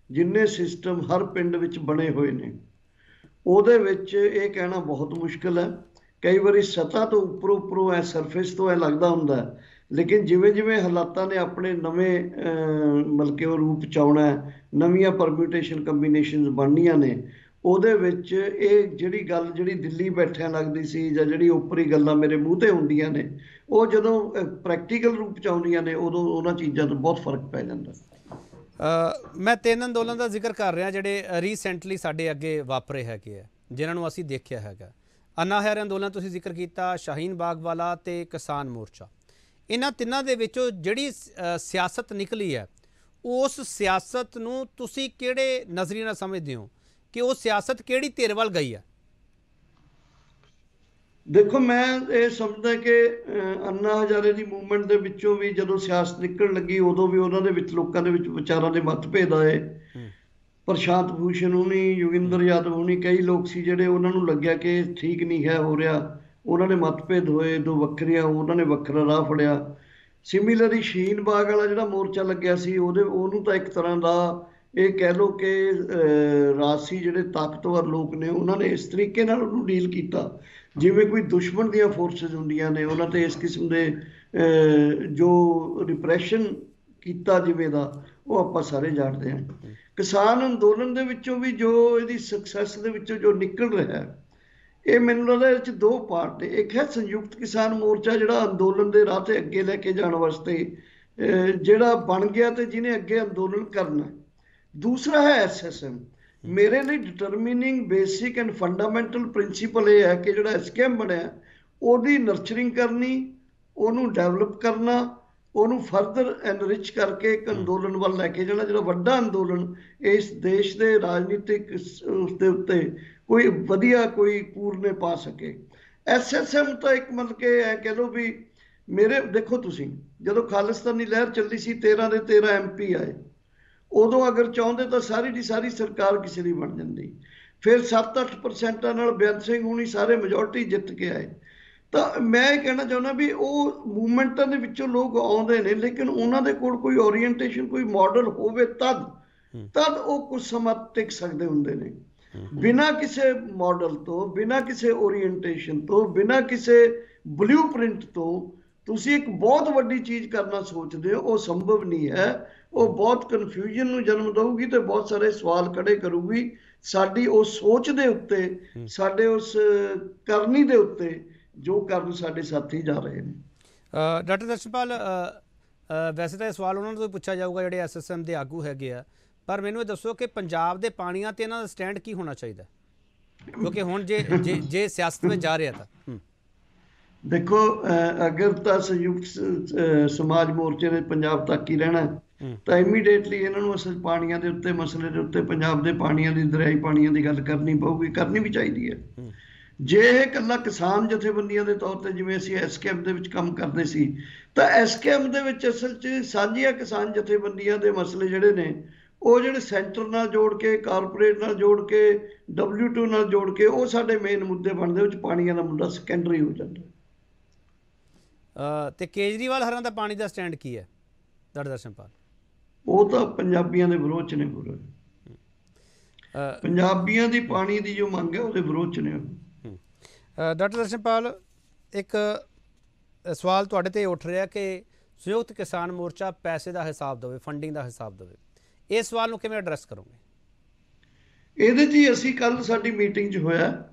ਜਿੰਨੇ ਸਿਸਟਮ ਹਰ ਪਿੰਡ ਵਿੱਚ ਬਣੇ ਹੋਏ ਨੇ, ਉਹਦੇ ਵਿੱਚ ਇਹ ਕਹਿਣਾ ਬਹੁਤ ਮੁਸ਼ਕਿਲ ਹੈ। ਕਈ ਵਾਰੀ ਸਤ੍ਹਾ ਤੋਂ ਉੱਪਰੋਂ ਐ ਸਰਫੇਸ ਤੋਂ ਇਹ ਲੱਗਦਾ ਹੁੰਦਾ, ਲੇਕਿਨ ਜਿਵੇਂ ਜਿਵੇਂ ਹਾਲਾਤਾਂ ਨੇ ਆਪਣੇ ਨਵੇਂ ਮਤਲਬ ਕਿ ਉਹ ਰੂਪ 'ਚ ਆਉਣਾ, ਨਵੀਆਂ ਪਰਮਿਊਟੇਸ਼ਨ ਕੰਬੀਨੇਸ਼ਨਸ ਬਣਨੀਆਂ ਨੇ, ਉਹਦੇ ਵਿੱਚ ਇਹ ਜਿਹੜੀ ਦਿੱਲੀ ਬੈਠਿਆਂ ਲੱਗਦੀ ਸੀ ਜਾਂ ਜਿਹੜੀ ਉੱਪਰੀ ਗੱਲਾਂ ਮੇਰੇ ਮੂੰਹ ਤੇ ਹੁੰਦੀਆਂ ਨੇ, ਉਹ ਜਦੋਂ ਪ੍ਰੈਕਟੀਕਲ ਰੂਪ 'ਚ ਆਉਂਦੀਆਂ ਨੇ ਉਦੋਂ ਉਹਨਾਂ ਚੀਜ਼ਾਂ ਤੋਂ ਬਹੁਤ ਫਰਕ ਪੈ ਜਾਂਦਾ। ਮੈਂ 3 ਅੰਦੋਲਨ ਦਾ ਜ਼ਿਕਰ ਕਰ ਰਿਹਾ ਜਿਹੜੇ ਰੀਸੈਂਟਲੀ ਸਾਡੇ ਅੱਗੇ ਵਾਪਰੇ ਹੈਗੇ ਆ, ਜਿਨ੍ਹਾਂ ਨੂੰ ਅਸੀਂ ਦੇਖਿਆ ਹੈਗਾ। ਅੰਨਾ ਹਜ਼ਾਰੇ ਅੰਦੋਲਨ ਤੁਸੀਂ ਜ਼ਿਕਰ ਕੀਤਾ, ਸ਼ਾਹੀਨ ਬਾਗ ਵਾਲਾ ਤੇ ਕਿਸਾਨ ਮੋਰਚਾ। ਇਹਨਾਂ ਤਿੰਨਾਂ ਦੇ ਵਿੱਚੋਂ ਜਿਹੜੀ ਸਿਆਸਤ ਨਿਕਲੀ ਹੈ, ਉਸ ਸਿਆਸਤ ਨੂੰ ਤੁਸੀਂ ਕਿਹੜੇ ਨਜ਼ਰੀਏ ਨਾਲ ਸਮਝਦੇ ਹੋ ਕਿ ਉਹ ਸਿਆਸਤ ਕਿਹੜੀ ਧਿਰ ਵੱਲ ਗਈ ਹੈ? ਦੇਖੋ, ਮੈਂ ਇਹ ਸਮਝਦਾ ਕਿ ਅੰਨਾ ਹਜ਼ਾਰੇ ਦੀ ਮੂਵਮੈਂਟ ਦੇ ਵਿੱਚੋਂ ਵੀ ਜਦੋਂ ਸਿਆਸਤ ਨਿਕਲਣ ਲੱਗੀ, ਉਦੋਂ ਵੀ ਉਹਨਾਂ ਦੇ ਵਿੱਚ ਲੋਕਾਂ ਦੇ ਵਿੱਚ ਵਿਚਾਰਾਂ ਦੇ ਮਤਭੇਦ ਆਏ। ਪ੍ਰਸ਼ਾਂਤ ਭੂਸ਼ਣ ਹੋਣੀ, ਯੋਗਿੰਦਰ ਯਾਦਵ ਹੋਣੀ, ਕਈ ਲੋਕ ਸੀ ਜਿਹੜੇ ਉਹਨਾਂ ਨੂੰ ਲੱਗਿਆ ਕਿ ਠੀਕ ਨਹੀਂ ਹੈ ਹੋ ਰਿਹਾ, ਉਹਨਾਂ ਨੇ ਮਤਭੇਦ ਹੋਏ, ਦੋ ਵੱਖਰੀਆਂ, ਉਹਨਾਂ ਨੇ ਵੱਖਰਾ ਰਾਹ ਫੜਿਆ। ਸਿਮਿਲਰਲੀ ਸ਼ਹੀਨ ਬਾਗ ਵਾਲਾ ਜਿਹੜਾ ਮੋਰਚਾ ਲੱਗਿਆ ਸੀ, ਉਹਨੂੰ ਤਾਂ ਇੱਕ ਤਰ੍ਹਾਂ ਦਾ ਇਹ ਕਹਿ ਲਓ ਕਿ ਰਾਜਸੀ ਜਿਹੜੇ ਤਾਕਤਵਰ ਲੋਕ ਨੇ, ਉਹਨਾਂ ਨੇ ਇਸ ਤਰੀਕੇ ਨਾਲ ਉਹਨੂੰ ਡੀਲ ਕੀਤਾ ਜਿਵੇਂ ਕੋਈ ਦੁਸ਼ਮਣ ਦੀਆਂ ਫੋਰਸਿਸ ਹੁੰਦੀਆਂ ਨੇ। ਉਹਨਾਂ ਤੇ ਇਸ ਕਿਸਮ ਦੇ ਜੋ ਰਿਪਰੈਸ਼ਨ ਕੀਤਾ ਜਿਵੇਂ ਦਾ, ਉਹ ਆਪਾਂ ਸਾਰੇ ਜਾਣਦੇ ਹਾਂ। ਕਿਸਾਨ ਅੰਦੋਲਨ ਦੇ ਵਿੱਚੋਂ ਵੀ ਜੋ ਇਹਦੀ ਸਕਸੈਸ ਦੇ ਵਿੱਚੋਂ ਜੋ ਨਿਕਲ ਰਿਹਾ, ਇਹ ਮੈਨੂੰ ਲੱਗਦਾ ਇਹਦੇ 'ਚ ਦੋ ਪਾਰਟ ਨੇ। ਇੱਕ ਹੈ ਸੰਯੁਕਤ ਕਿਸਾਨ ਮੋਰਚਾ, ਜਿਹੜਾ ਅੰਦੋਲਨ ਦੇ ਰਾਹ ਤੇ ਅੱਗੇ ਲੈ ਕੇ ਜਾਣ ਵਾਸਤੇ ਜਿਹੜਾ ਬਣ ਗਿਆ ਤੇ ਜਿਹਨੇ ਅੱਗੇ ਅੰਦੋਲਨ ਕਰਨਾ। ਦੂਸਰਾ ਹੈ SSM। ਮੇਰੇ ਲਈ ਡਿਟਰਮਿਨਿੰਗ ਬੇਸਿਕ ਐਂਡ ਫੰਡਾਮੈਂਟਲ ਪ੍ਰਿੰਸੀਪਲ ਇਹ ਹੈ ਕਿ ਜਿਹੜਾ SKM ਬਣਿਆ, ਉਹਦੀ ਨਰਚਰਿੰਗ ਕਰਨੀ, ਉਹਨੂੰ ਡਿਵੈਲਪ ਕਰਨਾ, ਉਹਨੂੰ ਫਰਦਰ ਐਨਰਿਚ ਕਰਕੇ ਇੱਕ ਅੰਦੋਲਨ ਵੱਲ ਲੈ ਕੇ ਜਾਣਾ, ਜਿਹੜਾ ਵੱਡਾ ਅੰਦੋਲਨ ਇਸ ਦੇਸ਼ ਦੇ ਰਾਜਨੀਤਿਕ ਉਸ ਦੇ ਉੱਤੇ ਕੋਈ ਵਧੀਆ ਕੋਈ ਪੂਰਨੇ ਪਾ ਸਕੇ। SSM ਤਾਂ ਇੱਕ ਮਤਲਬ ਕਿ ਐ ਕਹਿ ਲਓ ਵੀ ਦੇਖੋ ਤੁਸੀਂ ਜਦੋਂ ਖਾਲਿਸਤਾਨੀ ਲਹਿਰ ਚੱਲੀ ਸੀ, 13 ਦੇ 13 MP ਆਏ, ਉਦੋਂ ਅਗਰ ਚਾਹੁੰਦੇ ਤਾਂ ਸਾਰੀ ਦੀ ਸਾਰੀ ਸਰਕਾਰ ਕਿਸੇ ਦੀ ਬਣ ਜਾਂਦੀ। ਫਿਰ 7-8% ਨਾਲ ਬੇਅੰਤ ਸਿੰਘ ਹੁਣੀ ਸਾਰੇ ਮੈਜੋਰਟੀ ਜਿੱਤ ਕੇ ਆਏ। ਤਾਂ ਮੈਂ ਇਹ ਕਹਿਣਾ ਚਾਹੁੰਦਾ ਵੀ ਉਹ ਮੂਵਮੈਂਟਾਂ ਦੇ ਵਿੱਚੋਂ ਲੋਕ ਆਉਂਦੇ ਨੇ, ਲੇਕਿਨ ਉਹਨਾਂ ਦੇ ਕੋਲ ਕੋਈ ਓਰੀਐਂਟੇਸ਼ਨ, ਕੋਈ ਮਾਡਲ ਹੋਵੇ ਤਦ ਉਹ ਕੁਝ ਸਮਾਂ ਟਿਕ ਸਕਦੇ ਹੁੰਦੇ ਨੇ। ਬਿਨਾਂ ਕਿਸੇ ਮਾਡਲ ਤੋਂ, ਬਿਨਾਂ ਕਿਸੇ ਓਰੀਐਂਟੇਸ਼ਨ ਤੋਂ, ਬਿਨਾਂ ਕਿਸੇ ਬਲੂਪ੍ਰਿੰਟ ਤੋਂ ਤੁਸੀਂ ਇੱਕ ਬਹੁਤ ਵੱਡੀ ਚੀਜ਼ ਕਰਨਾ ਸੋਚਦੇ ਹੋ, ਉਹ ਸੰਭਵ ਨਹੀਂ ਹੈ। ਉਹ ਬਹੁਤ ਕਨਫਿਊਜ਼ਨ ਨੂੰ ਜਨਮ ਦਊਗੀ ਤੇ ਬਹੁਤ ਸਾਰੇ ਸਵਾਲ ਖੜੇ ਕਰੂਗੀ ਸਾਡੀ ਉਸ ਸੋਚ ਦੇ ਉੱਤੇ, ਸਾਡੇ ਉਸ ਕਰਨੀ ਦੇ ਉੱਤੇ ਜੋ ਕਰਨ ਸਾਡੇ ਸਾਥੀ ਜਾ ਰਹੇ ਨੇ। ਡਾਕਟਰ ਦਰਸ਼ਨਪਾਲ, ਵੈਸੇ ਤਾਂ ਇਹ ਸਵਾਲ ਉਹਨਾਂ ਤੋਂ ਪੁੱਛਿਆ ਜਾਊਗਾ ਜਿਹੜੇ ਐਸਐਸਐਮ ਦੇ ਆਗੂ ਹੈਗੇ ਆ, ਪਰ ਮੈਨੂੰ ਇਹ ਦੱਸੋ ਕਿ ਪੰਜਾਬ ਦੇ ਪਾਣੀਆਂ ਤੇ ਇਹਨਾਂ ਦਾ ਸਟੈਂਡ ਕੀ ਹੋਣਾ ਚਾਹੀਦਾ, ਕਿਉਂਕਿ ਹੁਣ ਜੇ ਸਿਆਸਤ ਵਿੱਚ ਜਾ ਰਿਹਾ ਤਾਂ ਦੇਖੋ, ਅਗਰ ਤਾਂ ਸੰਯੁਕਤ ਸਮਾਜ ਮੋਰਚੇ ਨੇ ਪੰਜਾਬ ਤੱਕ ਹੀ ਰਹਿਣਾ ਤਾਂ ਇਮੀਡੀਏਟਲੀ ਇਹਨਾਂ ਨੂੰ ਅਸਲ ਪਾਣੀਆਂ ਦੇ ਉੱਤੇ, ਮਸਲੇ ਦੇ ਉੱਤੇ, ਪੰਜਾਬ ਦੇ ਪਾਣੀਆਂ ਦੀ, ਦਰਿਆਈ ਪਾਣੀਆਂ ਦੀ ਗੱਲ ਕਰਨੀ ਪਊਗੀ, ਕਰਨੀ ਵੀ ਚਾਹੀਦੀ ਹੈ। ਜੇ ਇਹ ਇਕੱਲਾ ਕਿਸਾਨ ਜਥੇਬੰਦੀਆਂ ਦੇ ਤੌਰ ਤੇ, ਜਿਵੇਂ ਅਸੀਂ ਐਸਕੇਐਮ ਦੇ ਵਿੱਚ ਕੰਮ ਕਰਦੇ ਸੀ, ਤਾਂ ਐਸਕੇਐਮ ਦੇ ਵਿੱਚ ਅਸਲ 'ਚ ਸਾਂਝੀਆਂ ਕਿਸਾਨ ਜਥੇਬੰਦੀਆਂ ਦੇ ਮਸਲੇ ਜਿਹੜੇ ਨੇ, ਉਹ ਜਿਹੜੇ ਸੈਂਟਰ ਨਾਲ ਜੋੜ ਕੇ, ਕਾਰਪੋਰੇਟ ਨਾਲ ਜੋੜ ਕੇ, WTO ਨਾਲ ਜੋੜ ਕੇ, ਉਹ ਸਾਡੇ ਮੇਨ ਮੁੱਦੇ ਬਣਦੇ, ਉਹ 'ਚ ਪਾਣੀਆਂ ਦਾ ਮੁੱਦਾ ਸੈਕੰਡਰੀ ਹੋ ਜਾਂਦਾ। ਤੇ ਕੇਜਰੀਵਾਲ ਹਰਾਂ ਦਾ ਪਾਣੀ ਦਾ ਸਟੈਂਡ ਕੀ ਹੈ ਡਾਕਟਰ ਦਰਸ਼ਨਪਾਲ? ਉਹ ਤਾਂ ਪੰਜਾਬੀਆਂ ਦੇ ਵਿਰੋਧ 'ਚ ਨੇ ਪੂਰੇ। ਪੰਜਾਬੀਆਂ ਦੀ ਪਾਣੀ ਦੀ ਜੋ ਮੰਗ ਹੈ ਉਹਦੇ ਵਿਰੋਧ 'ਚ ਨੇ ਉਹ। ਡਾਕਟਰ ਦਰਸ਼ਨਪਾਲ, ਇੱਕ ਸਵਾਲ ਤੁਹਾਡੇ ਤੇ ਉੱਠ ਰਿਹਾ ਕਿ ਸੰਯੁਕਤ ਕਿਸਾਨ ਮੋਰਚਾ ਪੈਸੇ ਦਾ ਹਿਸਾਬ ਦੇਵੇ, ਫੰਡਿੰਗ ਦਾ ਹਿਸਾਬ ਦੇਵੇ, ਇਸ ਸਵਾਲ ਨੂੰ ਕਿਵੇਂ ਐਡਰੈਸ ਕਰੋਗੇ? ਇਹਦੇ 'ਚ ਹੀ ਅਸੀਂ ਕੱਲ ਸਾਡੀ ਮੀਟਿੰਗ 'ਚ ਹੋਇਆ,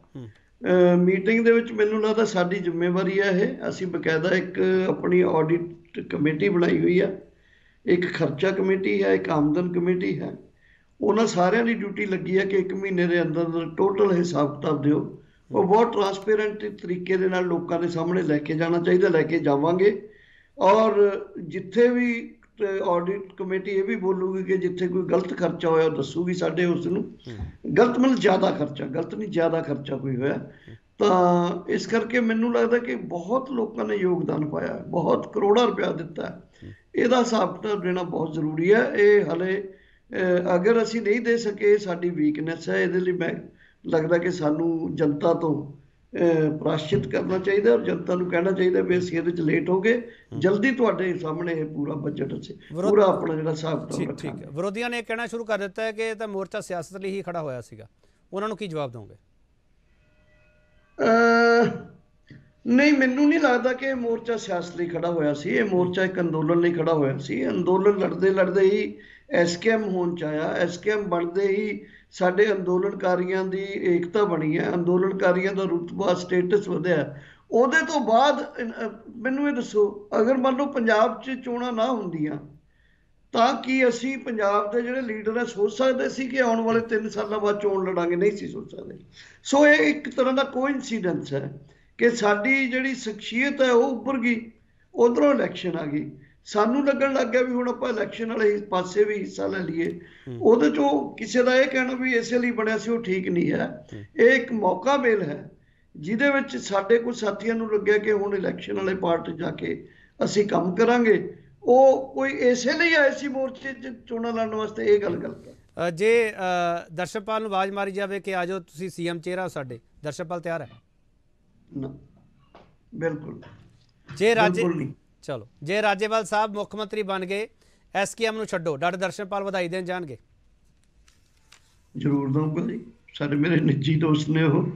ਮੀਟਿੰਗ ਦੇ ਵਿੱਚ ਮੈਨੂੰ ਲੱਗਦਾ ਸਾਡੀ ਜ਼ਿੰਮੇਵਾਰੀ ਹੈ ਇਹ। ਅਸੀਂ ਬਕਾਇਦਾ ਇੱਕ ਆਪਣੀ ਆਡਿਟ ਕਮੇਟੀ ਬਣਾਈ ਹੋਈ ਆ, ਇੱਕ ਖਰਚਾ ਕਮੇਟੀ ਹੈ, ਇੱਕ ਆਮਦਨ ਕਮੇਟੀ ਹੈ। ਉਹਨਾਂ ਸਾਰਿਆਂ ਦੀ ਡਿਊਟੀ ਲੱਗੀ ਹੈ ਕਿ 1 ਮਹੀਨੇ ਦੇ ਅੰਦਰ ਅੰਦਰ ਟੋਟਲ ਹਿਸਾਬ ਕਿਤਾਬ ਦਿਓ। ਉਹ ਬਹੁਤ ਟਰਾਂਸਪੇਰੈਂਟ ਤਰੀਕੇ ਦੇ ਨਾਲ ਲੋਕਾਂ ਦੇ ਸਾਹਮਣੇ ਲੈ ਕੇ ਜਾਣਾ ਚਾਹੀਦਾ, ਲੈ ਕੇ ਜਾਵਾਂਗੇ। ਔਰ ਜਿੱਥੇ ਵੀ ਆਡਿਟ ਕਮੇਟੀ ਇਹ ਵੀ ਬੋਲੂਗੀ ਕਿ ਜਿੱਥੇ ਕੋਈ ਗਲਤ ਖਰਚਾ ਹੋਇਆ ਉਹ ਦੱਸੂਗੀ ਸਾਡੇ ਉਸ ਨੂੰ, ਗਲਤ ਮਤਲਬ ਜ਼ਿਆਦਾ ਖਰਚਾ, ਗਲਤ ਨਹੀਂ, ਜ਼ਿਆਦਾ ਖਰਚਾ ਕੋਈ ਹੋਇਆ ਤਾਂ। ਇਸ ਕਰਕੇ ਮੈਨੂੰ ਲੱਗਦਾ ਕਿ ਬਹੁਤ ਲੋਕਾਂ ਨੇ ਯੋਗਦਾਨ ਪਾਇਆ, ਬਹੁਤ ਕਰੋੜਾਂ ਰੁਪਇਆ ਦਿੱਤਾ। ਇਹਦਾ ਹਿਸਾਬ ਕਿਤਾਬ ਦੇਣਾ ਬਹੁਤ ਜ਼ਰੂਰੀ ਹੈ। ਇਹ ਹਲੇ ਅਗਰ ਅਸੀਂ ਨਹੀਂ ਦੇ ਸਕੇ, ਸਾਡੀ ਵੀਕਨੈਸ ਹੈ। ਇਹਦੇ ਲਈ ਮੈਂ ਲੱਗਦਾ ਕਿ ਸਾਨੂੰ ਜਨਤਾ ਤੋਂ ਪ੍ਰਾਸ਼ਚਿਤ ਕਰਨਾ ਚਾਹੀਦਾ, ਔਰ ਜਨਤਾ ਨੂੰ ਕਹਿਣਾ ਚਾਹੀਦਾ ਵੀ ਅਸੀਂ ਇਹਦੇ 'ਚ ਲੇਟ ਹੋ ਗਏ, ਜਲਦੀ ਤੁਹਾਡੇ ਸਾਹਮਣੇ ਇਹ ਪੂਰਾ ਬਜਟ ਅਸੀਂ ਪੂਰਾ ਆਪਣਾ ਜਿਹੜਾ ਹਿਸਾਬ ਕਿਤਾਬ ਰੱਖਾਂਗੇ। ਵਿਰੋਧੀਆਂ ਨੇ ਕਹਿਣਾ ਸ਼ੁਰੂ ਕਰ ਦਿੱਤਾ ਹੈ ਕਿ ਇਹ ਤਾਂ ਮੋਰਚਾ ਸਿਆਸਤ ਲਈ ਹੀ ਖੜਾ ਹੋਇਆ ਸੀਗਾ, ਉਹਨਾਂ ਨੂੰ ਕੀ ਜਵਾਬ ਦੋਗੇ? ਨਹੀਂ, ਮੈਨੂੰ ਨਹੀਂ ਲੱਗਦਾ ਕਿ ਇਹ ਮੋਰਚਾ ਸਿਆਸਤ ਲਈ ਖੜਾ ਹੋਇਆ ਸੀ। ਇਹ ਮੋਰਚਾ ਇੱਕ ਅੰਦੋਲਨ ਲਈ ਖੜਾ ਹੋਇਆ ਸੀ। ਅੰਦੋਲਨ ਲੜਦੇ ਲੜਦੇ ਹੀ ਐਸਕੇਐਮ ਹੋਣ 'ਚ ਆਇਆ। ਐਸਕੇਐਮ ਬਣਦੇ ਹੀ ਸਾਡੇ ਅੰਦੋਲਨਕਾਰੀਆਂ ਦੀ ਏਕਤਾ ਬਣੀ ਹੈ, ਅੰਦੋਲਨਕਾਰੀਆਂ ਦਾ ਰੁਤਬਾ, ਸਟੇਟਸ ਵਧਿਆ। ਉਹਦੇ ਤੋਂ ਬਾਅਦ ਮੈਨੂੰ ਇਹ ਦੱਸੋ, ਅਗਰ ਮੰਨ ਲਓ ਪੰਜਾਬ 'ਚ ਚੋਣਾਂ ਨਾ ਹੁੰਦੀਆਂ ਤਾਂ ਕੀ ਅਸੀਂ ਪੰਜਾਬ ਦੇ ਜਿਹੜੇ ਲੀਡਰ ਹੈ ਸੋਚ ਸਕਦੇ ਸੀ ਕਿ ਆਉਣ ਵਾਲੇ 3 ਸਾਲਾਂ ਬਾਅਦ ਚੋਣ ਲੜਾਂਗੇ? ਨਹੀਂ ਸੀ ਸੋਚ ਸਕਦੇ। ਸੋ ਇਹ ਇੱਕ ਤਰ੍ਹਾਂ ਦਾ ਕੋਇਨਸੀਡੈਂਸ ਹੈ ਕਿ ਸਾਡੀ ਜਿਹੜੀ ਸ਼ਖਸੀਅਤ ਹੈ ਉਹ ਉੱਭਰ ਗਈ, ਉਧਰੋਂ ਇਲੈਕਸ਼ਨ ਆ ਗਈ। ਸਾਨੂੰ ਲੱਗਣ ਲੱਗ ਗਿਆ ਵੀ ਹੁਣ ਆਪਾਂ ਇਲੈਕਸ਼ਨ ਵਾਲੇ ਪਾਸੇ ਵੀ ਹਿੱਸਾ ਲੈ ਲਈਏ। ਉਹਦੇ 'ਚੋਂ ਕਿਸੇ ਦਾ ਇਹ ਕਹਿਣਾ ਵੀ ਇਸੇ ਲਈ ਬਣਿਆ ਸੀ, ਉਹ ਠੀਕ ਨਹੀਂ ਹੈ। ਇਹ ਇੱਕ ਮੌਕਾ ਮੇਲ ਹੈ ਜਿਹਦੇ ਵਿੱਚ ਸਾਡੇ ਕੁਝ ਸਾਥੀਆਂ ਨੂੰ ਲੱਗਿਆ ਕਿ ਹੁਣ ਇਲੈਕਸ਼ਨ ਵਾਲੇ ਪਾਰਟ ਜਾ ਕੇ ਅਸੀਂ ਕੰਮ ਕਰਾਂਗੇ। ਉਹ ਕੋਈ ਇਸੇ ਲਈ ਆਏ ਸੀ ਮੋਰਚੇ 'ਚ ਚੋਣਾਂ ਲੜਨ ਵਾਸਤੇ, ਇਹ ਗੱਲ ਗਲਤ ਹੈ। ਜੇ ਦਰਸ਼ਨਪਾਲ ਨੂੰ ਆਵਾਜ਼ ਮਾਰੀ ਜਾਵੇ ਕਿ ਆ ਜਾਓ ਤੁਸੀਂ ਸੀਐਮ ਚਿਹਰਾ ਸਾਡੇ, ਦਰਸ਼ਨਪਾਲ ਤਿਆਰ ਹੈ? ਨਾ, ਬਿਲਕੁਲ। ਚਲੋ, ਜੇ ਰਾਜੇਵਾਲ ਸਾਹਿਬ ਮੁੱਖ ਮੰਤਰੀ ਬਣ ਗਏ, ਐਸਕੇਐਮ ਨੂੰ ਛੱਡੋ, ਡਾਕਟਰ ਦਰਸ਼ਨਪਾਲ ਵਧਾਈ ਦੇਣ ਜਾਣਗੇ? ਜ਼ਰੂਰ ਦਊਂਗਾ ਜੀ, ਸਾਡੇ ਮੇਰੇ ਨਿੱਜੀ ਦੋਸਤ ਨੇ, ਉਹ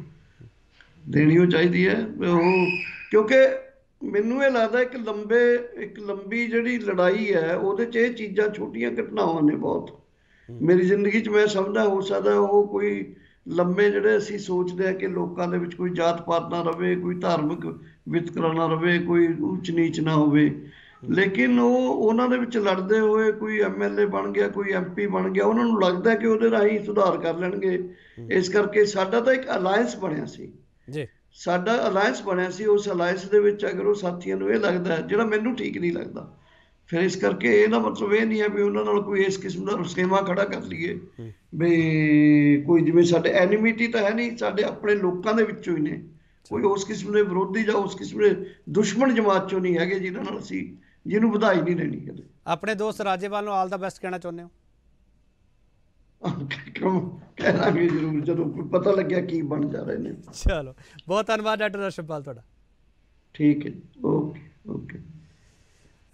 ਦੇਣੀ ਉਹ ਚਾਹੀਦੀ ਹੈ ਉਹ, ਕਿਉਂਕਿ ਮੈਨੂੰ ਇਹ ਲੱਗਦਾ ਇੱਕ ਲੰਬੀ ਜਿਹੜੀ ਲੜਾਈ ਹੈ ਉਹਦੇ 'ਚ ਇਹ ਚੀਜ਼ਾਂ ਛੋਟੀਆਂ ਘਟਨਾਵਾਂ ਨੇ ਬਹੁਤ। ਮੇਰੀ ਜ਼ਿੰਦਗੀ 'ਚ ਮੈਂ ਸਮਝਦਾ ਹੋ ਸਕਦਾ ਉਹ ਕੋਈ ਲੰਬੇ ਜਿਹੜੇ ਅਸੀਂ ਸੋਚਦੇ ਹਾਂ ਕਿ ਲੋਕਾਂ ਦੇ ਵਿੱਚ ਕੋਈ ਜਾਤ ਪਾਤ ਨਾ ਰਵੇ, ਕੋਈ ਧਾਰਮਿਕ ਵਿਤਕਰਾ ਨਾ ਰਵੇ, ਕੋਈ ਉੱਚ ਨੀਚ ਨਾ ਹੋਵੇ, ਲੇਕਿਨ ਉਹਨਾਂ ਦੇ ਵਿੱਚ ਲੜਦੇ ਹੋਏ ਕੋਈ MLA ਬਣ ਗਿਆ, ਕੋਈ MP ਬਣ ਗਿਆ, ਉਹਨਾਂ ਨੂੰ ਲੱਗਦਾ ਕਿ ਉਹਦੇ ਰਾਹੀਂ ਸੁਧਾਰ ਕਰ ਲੈਣਗੇ। ਇਸ ਕਰਕੇ ਸਾਡਾ ਤਾਂ ਇੱਕ ਅਲਾਇੰਸ ਬਣਿਆ ਸੀ ਜੀ, ਸਾਡਾ ਅਲਾਇੰਸ ਬਣਿਆ ਸੀ। ਉਸ ਅਲਾਇੰਸ ਦੇ ਵਿੱਚ ਅਗਰ ਉਹ ਸਾਥੀਆਂ ਨੂੰ ਇਹ ਲੱਗਦਾ ਜਿਹੜਾ ਮੈਨੂੰ ਠੀਕ ਨਹੀਂ ਲੱਗਦਾ, ਫਿਰ ਇਸ ਕਰਕੇ ਇਹਦਾ ਮਤਲਬ ਇਹ ਨਹੀਂ ਹੈ ਵੀ ਉਹਨਾਂ ਨਾਲ ਕੋਈ ਇਸ ਕਿਸਮ ਦਾ ਰੁਸੇਵਾਂ ਖੜਾ ਕਰ ਲਈਏ ਵੀ ਕੋਈ, ਜਿਵੇਂ ਸਾਡੇ ਐਨੀਮਿਟੀ ਤਾਂ ਹੈ ਨਹੀਂ, ਸਾਡੇ ਆਪਣੇ ਲੋਕਾਂ ਦੇ ਵਿੱਚੋਂ ਹੀ ਨੇ, ਕੋਈ ਉਸ ਕਿਸਮ ਦੇ ਵਿਰੋਧੀ ਜਾਂ ਉਸ ਕਿਸਮ ਦੇ ਦੁਸ਼ਮਣ ਜਮਾਤ ਚੋਂ ਨਹੀਂ ਹੈਗੇ ਜਿਨ੍ਹਾਂ ਨਾਲ ਅਸੀਂ ਜਿਹਨੂੰ ਵਧਾਈ ਨਹੀਂ ਦੇਣੀ ਕਦੇ। ਆਪਣੇ ਦੋਸਤ ਰਾਜੇਵਾਲ ਨੂੰ ਆਲ ਦਾ ਬੈਸਟ ਕਹਿਣਾ ਚਾਹੁੰਦੇ ਹੋ? ਕਹਿਣਾਂਗੇ ਜ਼ਰੂਰ ਜਦੋਂ ਕੋਈ ਪਤਾ ਲੱਗਿਆ ਕੀ ਬਣ ਜਾ ਰਹੇ ਨੇ। ਚਲੋ, ਬਹੁਤ ਧੰਨਵਾਦ ਡਾਕਟਰ ਦਰਸ਼ਨਪਾਲ ਤੁਹਾਡਾ। ਠੀਕ ਹੈ, ਓਕੇ ਓਕੇ।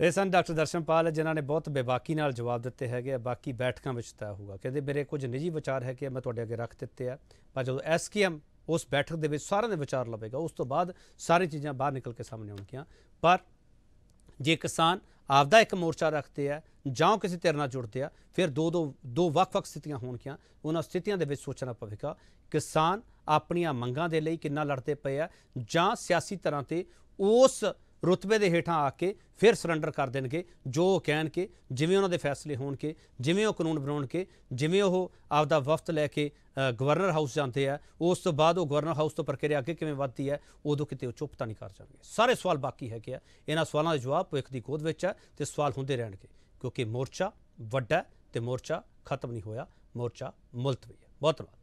ਇਹ ਸਨ ਡਾਕਟਰ ਦਰਸ਼ਨਪਾਲ, ਜਿਨ੍ਹਾਂ ਨੇ ਬਹੁਤ ਬੇਬਾਕੀ ਨਾਲ ਜਵਾਬ ਦਿੱਤੇ ਹੈਗੇ। ਬਾਕੀ ਬੈਠਕਾਂ ਵਿੱਚ ਤੈਅ ਹੋਊਗਾ। ਕਹਿੰਦੇ ਮੇਰੇ ਕੁਝ ਨਿੱਜੀ ਵਿਚਾਰ ਹੈ ਕਿ ਮੈਂ ਤੁਹਾਡੇ ਅੱਗੇ ਰੱਖ ਦਿੱਤੇ ਆ, ਪਰ ਜਦੋਂ ਐਸਕੇਐਮ ਉਸ ਬੈਠਕ ਦੇ ਵਿੱਚ ਸਾਰਿਆਂ ਦੇ ਵਿਚਾਰ ਲਵੇਗਾ ਉਸ ਤੋਂ ਬਾਅਦ ਸਾਰੀ ਚੀਜ਼ਾਂ ਬਾਹਰ ਨਿਕਲ ਕੇ ਸਾਹਮਣੇ ਆਉਣਗੀਆਂ। ਪਰ ਜੇ ਕਿਸਾਨ ਆਪਦਾ ਇੱਕ ਮੋਰਚਾ ਰੱਖਦੇ ਆ ਜਾਂ ਕਿਸੇ ਧਿਰ ਨਾਲ ਜੁੜਦੇ ਆ, ਫਿਰ ਦੋ ਵੱਖ-ਵੱਖ ਸਥਿਤੀਆਂ ਹੋਣਗੀਆਂ। ਉਹਨਾਂ ਸਥਿਤੀਆਂ ਦੇ ਵਿੱਚ ਸੋਚਣਾ ਪਵੇਗਾ ਕਿਸਾਨ ਆਪਣੀਆਂ ਮੰਗਾਂ ਦੇ ਲਈ ਕਿੰਨਾ ਲੜਦੇ ਪਏ ਆ, ਜਾਂ ਸਿਆਸੀ ਤਰ੍ਹਾਂ ਤੇ ਉਸ ਰੁਤਬੇ ਦੇ ਹੇਠਾਂ ਆ ਕੇ ਫਿਰ ਸਰੈਂਡਰ ਕਰ ਦੇਣਗੇ ਜੋ ਉਹ ਕਹਿਣਗੇ, ਜਿਵੇਂ ਉਹਨਾਂ ਦੇ ਫੈਸਲੇ ਹੋਣਗੇ, ਜਿਵੇਂ ਉਹ ਕਾਨੂੰਨ ਬਣਾਉਣਗੇ, ਜਿਵੇਂ ਉਹ ਆਪਦਾ ਵਫਦ ਲੈ ਕੇ ਗਵਰਨਰ ਹਾਊਸ ਜਾਂਦੇ ਆ। ਉਸ ਤੋਂ ਬਾਅਦ ਉਹ ਗਵਰਨਰ ਹਾਊਸ ਤੋਂ ਪ੍ਰਕਿਰਿਆ ਅੱਗੇ ਕਿਵੇਂ ਵੱਧਦੀ ਹੈ, ਉਦੋਂ ਕਿਤੇ ਉਹ ਚੁੱਪ ਤਾਂ ਨਹੀਂ ਕਰ ਜਾਣਗੇ। ਸਾਰੇ ਸਵਾਲ ਬਾਕੀ ਹੈਗੇ ਆ। ਇਹਨਾਂ ਸਵਾਲਾਂ ਦੇ ਜਵਾਬ ਭਵਿੱਖ ਦੀ ਗੋਦ ਵਿੱਚ ਹੈ ਤੇ ਸਵਾਲ ਹੁੰਦੇ ਰਹਿਣਗੇ, ਕਿਉਂਕਿ ਮੋਰਚਾ ਵੱਡਾ ਤੇ ਮੋਰਚਾ ਖਤਮ ਨਹੀਂ ਹੋਇਆ, ਮੋਰਚਾ ਮੁਲਤਵੀ ਹੈ। ਬਹੁਤ ਧੰਨਵਾਦ।